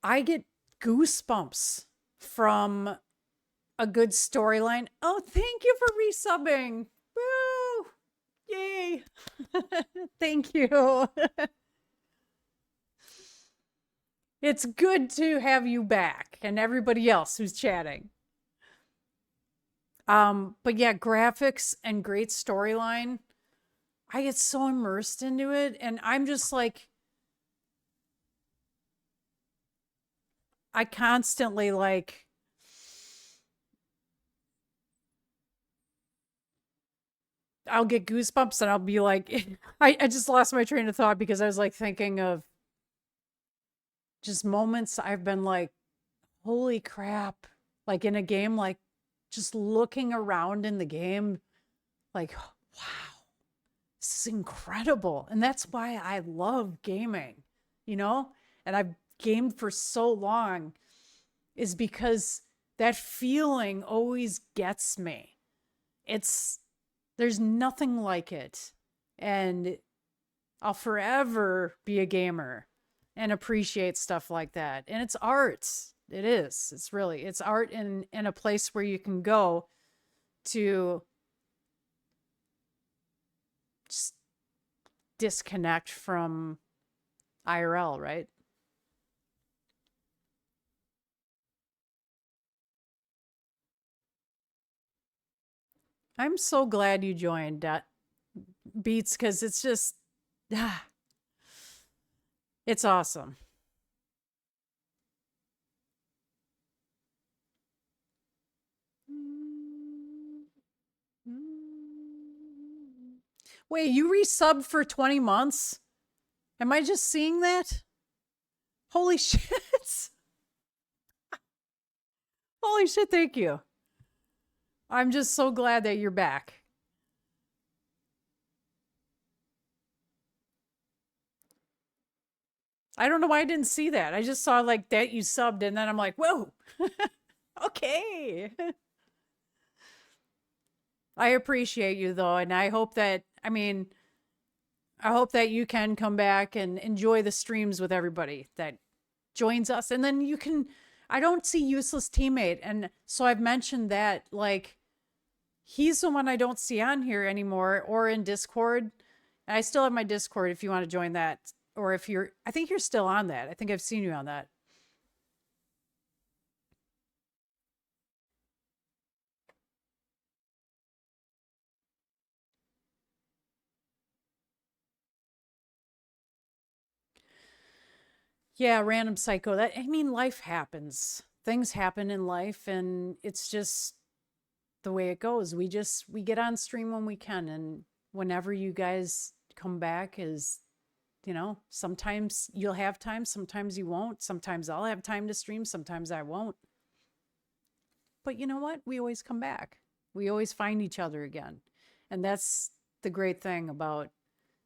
I get goosebumps from a good storyline. Oh, thank you for resubbing. Woo! Yay. Thank you. It's good to have you back and everybody else who's chatting. But yeah, graphics and great storyline. I get so immersed into it, and I'm just like I constantly like I'll get goosebumps and I'll be like, I just lost my train of thought because I was like thinking of just moments I've been like, holy crap. Like in a game, like just looking around in the game, like, wow, this is incredible. And that's why I love gaming, you know? And I've gamed for so long is because that feeling always gets me. It's, there's nothing like it. And I'll forever be a gamer and appreciate stuff like that. And it's art. It is. It's really, it's art in a place where you can go to just disconnect from IRL, right? I'm so glad you joined Beats because it's just, ah, it's awesome. Wait, you resubbed for 20 months? Am I just seeing that? Holy shit. Holy shit, thank you. I'm just so glad that you're back. I don't know why I didn't see that. I just saw like that you subbed and then I'm like, whoa. Okay. I appreciate you though. And I hope that, I mean, I hope that you can come back and enjoy the streams with everybody that joins us. And then you can, I don't see Useless Teammate. And so I've mentioned that, like, he's the one I don't see on here anymore or in Discord. And I still have my Discord if you want to join that. Or if you're, I think you're still on that. I think I've seen you on that. Yeah, random psycho. That, I mean, life happens. Things happen in life and it's just the way it goes. We get on stream when we can and whenever you guys come back is, you know, sometimes you'll have time, sometimes you won't. Sometimes I'll have time to stream, sometimes I won't. But you know what? We always come back. We always find each other again. And that's the great thing about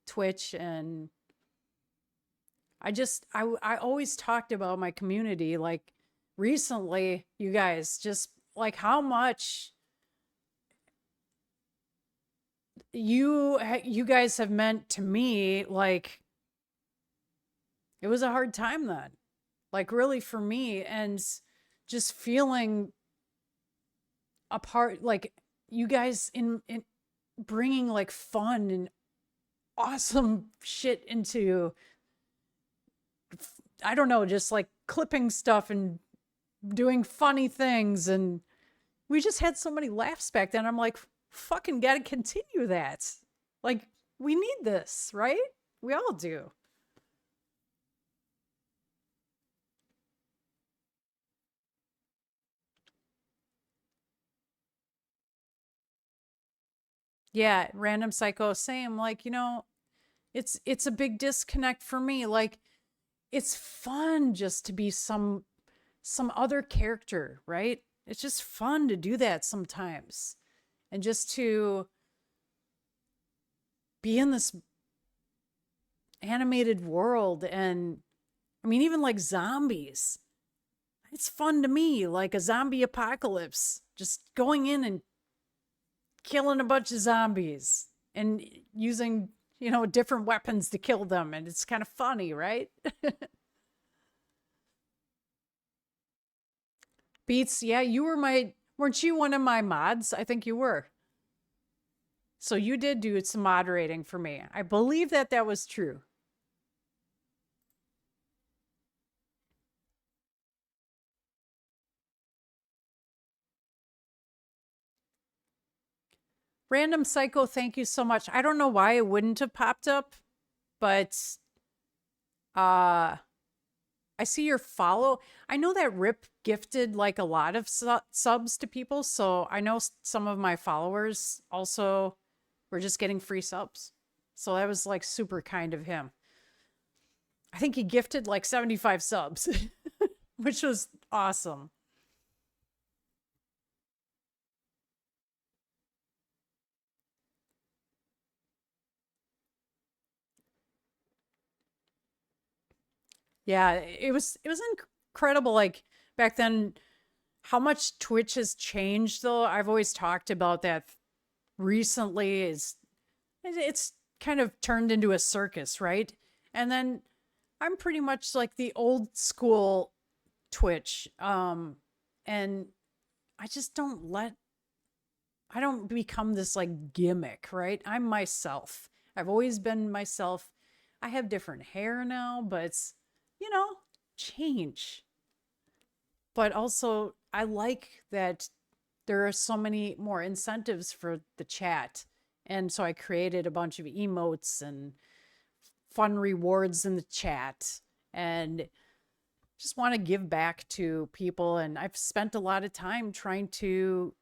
Twitch. And I always talked about my community. Like recently, you guys, just like how much you guys have meant to me. Like it was a hard time then, like really for me. And just feeling a part, like you guys in bringing like fun and awesome shit into, I don't know, just like clipping stuff and doing funny things. And we just had so many laughs back then. I'm like, fucking gotta continue that. Like, we need this, right? We all do. Yeah, random psycho, same. Like, you know, it's a big disconnect for me. Like, it's fun just to be some other character, right? It's just fun to do that sometimes. And just to be in this animated world and I mean even like zombies. It's fun to me, like a zombie apocalypse, just going in and killing a bunch of zombies and using, you know, different weapons to kill them and it's kind of funny, right? Beats, yeah, you were my, weren't you one of my mods? I think you were. So you did do some moderating for me. I believe that that was true. Random Psycho, thank you so much. I don't know why it wouldn't have popped up, but uh I see your follow. I know that Rip gifted like a lot of subs to people, so I know some of my followers also We're just getting free subs. So that was like super kind of him. I think he gifted like 75 subs, which was awesome. Yeah, it was incredible like back then how much Twitch has changed though. I've always talked about that recently is it's kind of turned into a circus, right? And then I'm pretty much like the old school Twitch. And I just I don't become this like gimmick, right? I'm myself. I've always been myself. I have different hair now, but it's, you know, change. But also, I like that there are so many more incentives for the chat. And so I created a bunch of emotes and fun rewards in the chat and just want to give back to people. And I've spent a lot of time trying to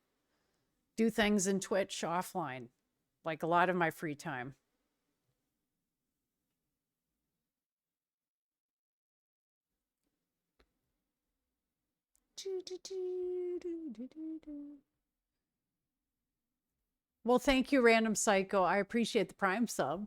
do things in Twitch offline, like a lot of my free time. Well, thank you, Random Psycho. I appreciate the Prime sub.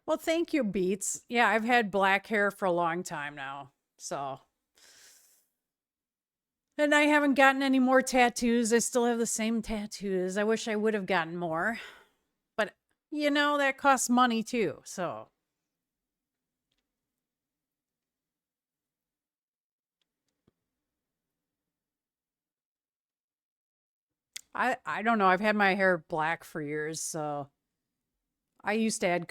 Well, thank you, Beats. Yeah, I've had black hair for a long time now. So, and I haven't gotten any more tattoos. I still have the same tattoos. I wish I would have gotten more. But, that costs money too. So, I don't know. I've had my hair black for years, so I used to add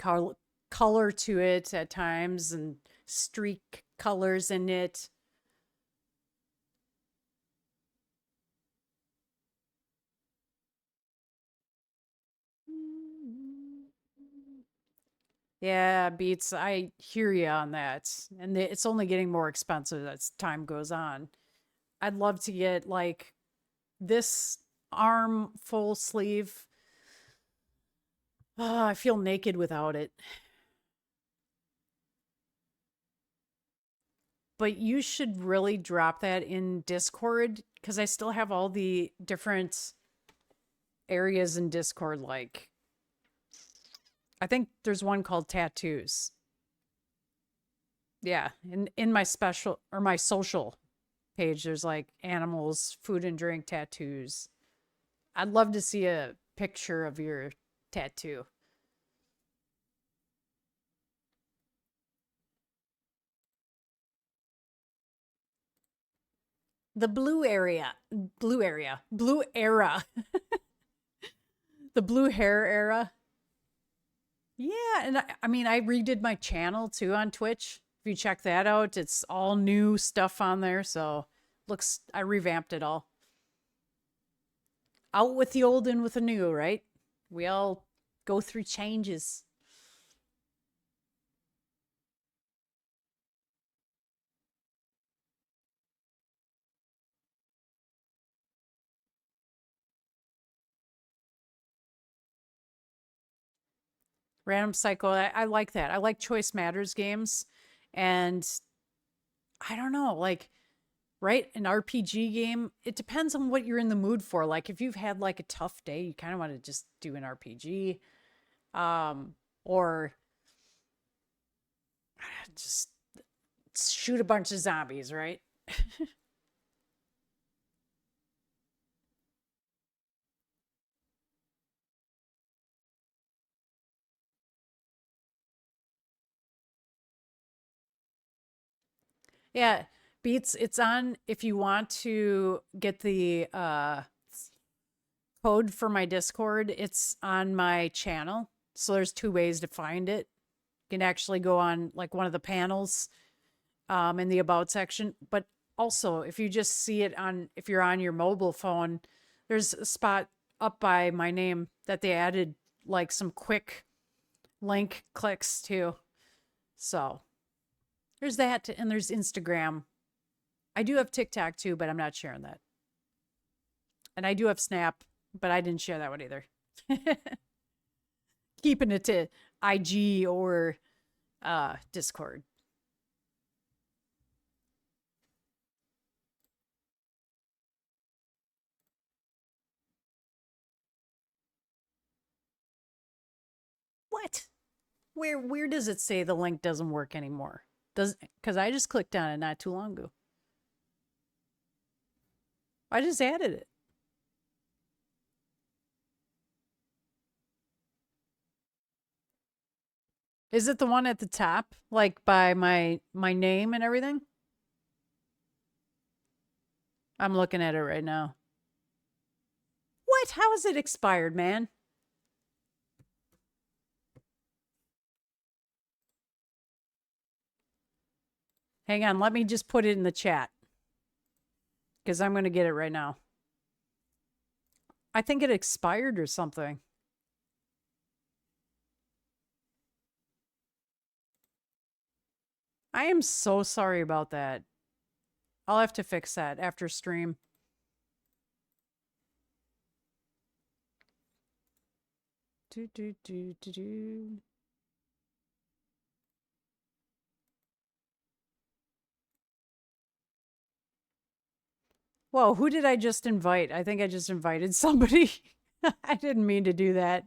color to it at times and streak colors in it. Yeah, Beats, I hear you on that. And it's only getting more expensive as time goes on. I'd love to get like this arm full sleeve. Oh, I feel naked without it. But you should really drop that in Discord because I still have all the different areas in Discord. Like, I think there's one called tattoos. Yeah, in my special or my social page, there's like animals, food and drink, tattoos. I'd love to see a picture of your tattoo. The blue era, the blue hair era. Yeah, and I mean, I redid my channel too on Twitch. If you check that out, it's all new stuff on there. So I revamped it all. Out with the old, in with the new, right? We all go through changes. Random Cycle, I like that. I like Choice Matters games. And I don't know, like, right? An RPG game, it depends on what you're in the mood for. Like, if you've had like a tough day, you kind of want to just do an RPG. Or just shoot a bunch of zombies, right? Yeah, Beats, it's on if you want to get the code for my Discord, it's on my channel. So there's two ways to find it. You can actually go on like one of the panels in the about section, but also if you just see it on if you're on your mobile phone, there's a spot up by my name that they added like some quick link clicks too. So there's that, and there's Instagram. I do have TikTok too, but I'm not sharing that. And I do have Snap, but I didn't share that one either. Keeping it to IG or Discord. What? Where does it say the link doesn't work anymore? Does because I just clicked on it not too long ago. I just added it. Is it the one at the top, like by my name and everything? I'm looking at it right now. What? How is it expired, man? Hang on, let me just put it in the chat. Because I'm going to get it right now. I think it expired or something. I am so sorry about that. I'll have to fix that after stream. Whoa, who did I just invite? I think I just invited somebody. I didn't mean to do that.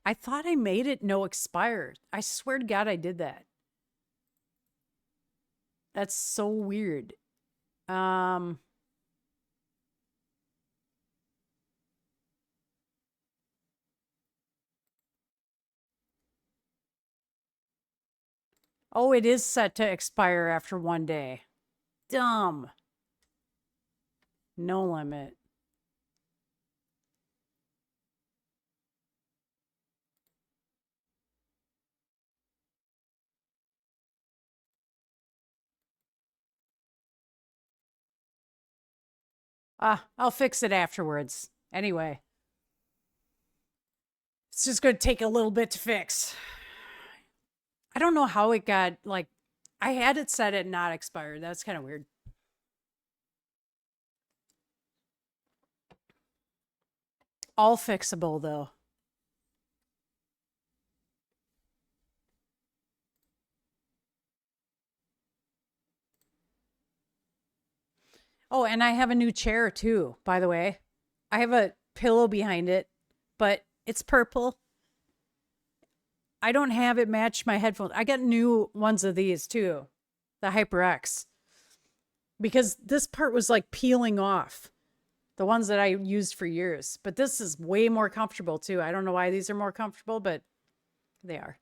I thought I made it no expired. I swear to God I did that. That's so weird. Oh, it is set to expire after 1 day. Dumb. No limit. I'll fix it afterwards. Anyway. It's just going to take a little bit to fix. I don't know how it got, like, I had it set at not expired. That's kind of weird. All fixable, though. Oh, and I have a new chair, too, by the way. I have a pillow behind it, but it's purple. I don't have it match my headphones. I got new ones of these, too. The HyperX. Because this part was, like, peeling off. The ones that I used for years. But this is way more comfortable, too. I don't know why these are more comfortable, but they are.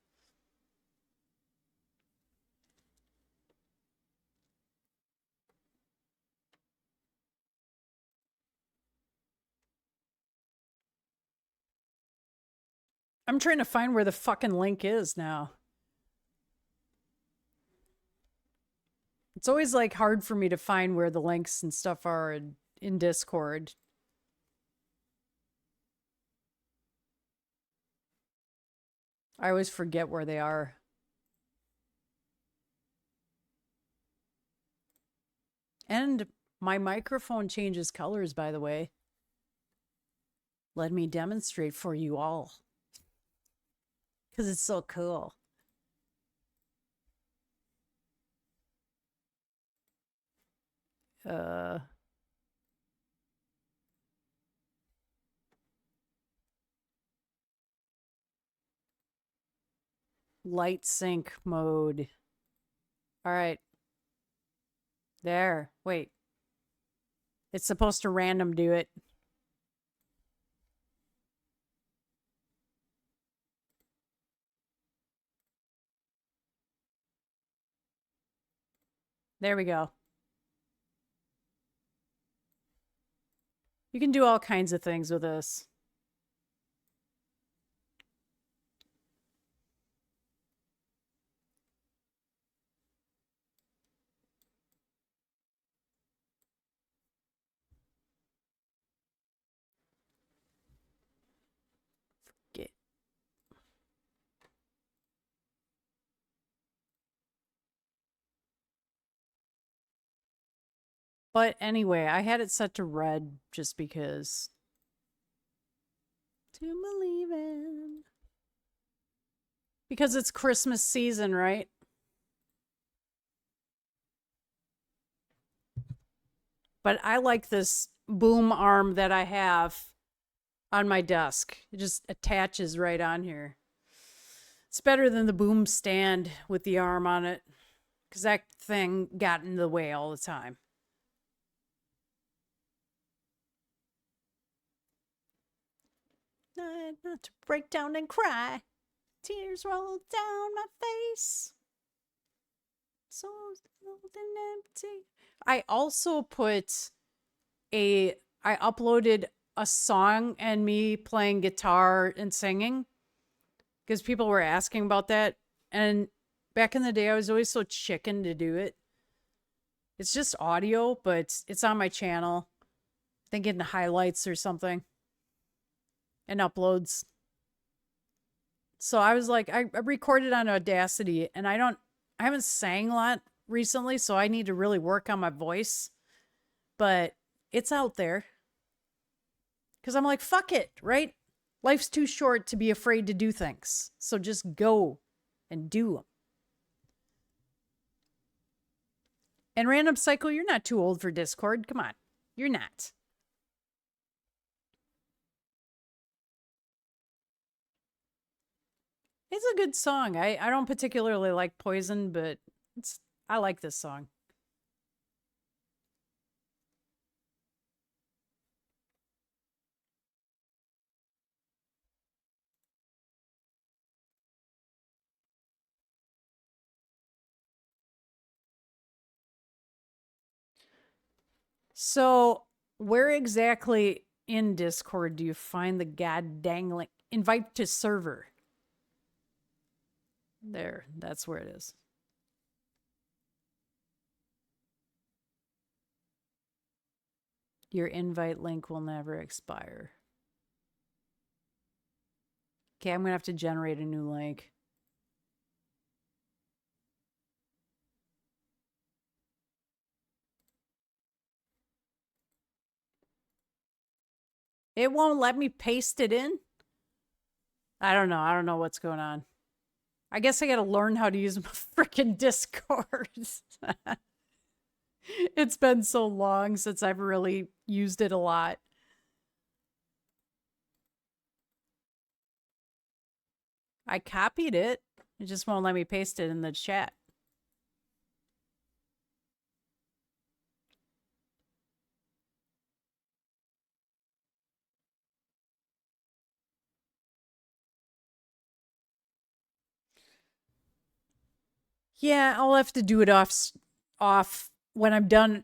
I'm trying to find where the fucking link is now. It's always like hard for me to find where the links and stuff are in Discord. I always forget where they are. And my microphone changes colors, by the way. Let me demonstrate for you all. Because it's so cool. Light sync mode. All right. There. Wait. It's supposed to random do it. There we go. You can do all kinds of things with this. Get. But anyway, I had it set to red just because. To believe in. Because it's Christmas season, right? But I like this boom arm that I have on my desk. It just attaches right on here. It's better than the boom stand with the arm on it, because that thing got in the way all the time. Not to break down and cry. Tears roll down my face. So cold and empty. I also I uploaded a song and me playing guitar and singing because people were asking about that. And back in the day, I was always so chicken to do it. It's just audio, but it's on my channel. I think in the highlights or something. And uploads. So I was like, I recorded on Audacity, and I haven't sang a lot recently, so I need to really work on my voice. But it's out there. Because I'm like, fuck it, right? Life's too short to be afraid to do things. So just go and do them. And Random Cycle, you're not too old for Discord. Come on. You're not. It's a good song. I don't particularly like Poison, but I like this song. So, where exactly in Discord do you find the god dang link? Invite to server. There, that's where it is. Your invite link will never expire. Okay, I'm going to have to generate a new link. It won't let me paste it in? I don't know. I don't know what's going on. I guess I got to learn how to use my freaking Discord. It's been so long since I've really used it a lot. I copied it. It just won't let me paste it in the chat. Yeah, I'll have to do it off when I'm done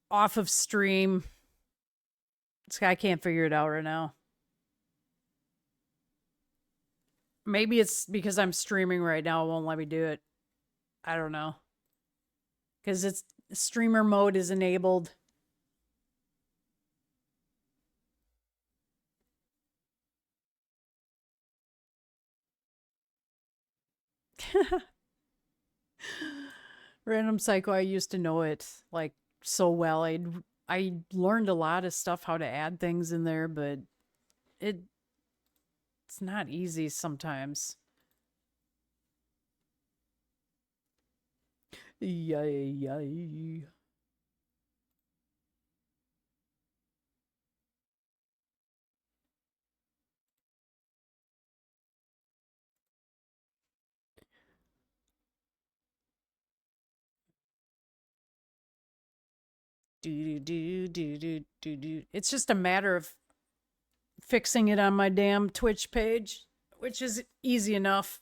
off of stream. I can't figure it out right now. Maybe it's because I'm streaming right now. It won't let me do it. I don't know. Because it's streamer mode is enabled. Random Psycho, I used to know it like so well. I learned a lot of stuff how to add things in there, but it's not easy sometimes. Yay, yay. Do. It's just a matter of fixing it on my damn Twitch page, which is easy enough.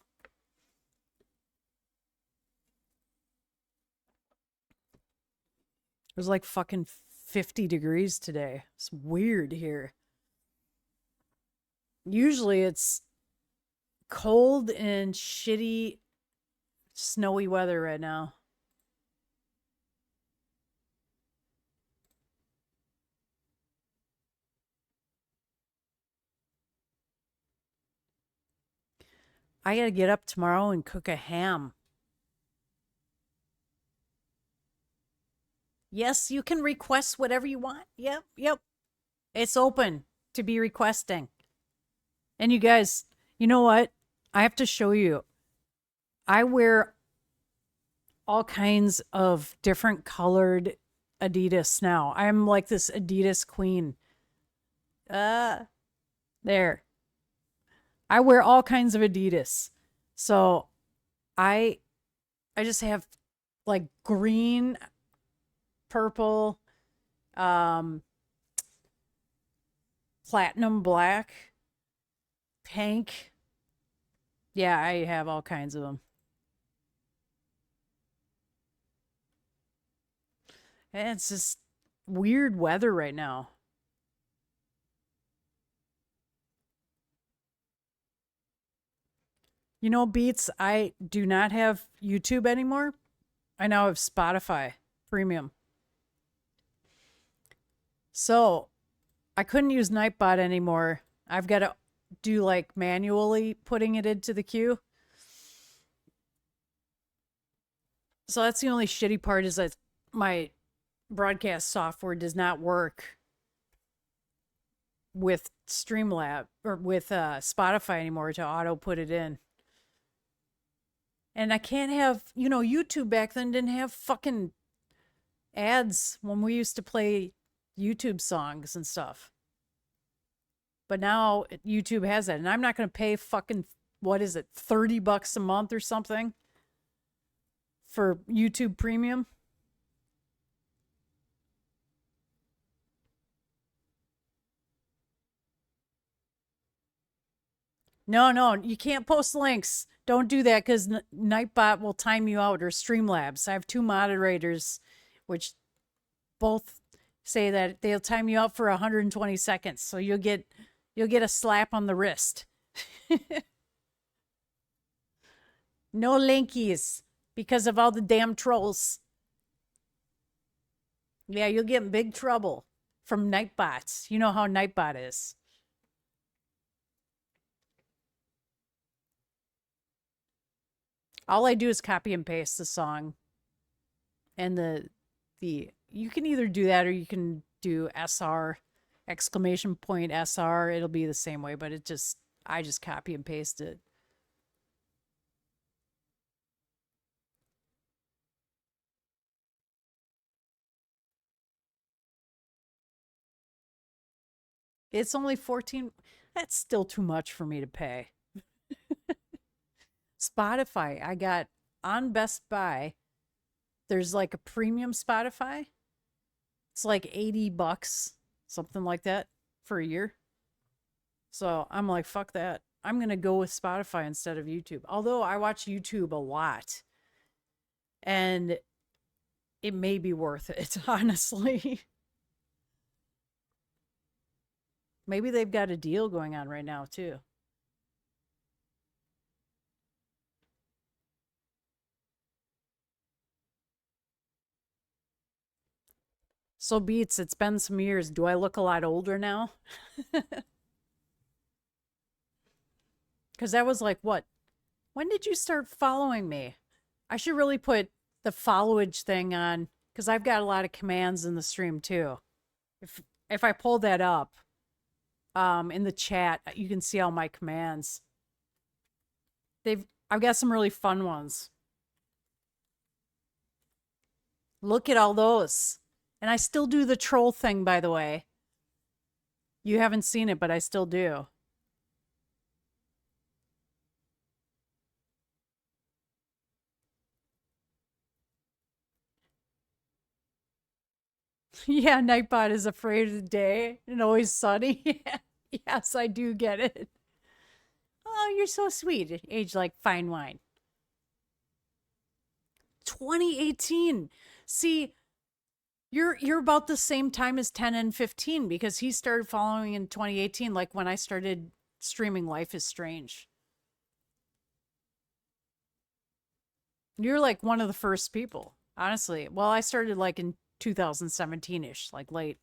There's like fucking 50 degrees today. It's weird here. Usually it's cold and shitty, snowy weather right now. I gotta get up tomorrow and cook a ham. Yes, you can request whatever you want. Yep, yep. It's open to be requesting. And you guys, you know what? I have to show you. I wear all kinds of different colored Adidas now. I'm like this Adidas queen. Uh, there. I wear all kinds of Adidas. So I I just have like green, purple, um, platinum black, pink. Yeah, I have all kinds of them. And it's just weird weather right now. You know, Beats, I do not have YouTube anymore. I now have Spotify Premium. So I couldn't use Nightbot anymore. I've got to do like manually putting it into the queue. So that's the only shitty part is that my broadcast software does not work with Streamlab or with Spotify anymore to auto put it in. And I can't have, you know, YouTube back then didn't have fucking ads when we used to play YouTube songs and stuff. But now YouTube has that. And I'm not going to pay fucking, what is it, $30 a month or something for YouTube Premium. No, no, you can't post links. Don't do that because Nightbot will time you out or Streamlabs. I have two moderators, which both say that they'll time you out for 120 seconds. So you'll get a slap on the wrist. No linkies because of all the damn trolls. Yeah, you'll get in big trouble from Nightbots. You know how Nightbot is. All I do is copy and paste the song and the you can either do that or you can do SR exclamation point SR. It'll be the same way, but I just copy and paste it. It's only 14. That's still too much for me to pay. Spotify, I got on Best Buy. There's like a premium Spotify. It's like $80, something like that for a year. So I'm like, fuck that. I'm going to go with Spotify instead of YouTube. Although I watch YouTube a lot and it may be worth it, honestly. Maybe they've got a deal going on right now, too. So, Beats, it's been some years. Do I look a lot older now? Because that was like, what? When did you start following me? I should really put the followage thing on because I've got a lot of commands in the stream too. If I pull that up in the chat, you can see all my commands. I've got some really fun ones. Look at all those. And I still do the troll thing, by the way. You haven't seen it, but I still do. Yeah, Nightbot is afraid of the day and always sunny. Yes, I do get it. Oh, you're so sweet. Age like fine wine. 2018. See, You're about the same time as 10 and 15 because he started following in 2018, like when I started streaming Life is Strange. You're like one of the first people, honestly. Well, I started like in 2017-ish, like late.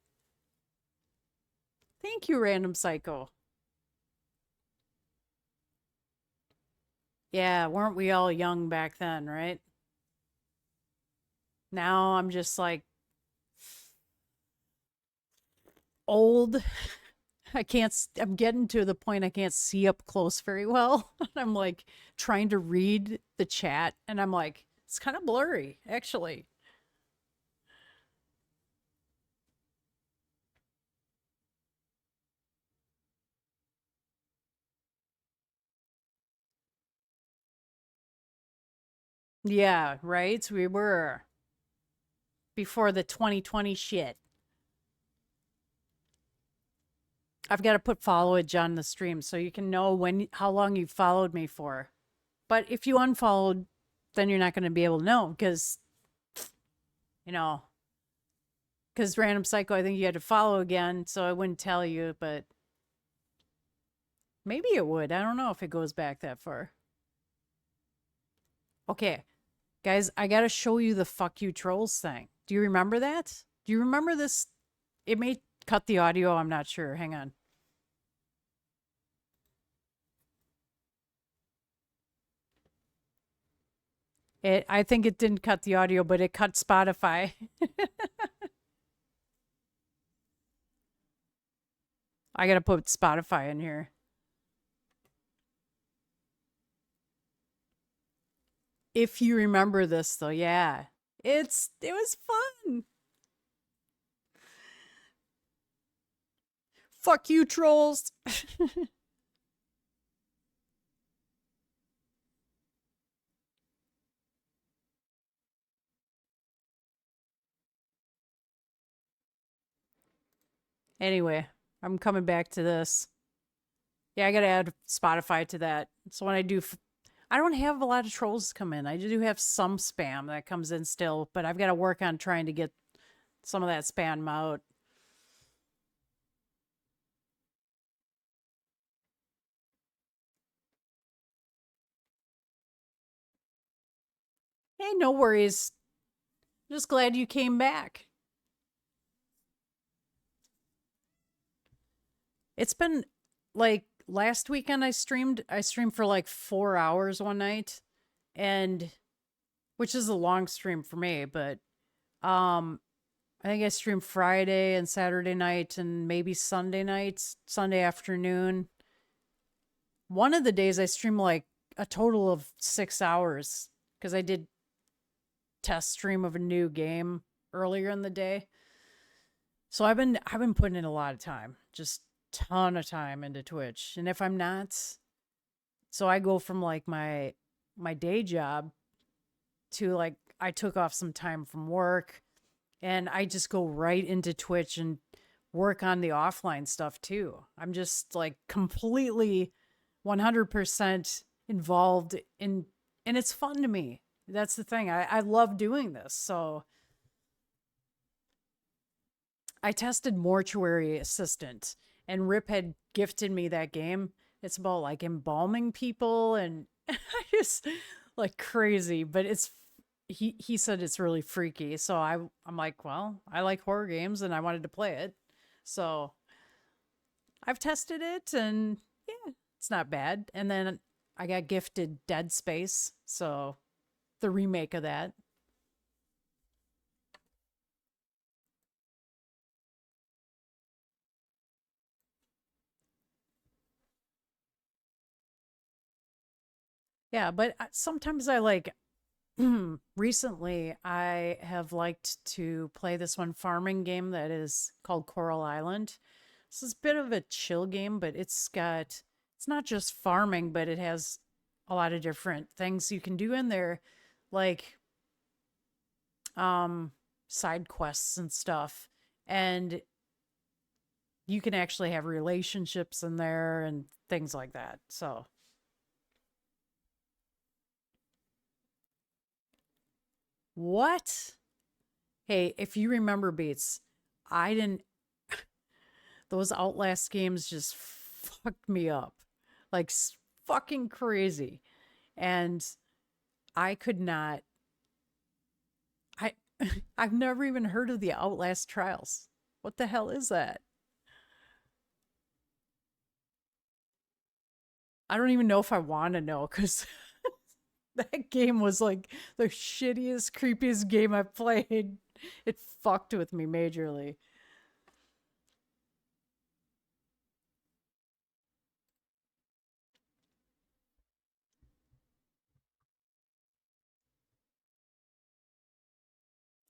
Thank you, Random Psycho. Yeah, weren't we all young back then, right? Now I'm just like old. I can't, I'm getting to the point I can't see up close very well. I'm like trying to read the chat and I'm like, it's kind of blurry, actually. Yeah, right? We were before the 2020 shit. I've got to put followage on the stream so you can know how long you followed me for. But if you unfollowed, then you're not going to be able to know because, you know, because Random Psycho, I think you had to follow again, so I wouldn't tell you, but maybe it would. I don't know if it goes back that far. Okay, guys, I got to show you the fuck you trolls thing. Do you remember that? Do you remember this? It may cut the audio, I'm not sure. Hang on. I think it didn't cut the audio, but it cut Spotify. I got to put Spotify in here. If you remember this though, yeah. It was fun. Fuck you trolls. Anyway, I'm coming back to this. Yeah, I got to add Spotify to that. So when I do I don't have a lot of trolls come in. I do have some spam that comes in still, but I've got to work on trying to get some of that spam out. Hey, no worries. Just glad you came back. It's been like last weekend I streamed for like 4 hours one night and which is a long stream for me, but um I think I streamed Friday and Saturday night and maybe Sunday nights, Sunday afternoon. One of the days I streamed like a total of 6 hours because I did test stream of a new game earlier in the day. So I've been putting in a lot of time, just ton of time into Twitch. And if I'm not, so I go from like my day job to like I took off some time from work and I just go right into Twitch and work on the offline stuff too. I'm just like completely 100% involved in, and it's fun to me. That's the thing. I love doing this. So I tested Mortuary Assistant, and Rip had gifted me that game. It's about like embalming people, and I just like crazy, but he said it's really freaky. So I'm like, well, I like horror games, and I wanted to play it. So I've tested it, and yeah, it's not bad. And then I got gifted Dead Space, so the remake of that. Yeah, but sometimes I like recently I have liked to play this one farming game that is called Coral Island. This is a bit of a chill game, but it's not just farming, but it has a lot of different things you can do in there, like um side quests and stuff. And you can actually have relationships in there and things like that. So, what? Hey, if you remember Beats, I didn't, those Outlast games just fucked me up. Like fucking crazy. And I could not, I, I've never even heard of the Outlast trials. What the hell is that? I don't even know if I want to know because that game was like the shittiest, creepiest game I've played. It fucked with me majorly.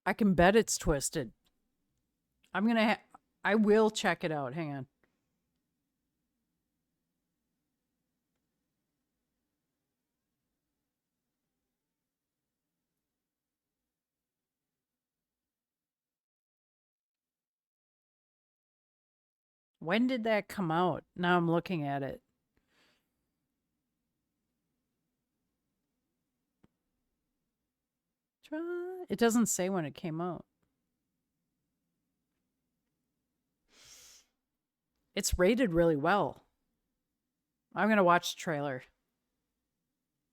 I can bet it's twisted. I'm gonna. I will check it out. Hang on. When did that come out? Now I'm looking at it. It doesn't say when it came out. It's rated really well. I'm gonna watch the trailer.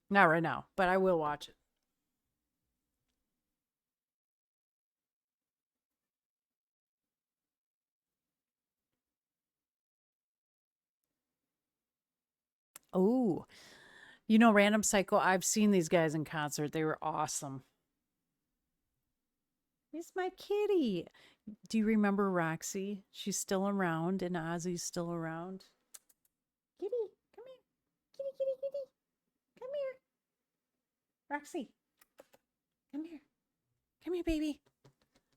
Not right now, but I will watch it. Oh, you know, Random Psycho. I've seen these guys in concert. They were awesome. It's my kitty. Do you remember Roxy? She's still around, and Ozzy's still around. Kitty, come here. Kitty, kitty, kitty. Come here. Roxy, come here. Come here, baby.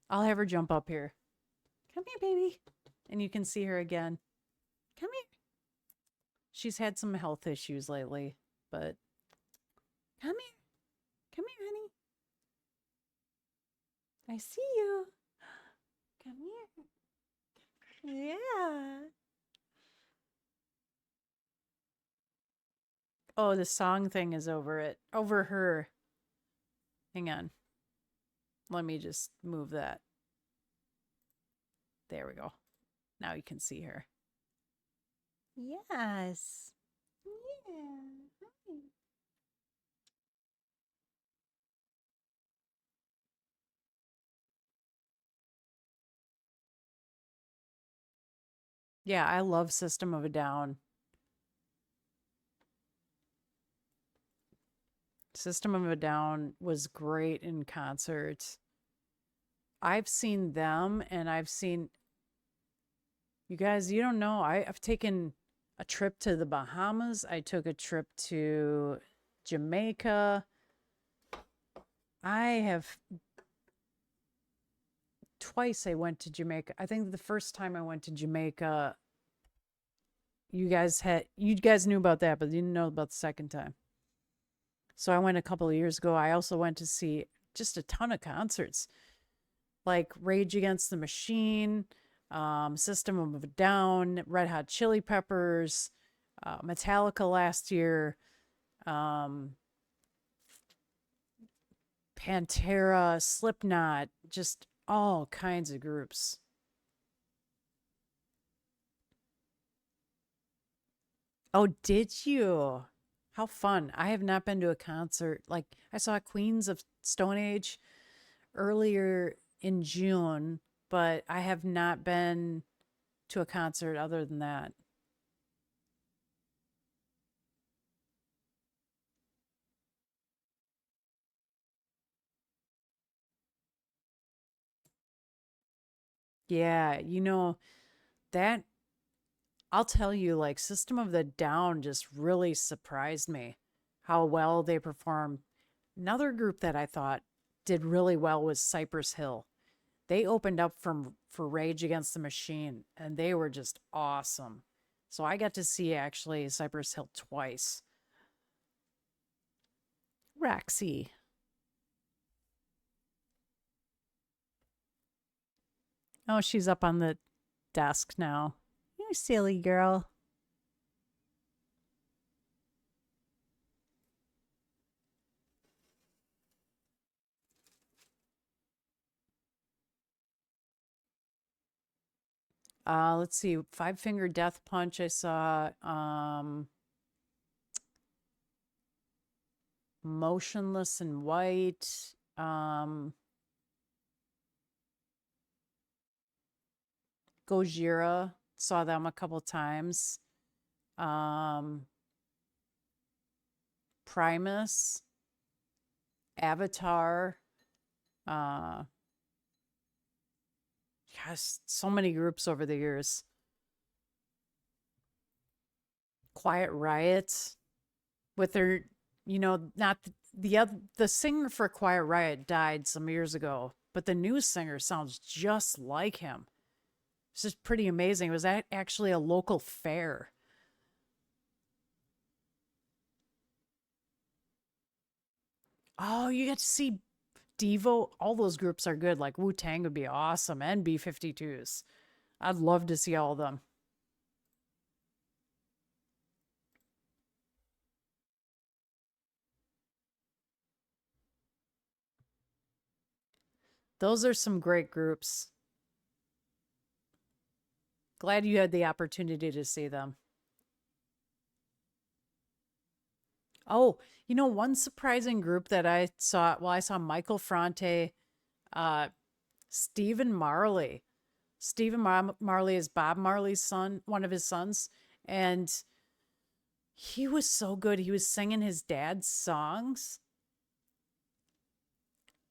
I'll have her jump up here. Come here, baby. And you can see her again. Come here. She's had some health issues lately, but come here. Come here, honey. I see you. Come here. Yeah. Oh, the song thing is over it. Over her. Hang on. Let me just move that. There we go. Now you can see her. Yes. Yeah. Hi. Yeah, I love System of a Down. System of a Down was great in concert. I've seen them and I've seen you guys, you don't know. I've taken a trip to the Bahamas. I took a trip to Jamaica. I have twice I went to Jamaica. I think the first time I went to Jamaica, you guys knew about that, but you didn't know about the second time. So I went a couple of years ago. I also went to see just a ton of concerts, like Rage Against the Machine, System of a Down, Red Hot Chili Peppers, Metallica last year, um, Pantera, Slipknot, just all kinds of groups. Oh, did you? How fun. I have not been to a concert. Like, I saw Queens of Stone Age earlier in June, but I have not been to a concert other than that. Yeah, you know, that I'll tell you, like, System of the Down just really surprised me how well they performed. Another group that I thought did really well was Cypress Hill. They opened up for Rage Against the Machine, and they were just awesome. So I got to see actually Cypress Hill twice. Roxy. Oh, she's up on the desk now. You silly girl. Let's see, Five Finger Death Punch. I saw Motionless in White. Gojira. Saw them a couple times. Um, Primus, Avatar. Uh, Gosh, so many groups over the years. Quiet Riot with their, not the singer for Quiet Riot died some years ago, but the new singer sounds just like him. It's just pretty amazing. It was actually a local fair. Oh, you get to see Devo. All those groups are good. Like Wu Tang would be awesome, and B 52s. I'd love to see all of them. Those are some great groups. Glad you had the opportunity to see them. Oh, one surprising group that I saw, well, I saw Michael Franti, uh, Stephen Marley. Marley is Bob Marley's son, one of his sons. And he was so good. He was singing his dad's songs.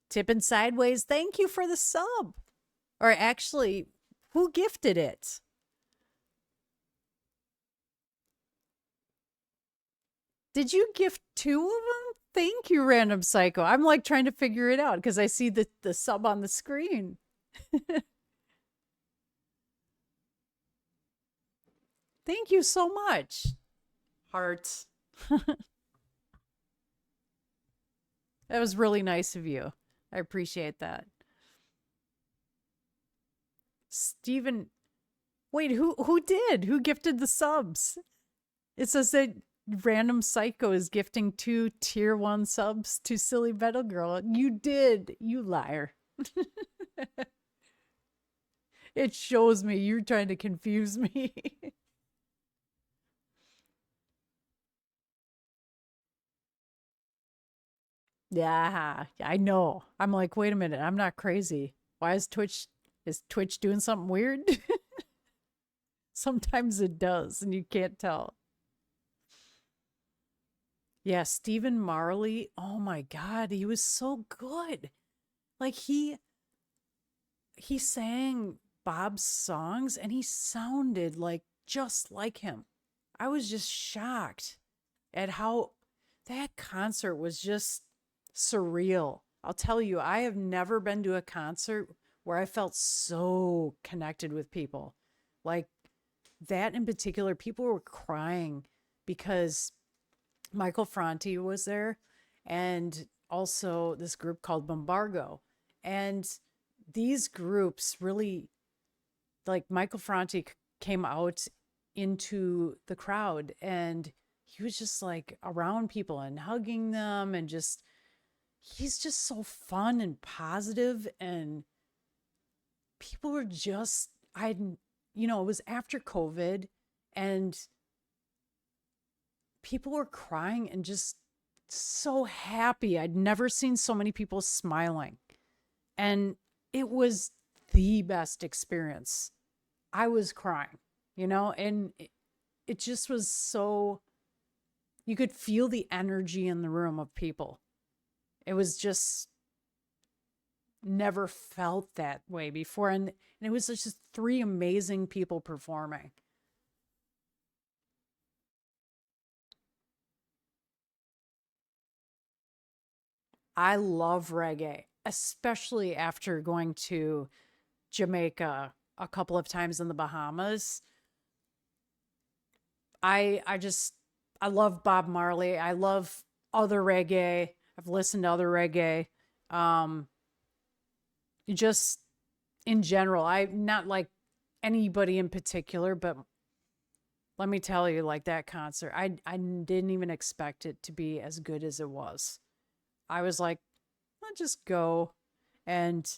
Tipping Sideways, thank you for the sub. Or actually, who gifted it? Did you gift two of them? Thank you, Random Psycho. I'm like trying to figure it out because I see the sub on the screen. Thank you so much. Hearts. That was really nice of you. I appreciate that. Steven, wait, who did? Who gifted the subs? It says that Random Psycho is gifting 2 tier 1 subs to Silly Metal Girl. You did, you liar. It shows me you're trying to confuse me. Yeah, I know. I'm like, wait a minute, I'm not crazy. Why is Twitch doing something weird? Sometimes it does, and you can't tell. Yeah, Stephen Marley. Oh my God, he was so good. Like he sang Bob's songs and he sounded like just like him. I was just shocked at how that concert was just surreal. I'll tell you, I have never been to a concert where I felt so connected with people. Like that in particular, people were crying because Michael Franti was there and also this group called Bombargo. And these groups really, like Michael Franti came out into the crowd and he was just like around people and hugging them and just he's just so fun and positive and people were just it was after COVID and people were crying and just so happy. I'd never seen so many people smiling. And it was the best experience. I was crying, and it just was so, you could feel the energy in the room of people. It was just never felt that way before. And it was just three amazing people performing. I love reggae, especially after going to Jamaica a couple of times in the Bahamas. I just I love Bob Marley. I love other reggae. I've listened to other reggae. Um just in general, I not like anybody in particular, but let me tell you, like that concert, I didn't even expect it to be as good as it was. I was like, I'll just go and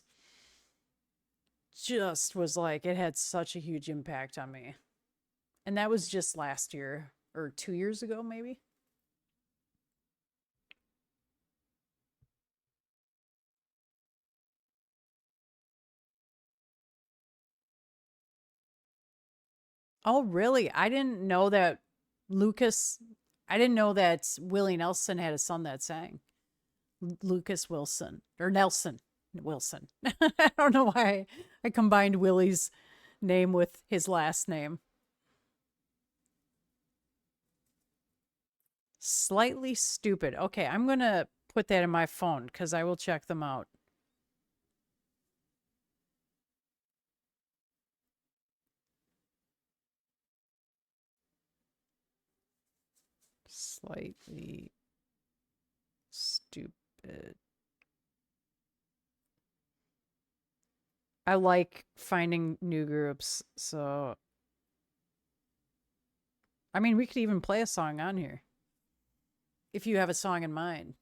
just was like, it had such a huge impact on me. And that was just last year or 2 years ago, maybe. Oh, really? I didn't know that Lucas, I didn't know that Willie Nelson had a son that sang. Lucas Wilson or Nelson Wilson. I don't know why I combined Willie's name with his last name. Slightly stupid. Okay, I'm going to put that in my phone because I will check them out. Slightly stupid. I like finding new groups, so I mean, we could even play a song on here if you have a song in mind.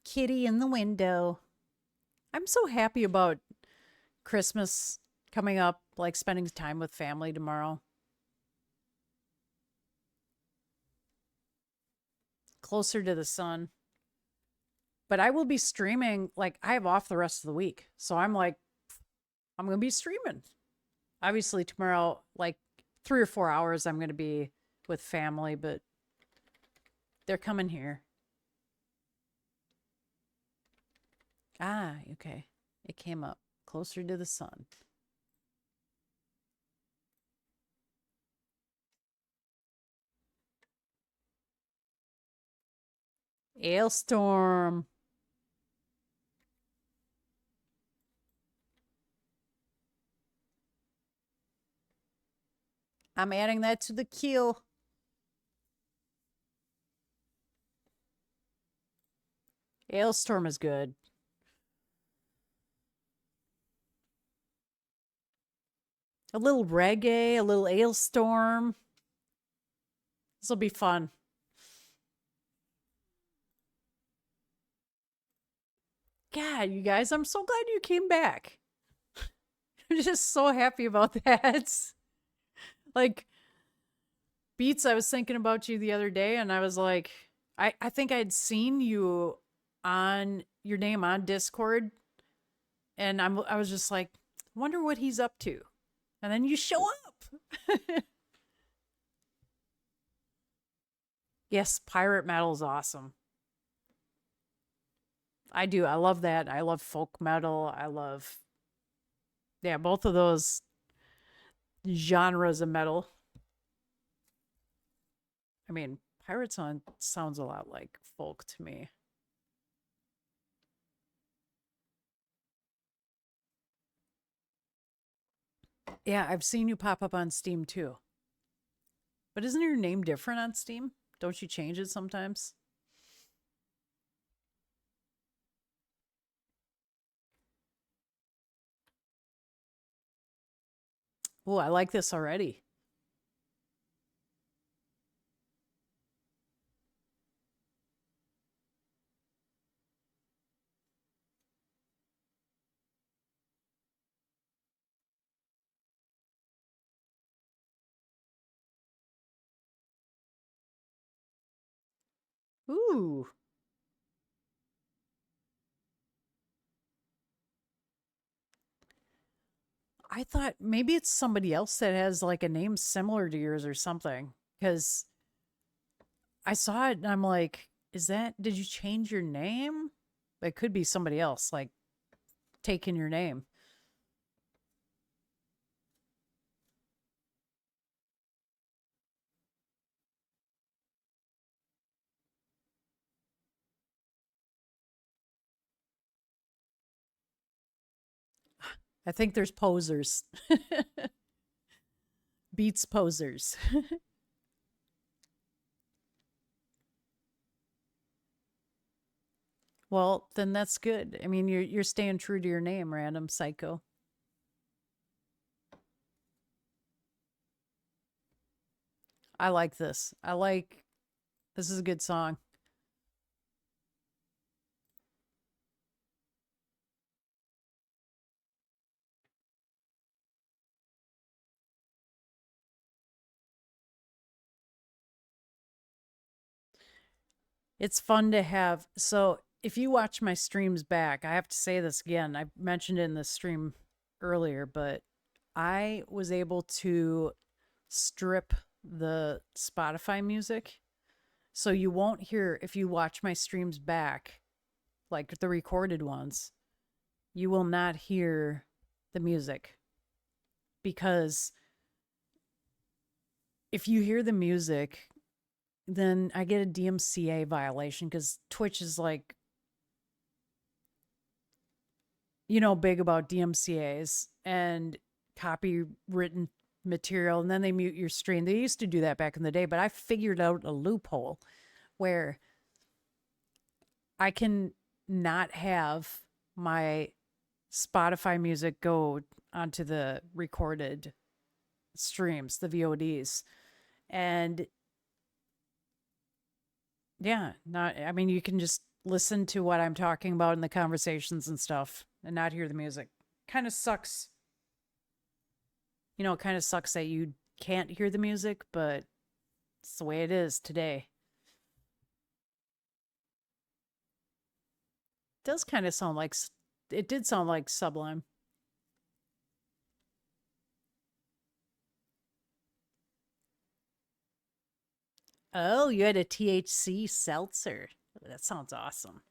Kitty in the window. I'm so happy about Christmas coming up, like spending time with family tomorrow. Closer to the sun. But I will be streaming, like, I have off the rest of the week. So I'm like, I'm going to be streaming. Obviously, tomorrow, like 3 or 4 hours, I'm going to be with family, but they're coming here. Ah, okay. It came up closer to the sun. Ailstorm. I'm adding that to the queue. Ailstorm is good. A little reggae, a little Ailstorm. This will be fun. God, you guys, I'm so glad you came back. I'm just so happy about that. Like, Beats, I was thinking about you the other day, and I was like, I think I'd seen you on your name on Discord, and I was just like, wonder what he's up to. And then you show up. Yes, pirate metal is awesome. I do. I love that. I love folk metal. I love, yeah, both of those genres of metal. I mean, pirate song sounds a lot like folk to me. Yeah, I've seen you pop up on Steam too. But isn't your name different on Steam? Don't you change it sometimes? Oh, I like this already. Ooh. I thought maybe it's somebody else that has like a name similar to yours or something. Because I saw it and I'm like, did you change your name? It could be somebody else, like taking your name. I think there's posers. Beats posers. Well, then that's good. I mean, you're staying true to your name, Random Psycho. I like this. I like this is a good song. It's fun to have. So if you watch my streams back, I have to say this again. I mentioned it in the stream earlier, but I was able to strip the Spotify music. So you won't hear, if you watch my streams back, like the recorded ones, you will not hear the music because if you hear the music, then I get a DMCA violation because Twitch is like, big about DMCAs and copywritten material, and then they mute your stream. They used to do that back in the day, but I figured out a loophole where I can not have my Spotify music go onto the recorded streams, the VODs. And yeah, not, I mean, you can just listen to what I'm talking about in the conversations and stuff and not hear the music. Kind of sucks. It kind of sucks that you can't hear the music, but it's the way it is today. It does kind of sound like, it did sound like Sublime. Oh, you had a THC seltzer. That sounds awesome.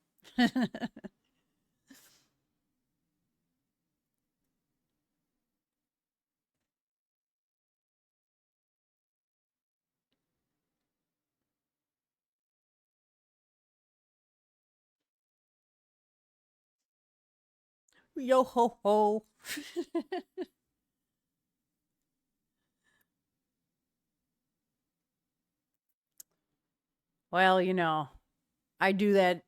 Yo ho ho. Well, I do that,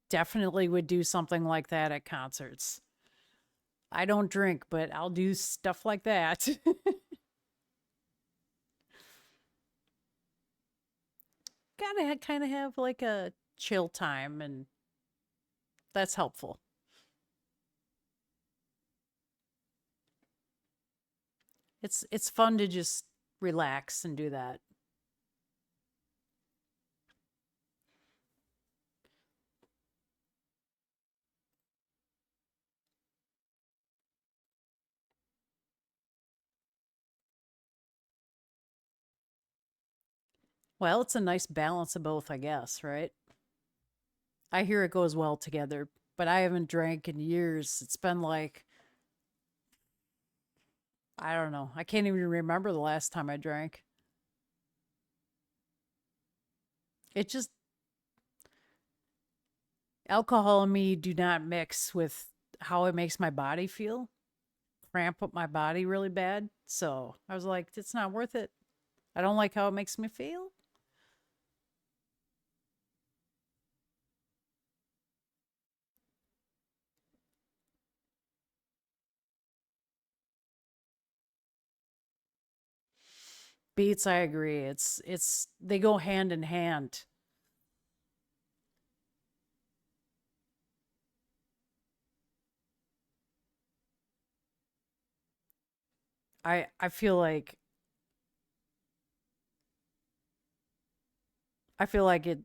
definitely would do something like that at concerts. I don't drink, but I'll do stuff like that. Gotta kind of have like a chill time, and that's helpful. It's fun to just relax and do that. Well, it's a nice balance of both, I guess, right? I hear it goes well together, but I haven't drank in years. It's been like, I don't know. I can't even remember the last time I drank. It just, alcohol and me do not mix with how it makes my body feel. Cramp up my body really bad. So I was like, it's not worth it. I don't like how it makes me feel. Beats, I agree. It's they go hand in hand. I feel like it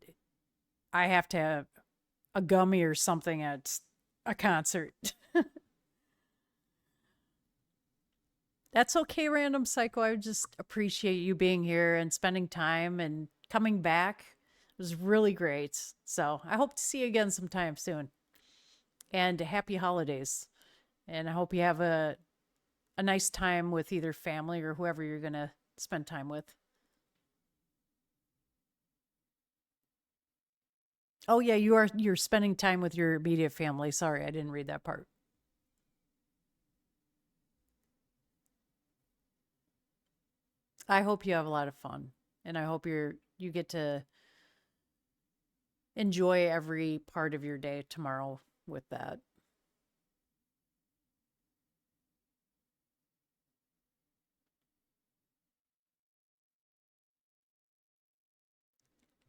I have to have a gummy or something at a concert. That's okay, Random Psycho. I just appreciate you being here and spending time and coming back. It was really great. So I hope to see you again sometime soon. And happy holidays. And I hope you have a nice time with either family or whoever you're gonna spend time with. Oh yeah, you're spending time with your immediate family. Sorry, I didn't read that part. I hope you have a lot of fun. And I hope you get to enjoy every part of your day tomorrow with that.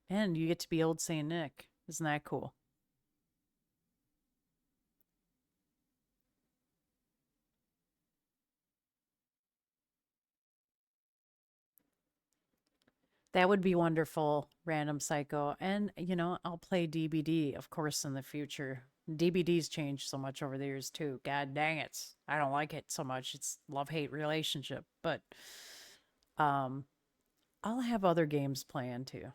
And you get to be old Saint Nick. Isn't that cool? That would be wonderful, Random Psycho. And, I'll play DBD, of course, in the future. DBD's changed so much over the years, too. God dang it. I don't like it so much. It's love-hate relationship. But um, I'll have other games planned, too.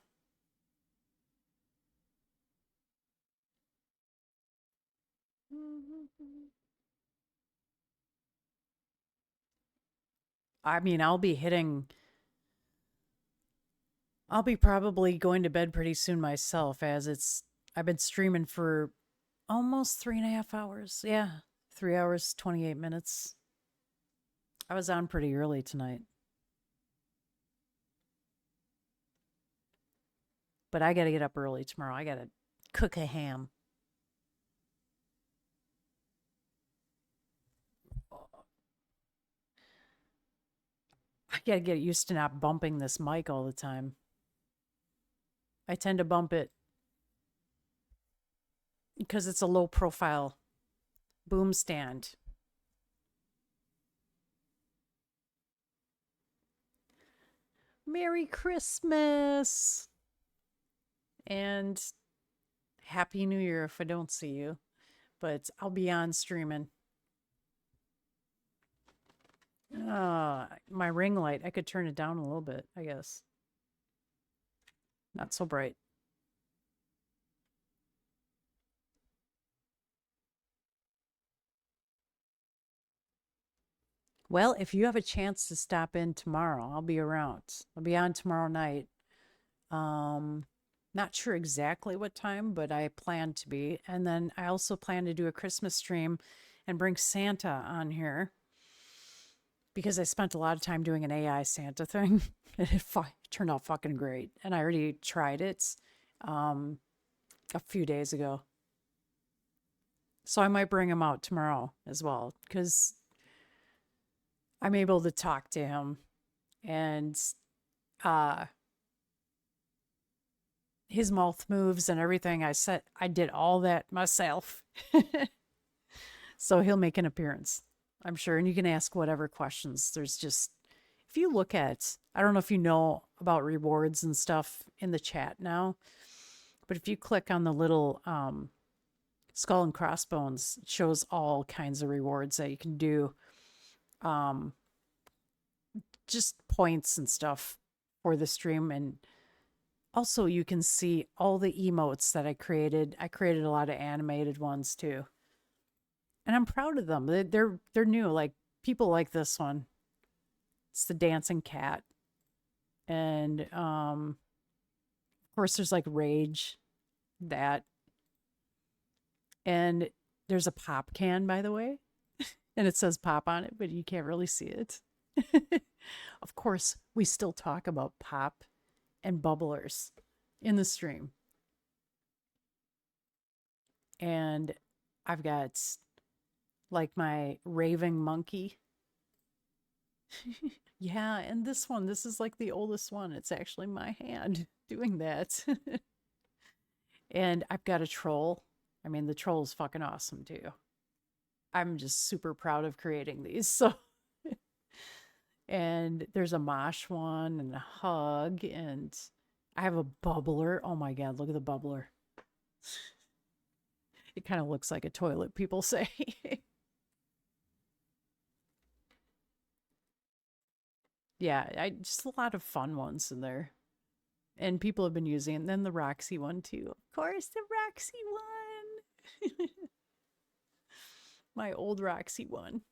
I mean, I'll be probably going to bed pretty soon myself, as I've been streaming for almost 3.5 hours. Yeah, 3 hours, 28 minutes. I was on pretty early tonight, but I got to get up early tomorrow. I got to cook a ham. I got to get used to not bumping this mic all the time. I tend to bump it because it's a low profile boom stand. Merry Christmas and Happy New Year if I don't see you, but I'll be on streaming. My ring light, I could turn it down a little bit, I guess. Not so bright. Well, if you have a chance to stop in tomorrow, I'll be around. I'll be on tomorrow night. Um, Not sure exactly what time, but I plan to be. And then I also plan to do a Christmas stream and bring Santa on here because I spent a lot of time doing an AI Santa thing. And it turned out fucking great. And I already tried it um, a few days ago. So I might bring him out tomorrow as well because I'm able to talk to him and uh his mouth moves and everything. I did all that myself. So he'll make an appearance, I'm sure. And you can ask whatever questions. There's just, if you look at, I don't know if you know about rewards and stuff in the chat now, but if you click on the little skull and crossbones, it shows all kinds of rewards that you can do. Just points and stuff for the stream. And also you can see all the emotes that I created. I created a lot of animated ones too. And I'm proud of them. They're new. Like people like this one. It's the dancing cat. And of course there's like rage, that. And there's a pop can, by the way. And it says pop on it, but you can't really see it. Of course, we still talk about pop and bubblers in the stream. And I've got like my raving monkey. Yeah, and this is like the oldest one. It's actually my hand doing that. And I've got a troll. I mean, the troll is fucking awesome too. I'm just super proud of creating these. So, and there's a mosh one and a hug, and I have a bubbler. Oh my God, look at the bubbler. It kind of looks like a toilet, people say. Yeah, just a lot of fun ones in there. And people have been using it. And then the Roxy one too. Of course, the Roxy one. My old Roxy one.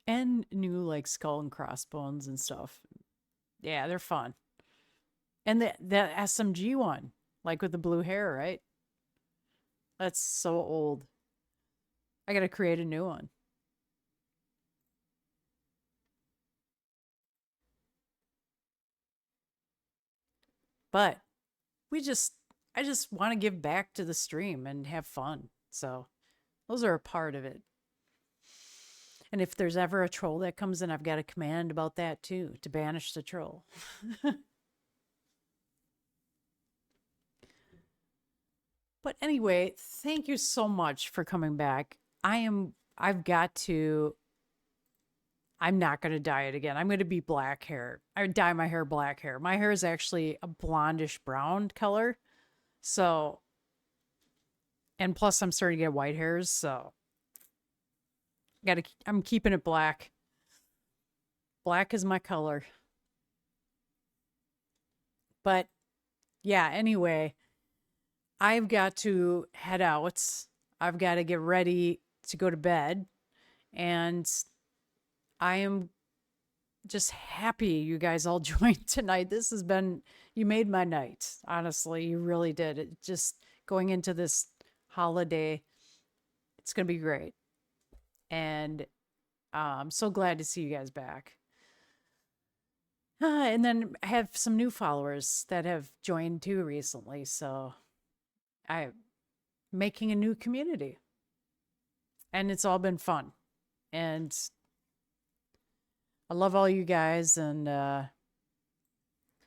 And new like skull and crossbones and stuff. Yeah, they're fun. And the SMG one, like with the blue hair, right? That's so old. I gotta create a new one. But I just want to give back to the stream and have fun. So those are a part of it. And if there's ever a troll that comes in, I've got a command about that too, to banish the troll. But anyway, thank you so much for coming back. I've got to, I'm not going to dye it again. I'm going to be black hair. I would dye my hair black hair. My hair is actually a blondish brown color. So, and plus I'm starting to get white hairs. So I'm keeping it black. Black is my color. But yeah, anyway, I've got to head out. I've got to get ready to go to bed. And I am just happy you guys all joined tonight. This has been, you made my night. Honestly, you really did. It just going into this holiday, it's going to be great. And I'm so glad to see you guys back. And then I have some new followers that have joined too recently. So I'm making a new community and it's all been fun. And I love all you guys and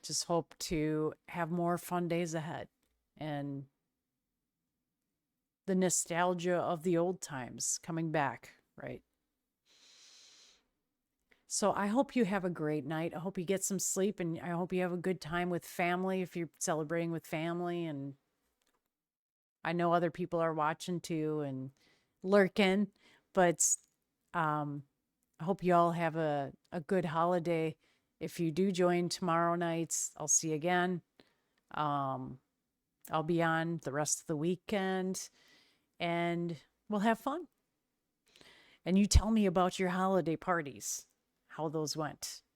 just hope to have more fun days ahead and the nostalgia of the old times coming back, right? So I hope you have a great night. I hope you get some sleep and I hope you have a good time with family if you're celebrating with family. And I know other people are watching too and lurking, but I hope you all have a good holiday. If you do join tomorrow night, I'll see you again. I'll be on the rest of the weekend and we'll have fun. And you tell me about your holiday parties, how those went.